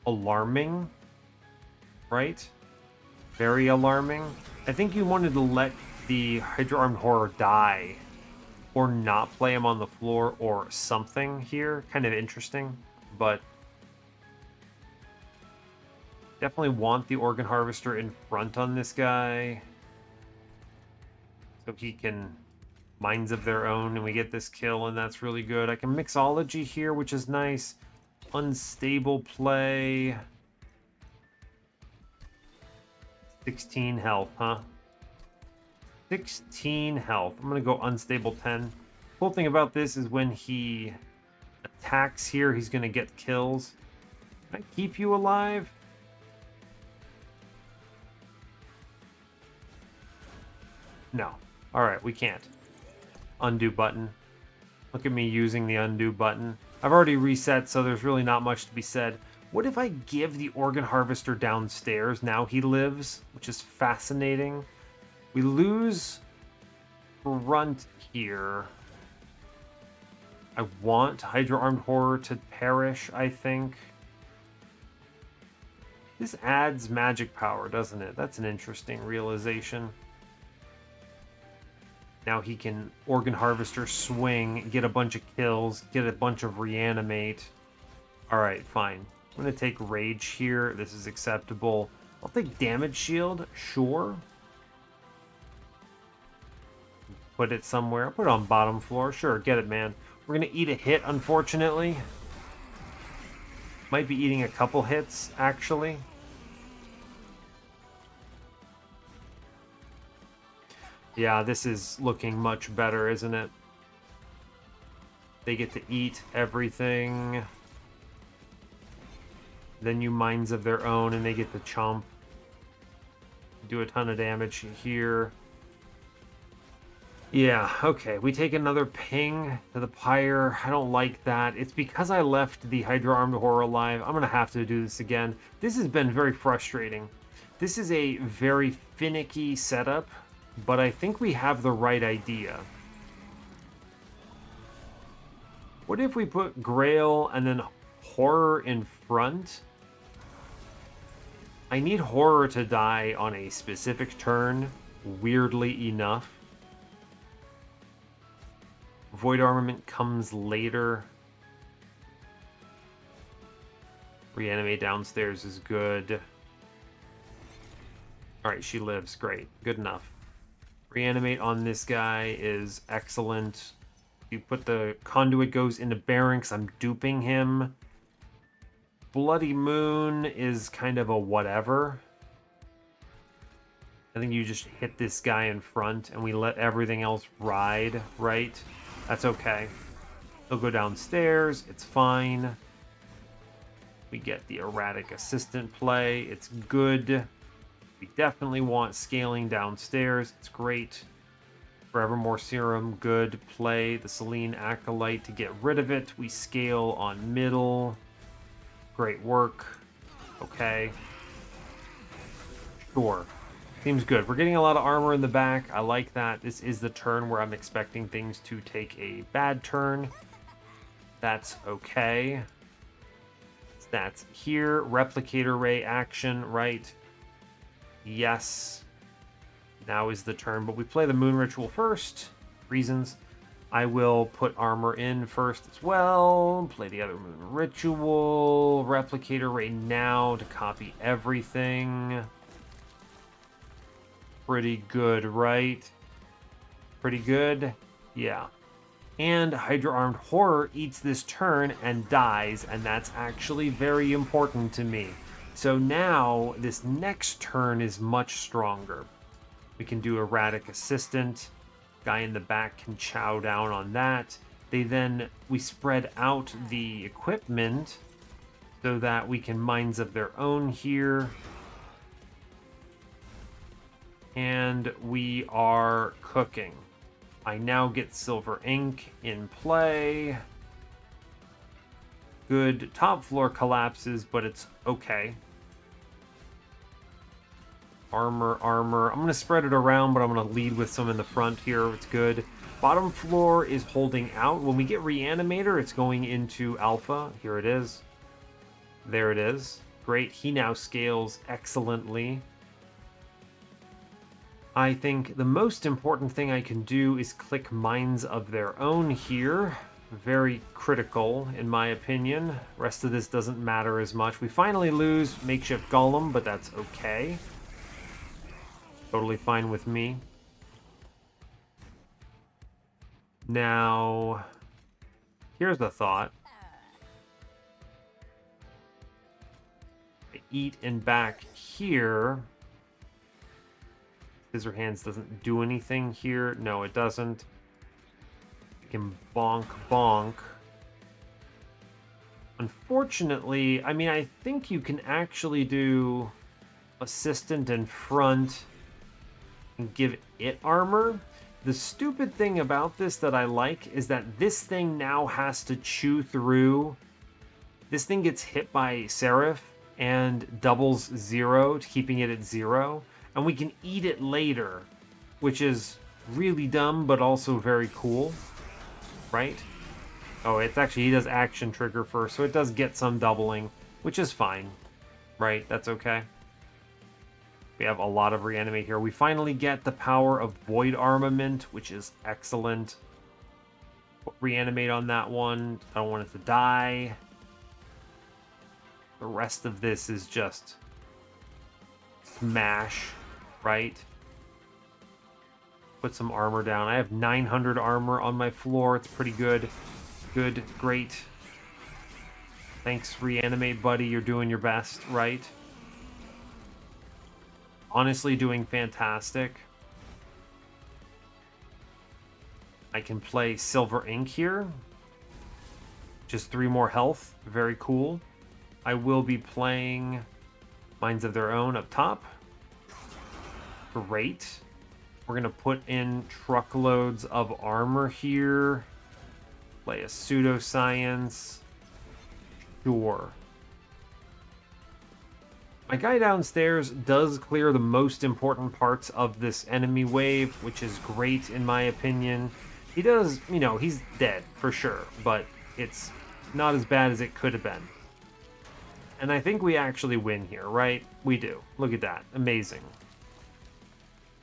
alarming. Right? Very alarming. I think you wanted to let the Hydra Armed Horror die, or not play him on the floor, or something here. Kind of interesting, but definitely want the Organ Harvester in front on this guy, so he can Minds of Their Own, and we get this kill, and that's really good. I can Mixology here, which is nice. Unstable play. 16 health, huh? 16 health. I'm going to go unstable 10. Cool thing about this is when he attacks here, he's going to get kills. Can I keep you alive? No. Alright, we can't. Undo button. Look at me using the undo button. I've already reset, so there's really not much to be said. What if I give the Organ Harvester downstairs? Now he lives, which is fascinating. We lose front here. I want Hydra Armed Horror to perish, I think. This adds magic power, doesn't it? That's an interesting realization. Now he can Organ Harvester swing, get a bunch of kills, get a bunch of reanimate. Alright, fine. I'm going to take Rage here. This is acceptable. I'll take Damage Shield, sure. Put it somewhere. I'll put it on bottom floor. Sure, get it, man. We're going to eat a hit, unfortunately. Might be eating a couple hits, actually. Yeah, this is looking much better, isn't it? They get to eat everything. Then you Minds of Their Own, and they get to chomp. Do a ton of damage here. Yeah, okay. We take another ping to the Pyre. I don't like that. It's because I left the Hydra Armed Horror alive. I'm going to have to do this again. This has been very frustrating. This is a very finicky setup, but I think we have the right idea. What if we put Grail and then Horror in front? I need Horror to die on a specific turn, weirdly enough. Void Armament comes later. Reanimate downstairs is good. Alright, she lives. Great. Good enough. Reanimate on this guy is excellent. You put the Conduit goes into Barracks. I'm duping him. Bloody Moon is kind of a whatever. I think you just hit this guy in front and we let everything else ride, right? That's okay. He'll go downstairs. It's fine. We get the Erratic Assistant play. It's good. We definitely want scaling downstairs. It's great. Forevermore Serum, good play. The Selene Acolyte to get rid of it. We scale on middle. Great work. Okay. Sure. Seems good. We're getting a lot of armor in the back. I like that. This is the turn where I'm expecting things to take a bad turn. That's okay. That's here. Replicator Ray action, right? Yes. Now is the turn, but we play the Moon Ritual first. Reasons. I will put armor in first as well. Play the other Moon Ritual. Replicator Ray now to copy everything. Pretty good, right? Pretty good? Yeah. And Hydra Armed Horror eats this turn and dies, and that's actually very important to me. So now this next turn is much stronger. We can do Erratic Assistant. Guy in the back can chow down on that. We spread out the equipment so that we can Minds of Their Own here. And we are cooking. I now get Silver Ink in play. Good. Top floor collapses, but it's okay. Armor. I'm going to spread it around, but I'm going to lead with some in the front here. It's good. Bottom floor is holding out. When we get Reanimator, it's going into Alpha. Here it is. There it is. Great. He now scales excellently. I think the most important thing I can do is click Minds of Their Own here. Very critical, in my opinion. Rest of this doesn't matter as much. We finally lose Makeshift Golem, but that's okay. Totally fine with me. Now, here's the thought. Eat and back here. Scissor Hands doesn't do anything here. No, it doesn't. You can bonk, bonk. Unfortunately, I mean, I think you can actually do Assistant in front and give it armor. The stupid thing about this that I like is that this thing now has to chew through. This thing gets hit by Seraph and doubles 0, keeping it at 0. And we can eat it later, which is really dumb, but also very cool, right? Oh, it's actually, he does action trigger first, so it does get some doubling, which is fine, right? That's okay. We have a lot of reanimate here. We finally get the power of Void Armament, which is excellent. Reanimate on that one. I don't want it to die. The rest of this is just smash. Right? Put some armor down. I have 900 armor on my floor. It's pretty good. Good, great. Thanks, Reanimate buddy. You're doing your best, right? Honestly, doing fantastic. I can play Silver Ink here. Just 3 more health. Very cool. I will be playing Minds of Their Own up top. Great. We're going to put in truckloads of armor here. Play a Pseudoscience. Sure. My guy downstairs does clear the most important parts of this enemy wave, which is great in my opinion. He does, you know, he's dead for sure, but it's not as bad as it could have been. And I think we actually win here, right? We do. Look at that. Amazing.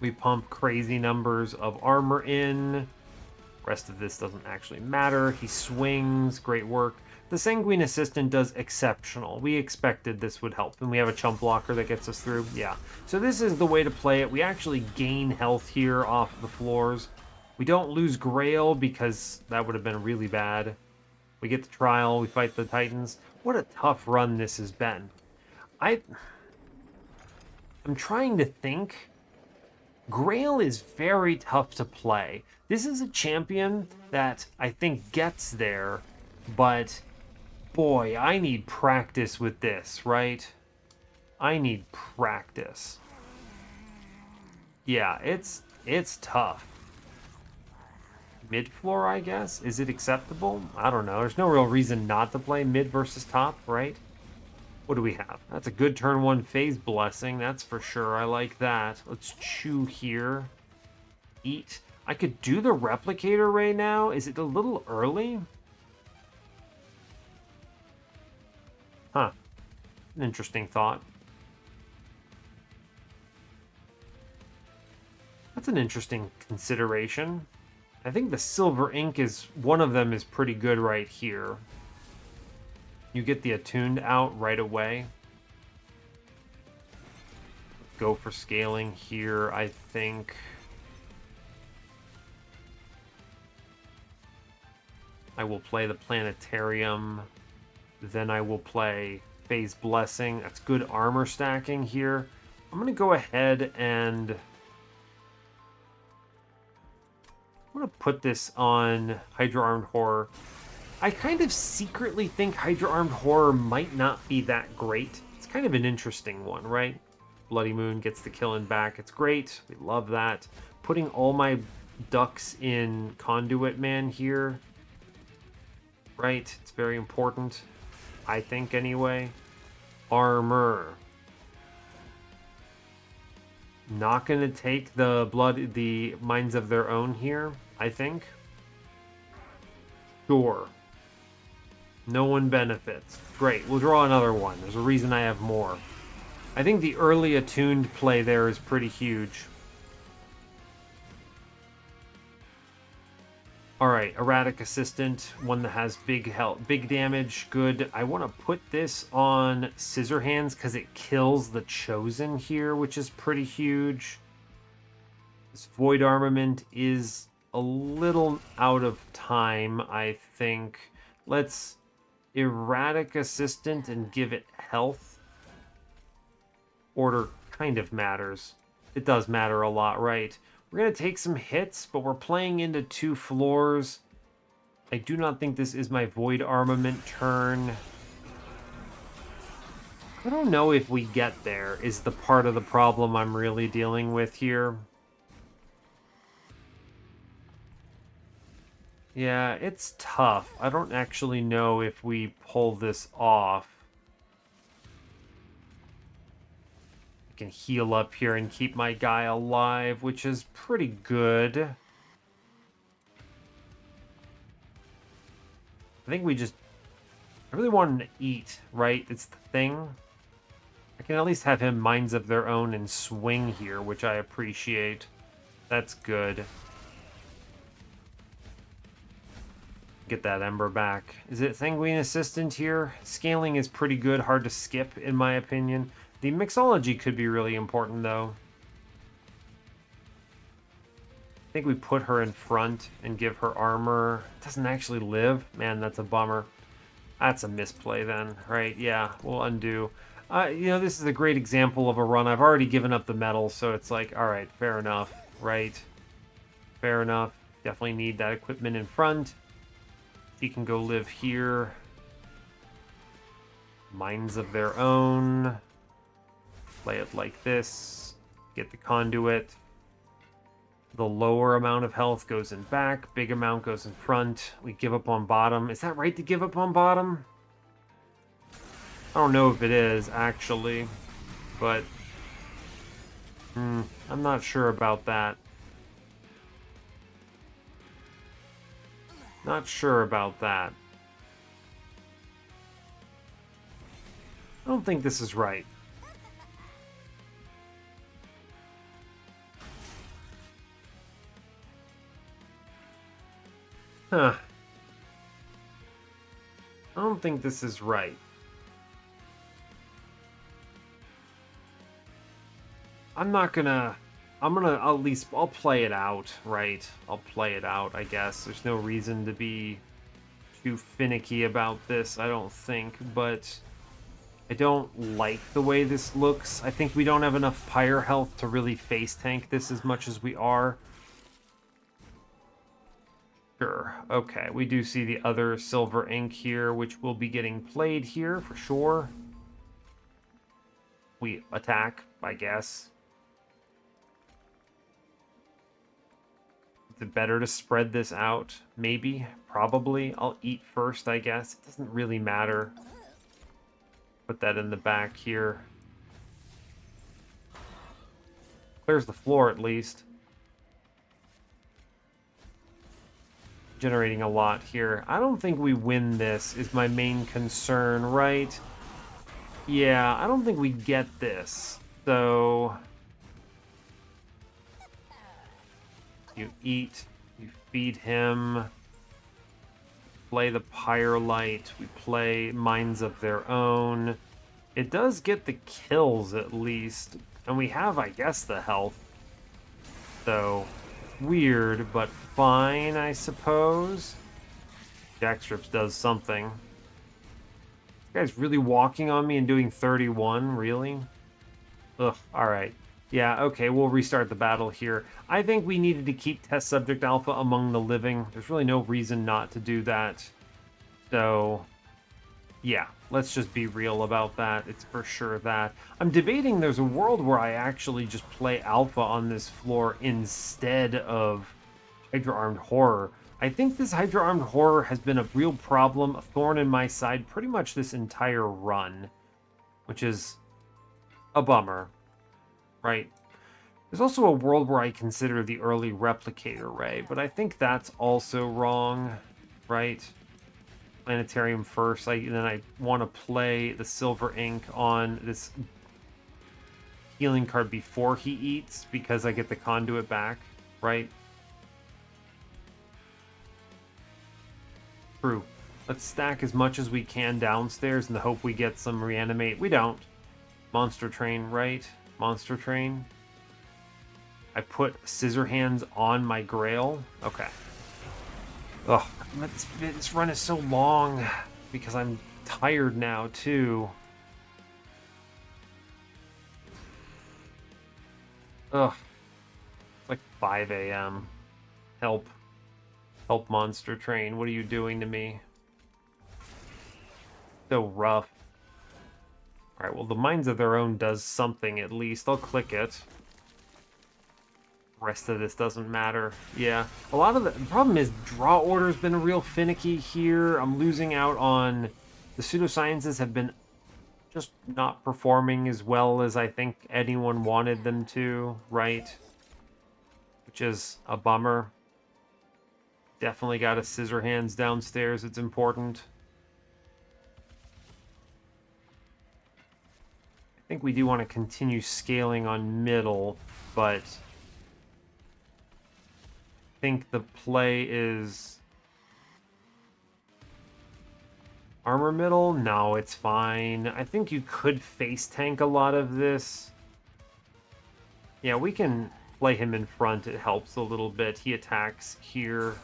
We pump crazy numbers of armor in. Rest of this doesn't actually matter. He swings. Great work. The Sanguine Assistant does exceptional. We expected this would help. And we have a chump blocker that gets us through. Yeah. So this is the way to play it. We actually gain health here off the floors. We don't lose Grail because that would have been really bad. We get the trial. We fight the Titans. What a tough run this has been. I'm trying to think. Grail is very tough to play. This is a champion that I think gets there, but boy, I need practice with this, right? I need practice. Yeah, it's tough. Mid floor, I guess? Is it acceptable? I don't know. There's no real reason not to play mid versus top, right? What do we have? That's a good turn 1 phase blessing, that's for sure. I like that. Let's chew here. Eat. I could do the replicator right now. Is it a little early? Huh. An interesting thought. That's an interesting consideration. I think the Silver Ink is, one of them is pretty good right here. You get the attuned out right away. Go for scaling here, I think. I will play the Planetarium. Then I will play Phase Blessing. That's good armor stacking here. I'm going to go ahead and I'm going to put this on Hydra Armed Horror. I kind of secretly think Hydra Armed Horror might not be that great. It's kind of an interesting one, right? Bloody Moon gets the killing back. It's great. We love that. Putting all my ducks in Conduit Man here, right? It's very important, I think, anyway. Armor. Not going to take the Minds of Their Own here, I think. Sure. No one benefits. Great, we'll draw another one. There's a reason I have more. I think the early attuned play there is pretty huge. Alright, Erratic Assistant, one that has big health, big damage, good. I want to put this on Scissor Hands because it kills the Chosen here, which is pretty huge. This Void Armament is a little out of time, I think. Let's Erratic Assistant and give it health. Order kind of matters. It does matter a lot, right? We're going to take some hits, but we're playing into 2 floors. I do not think this is my Void Armament turn. I don't know if we get there, is the part of the problem I'm really dealing with here. Yeah, it's tough. I don't actually know if we pull this off. Can heal up here and keep my guy alive, which is pretty good. I think I really want him to eat, right? It's the thing. I can at least have him Minds of Their Own and swing here, which I appreciate. That's good. Get that Ember back. Is it Sanguine Assistant here? Scaling is pretty good, hard to skip, in my opinion. The mixology could be really important, though. I think we put her in front and give her armor. Doesn't actually live. Man, that's a bummer. That's a misplay then, right? Yeah, we'll undo. This is a great example of a run. I've already given up the medal, so it's like, all right, fair enough, right? Fair enough. Definitely need that equipment in front. She can go live here. Minds of Their Own. Play it like this. Get the Conduit. The lower amount of health goes in back. Big amount goes in front. We give up on bottom. Is that right to give up on bottom? I don't know if it is, actually. But I'm not sure about that. Not sure about that. I don't think this is right. Huh. I don't think this is right. I'm gonna at least, I'll play it out, right? I'll play it out, I guess. There's no reason to be too finicky about this, I don't think, but I don't like the way this looks. I think we don't have enough Pyre health to really face tank this as much as we are. Sure. Okay, we do see the other silver ink here, which will be getting played here for sure. We attack, I guess. Is it better to spread this out? Maybe. Probably. I'll eat first, I guess. It doesn't really matter. Put that in the back here. Clears the floor at least. Generating a lot here. I don't think we win this is my main concern, right? Yeah, I don't think we get this. So you eat, you feed him, play the Pyre Light, we play Minds of Their Own. It does get the kills at least, and we have, I guess, the health. So weird, but fine, I suppose. Jackstrips does something. This guy's really walking on me and doing 31, really? Ugh, alright. Yeah, okay, we'll restart the battle here. I think we needed to keep Test Subject Alpha among the living. There's really no reason not to do that. So, yeah, let's just be real about that. It's for sure that. I'm debating there's a world where I actually just play Alpha on this floor instead of Hydra Armed Horror. I think this Hydra Armed Horror has been a real problem, a thorn in my side pretty much this entire run, which is a bummer, right? There's also a world where I consider the early Replicator Ray, but I think that's also wrong, right? Planetarium first, then I want to play the Silver Ink on this healing card before he eats because I get the conduit back, right? True. Let's stack as much as we can downstairs in the hope we get some reanimate. We don't. Monster Train, right? Monster Train. I put Scissor Hands on my Grail. Okay. Ugh, this run is so long because I'm tired now, too. Ugh. It's like 5 a.m. Help. Help, Monster Train. What are you doing to me? So rough. Alright, well, the Minds of Their Own does something at least. I'll click it. Rest of this doesn't matter. Yeah, a lot of the problem is draw order's been real finicky here. I'm losing out on the pseudosciences have been just not performing as well as I think anyone wanted them to, right? Which is a bummer. Definitely got a Scissor Hands downstairs. It's important. I think we do want to continue scaling on middle, but think the play is armor middle. No, it's fine. I think you could face tank a lot of this. Yeah, we can play him in front. It helps a little bit. He attacks here.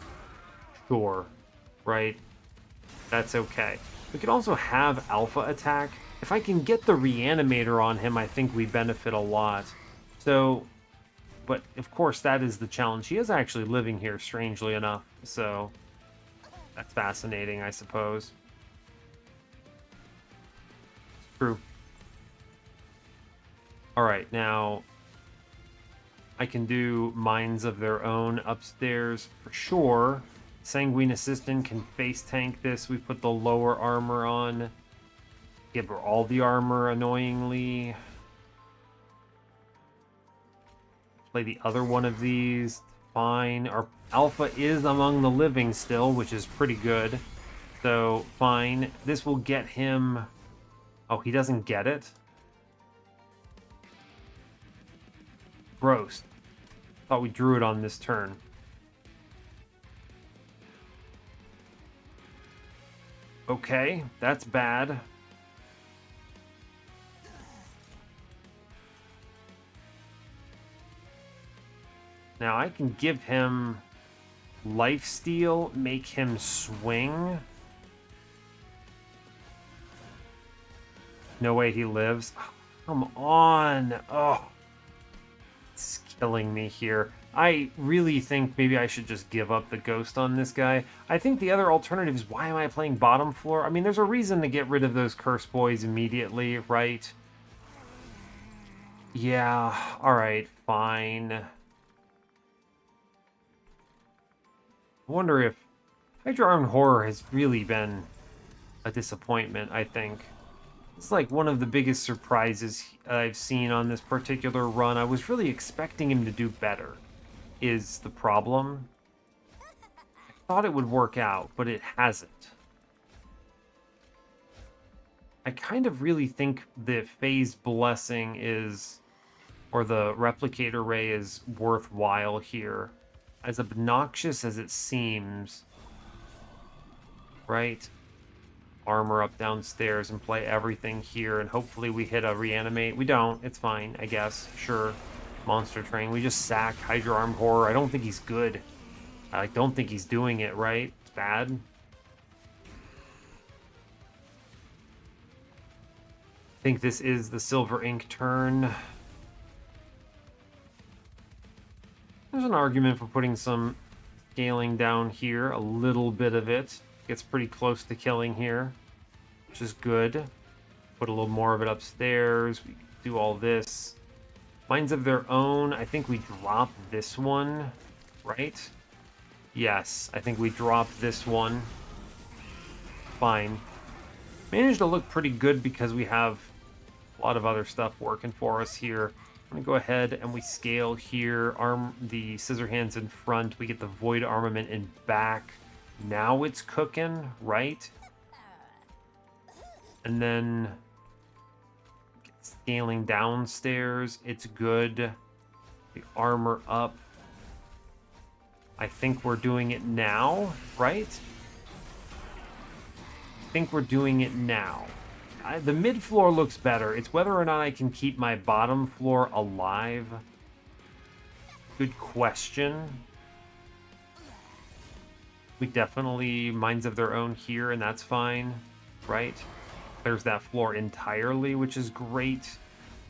Sure, right? That's okay. We could also have Alpha attack. If I can get the Reanimator on him, I think we benefit a lot. So, but of course that is the challenge. He is actually living here, strangely enough. So, that's fascinating, I suppose. True. Alright, now I can do Minds of Their Own upstairs for sure. Sanguine Assistant can face tank this. We put the lower armor on. Give her all the armor, annoyingly. Play the other one of these. Fine. Our Alpha is among the living still, which is pretty good. So, fine. This will get him... Oh, he doesn't get it? Gross. Thought we drew it on this turn. Okay, that's bad. Now I can give him lifesteal, make him swing. No way he lives. Oh, come on. Oh, it's killing me here. I really think maybe I should just give up the ghost on this guy. I think the other alternative is, why am I playing bottom floor? I mean, there's a reason to get rid of those curse boys immediately, right? Yeah, alright, fine. I wonder if Hydra Armed Horror has really been a disappointment, I think. It's like one of the biggest surprises I've seen on this particular run. I was really expecting him to do better, is the problem. I thought it would work out, but it hasn't. I kind of really think the Phase Blessing is, or the Replicator Ray is worthwhile here. As obnoxious as it seems, right? Armor up downstairs and play everything here, and hopefully we hit a reanimate. We don't. It's fine, I guess. Sure. Monster Train. We just sack Hydra Armed Horror. I don't think he's good. I don't think he's doing it right. It's bad. think this is the Silver Ink turn. There's an argument for putting some scaling down here. A little bit of it gets pretty close to killing here, which is good. Put a little more of it upstairs. We do all this. Minds of Their Own. I think we drop this one, right? Yes, I think we drop this one. Fine. Managed to look pretty good because we have a lot of other stuff working for us here. I'm gonna go ahead and we scale here. Arm the scissor hands in front. We get the void armament in back. Now it's cooking, right? And then scaling downstairs. It's good. The armor up. I think we're doing it now, right? I think we're doing it now. The mid floor looks better. It's whether or not I can keep my bottom floor alive. Good question. We definitely Minds of Their Own here, and that's fine, right? Clears that floor entirely, which is great.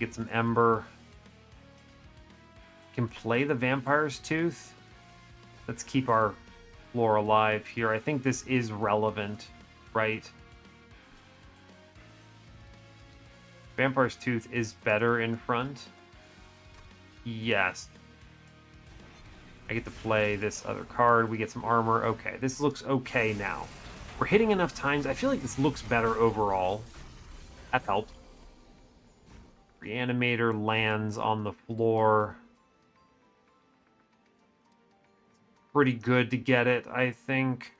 Get some Ember. Can play the Vampire's Tooth. Let's keep our floor alive here. I think this is relevant, right? Vampire's Tooth is better in front. Yes. I get to play this other card. We get some armor. Okay, this looks okay now. We're hitting enough times. I feel like this looks better overall. That helped. Reanimator lands on the floor. Pretty good to get it, I think.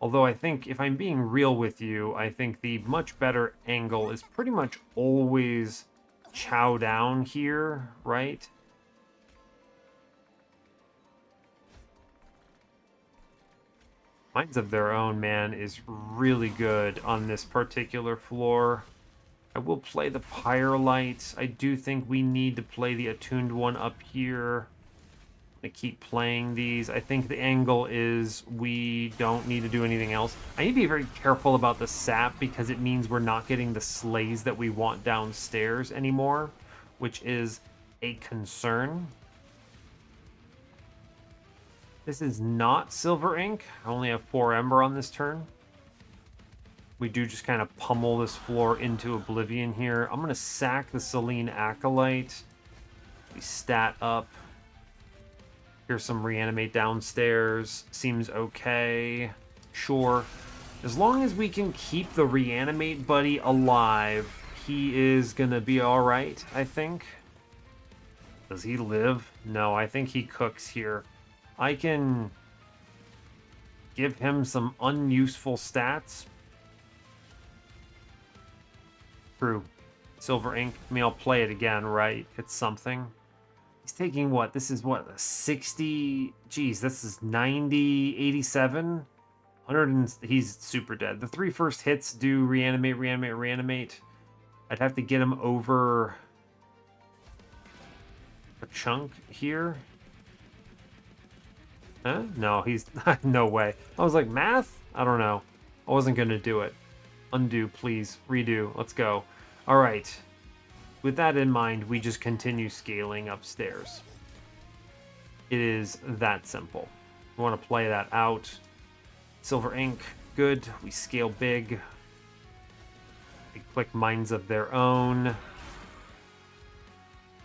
Although I think, if I'm being real with you, I think the much better angle is pretty much always chow down here, right? Minds of Their Own, man, is really good on this particular floor. I will play the Pyre Light. I do think we need to play the attuned one up here. I keep playing these. I think the angle is we don't need to do anything else. I need to be very careful about the sap because it means we're not getting the slays that we want downstairs anymore, which is a concern. This is not Silver Ink. I only have 4 Ember on this turn. We do just kind of pummel this floor into oblivion here. I'm going to sack the Selene Acolyte. We stat up. Here's some reanimate downstairs. Seems okay. Sure. As long as we can keep the reanimate buddy alive, he is going to be alright, I think. Does he live? No, I think he cooks here. I can give him some unuseful stats. True. Silver Ink. I mean, I'll play it again, right? It's something. He's taking what? This is what? 60? Geez, this is 90, 87? 100 and... He's super dead. The 3 first hits do reanimate, reanimate, reanimate. I'd have to get him over a chunk here. Huh? No, he's... no way. I was like, math? I don't know. I wasn't going to do it. Undo, please. Redo. Let's go. All right. With that in mind, we just continue scaling upstairs. It is that simple. We want to play that out. Silver Ink, good. We scale big. We click Minds of Their Own.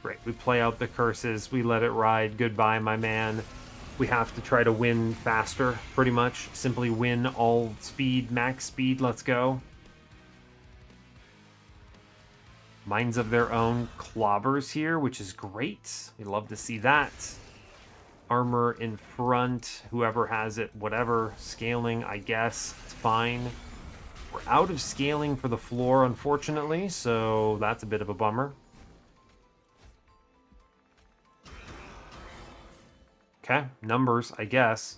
Great. We play out the curses. We let it ride. Goodbye, my man. We have to try to win faster, pretty much. Simply win all speed, max speed. Let's go. Minds of Their Own clobbers here, which is great. We love to see that. Armor in front. Whoever has it, whatever. Scaling, I guess. It's fine. We're out of scaling for the floor, unfortunately, so that's a bit of a bummer. Okay, numbers, I guess.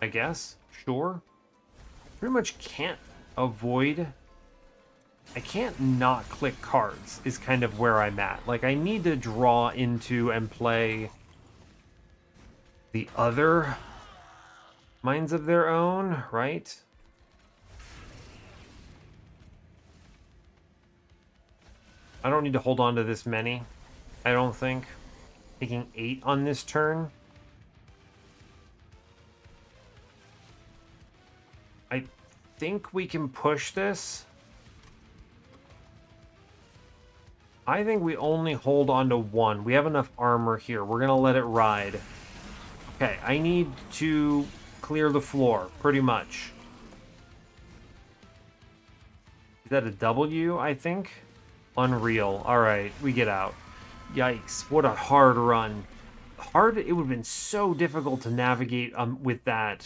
I guess, sure. Pretty much can't avoid... I can't not click cards, is kind of where I'm at. Like, I need to draw into and play the other Minds of Their Own, right? I don't need to hold on to this many, I don't think. Taking 8 on this turn. I think we can push this. I think we only hold on to 1. We have enough armor here. We're going to let it ride. Okay, I need to clear the floor, pretty much. Is that a W, I think? Unreal. Alright, we get out. Yikes, what a hard run. It would have been so difficult to navigate with that,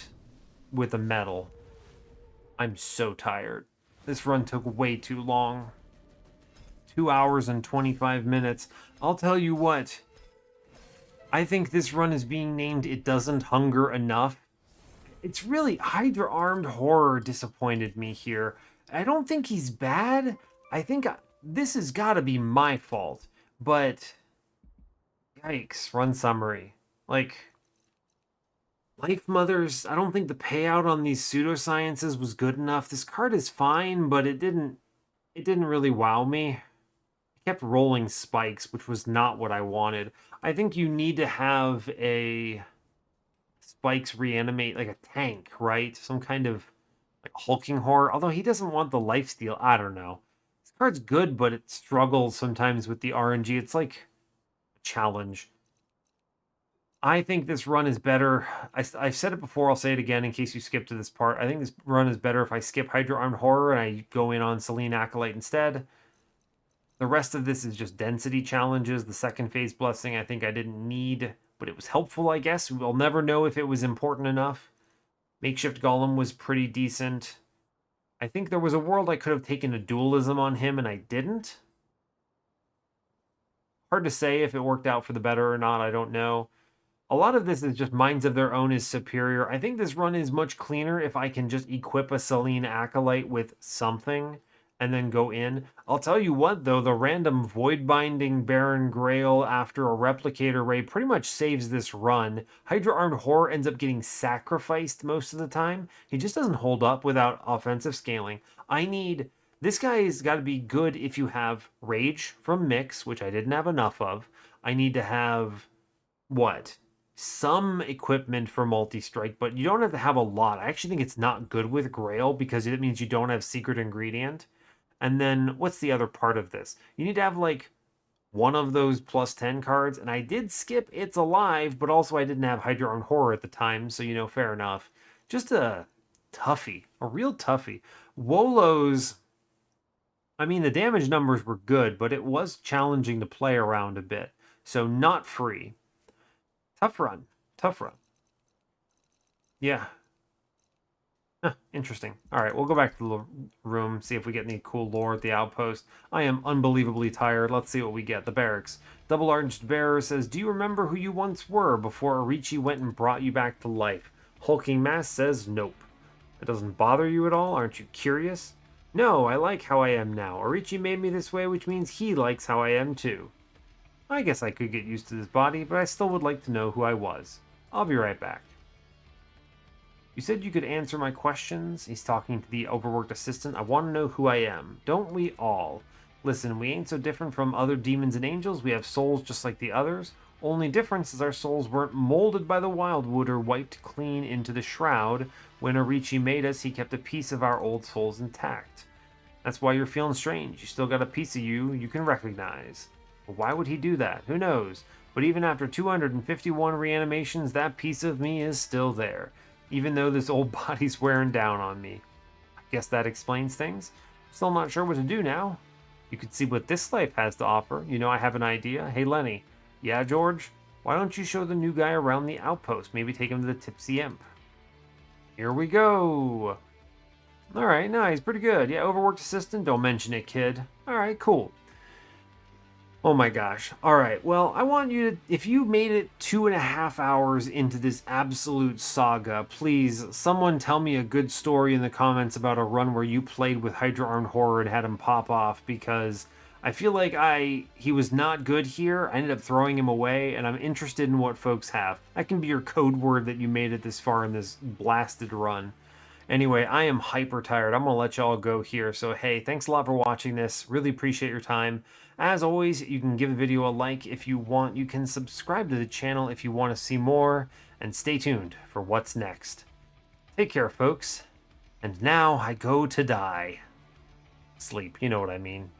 with a metal. I'm so tired. This run took way too long. 2 hours and 25 minutes. I'll tell you what. I think this run is being named It Doesn't Hunger Enough. It's really Hydra Armed Horror disappointed me here. I don't think he's bad. I think this has got to be my fault. But yikes, run summary. Like, Life Mothers, I don't think the payout on these pseudosciences was good enough. This card is fine, but it didn't really wow me. It kept rolling spikes, which was not what I wanted. I think you need to have a spikes reanimate like a tank, right? Some kind of like hulking horror. Although he doesn't want the lifesteal. I don't know. This card's good, but it struggles sometimes with the RNG. It's like a challenge. I think this run is better. I've said it before, I'll say it again in case you skip to this part. I think this run is better if I skip Hydra Armed Horror and I go in on Selene Acolyte instead. The rest of this is just density challenges. The second phase blessing I think I didn't need, but it was helpful, I guess. We'll never know if it was important enough. Makeshift Golem was pretty decent. I think there was a world I could have taken a dualism on him and I didn't. Hard to say if it worked out for the better or not, I don't know. A lot of this is just Minds of Their Own is superior. I think this run is much cleaner if I can just equip a Selene Acolyte with something and then go in. I'll tell you what, though, the random Void-Binding Baron Grail after a Replicator Ray pretty much saves this run. Hydra Armed Horror ends up getting sacrificed most of the time. He just doesn't hold up without offensive scaling. This guy's got to be good if you have Rage from Mix, which I didn't have enough of. I need to have, what? Some equipment for multi-strike, but you don't have to have a lot. I actually think it's not good with Grail because it means you don't have secret ingredient. And then what's the other part of this? You need to have like one of those plus 10 cards, and I did skip It's Alive, but also I didn't have Hydra on Horror at the time, so fair enough. Just a toughie, a real toughie. Wolos, I mean, the damage numbers were good, but it was challenging to play around a bit, so not free. Tough run. Tough run. Yeah. Huh, interesting. All right, we'll go back to the room, see if we get any cool lore at the outpost. I am unbelievably tired. Let's see what we get. The barracks. Double-Arched Bearer says, do you remember who you once were before Arichi went and brought you back to life? Hulking Mass says, nope. It doesn't bother you at all? Aren't you curious? No, I like how I am now. Arichi made me this way, which means he likes how I am too. I guess I could get used to this body, but I still would like to know who I was. I'll be right back. You said you could answer my questions? He's talking to the overworked assistant. I want to know who I am. Don't we all? Listen, we ain't so different from other demons and angels. We have souls just like the others. Only difference is our souls weren't molded by the Wildwood or wiped clean into the shroud. When Arichi made us, he kept a piece of our old souls intact. That's why you're feeling strange. You still got a piece of you can recognize. But why would he do that? Who knows? But even after 251 reanimations, that piece of me is still there. Even though this old body's wearing down on me. I guess that explains things. Still not sure what to do now. You could see what this life has to offer. I have an idea. Hey, Lenny. Yeah, George? Why don't you show the new guy around the outpost? Maybe take him to the Tipsy Imp. Here we go. Alright, nice. Pretty good. Yeah, overworked assistant. Don't mention it, kid. Alright, cool. Oh my gosh. All right. Well, I want you to, if you made it 2.5 hours into this absolute saga, please, someone tell me a good story in the comments about a run where you played with Hydra Armed Horror and had him pop off, because I feel like he was not good here. I ended up throwing him away, and I'm interested in what folks have. That can be your code word that you made it this far in this blasted run. Anyway, I am hyper tired. I'm going to let y'all go here. So, hey, thanks a lot for watching this. Really appreciate your time. As always, you can give the video a like if you want. You can subscribe to the channel if you want to see more. And stay tuned for what's next. Take care, folks. And now I go to die. Sleep, you know what I mean.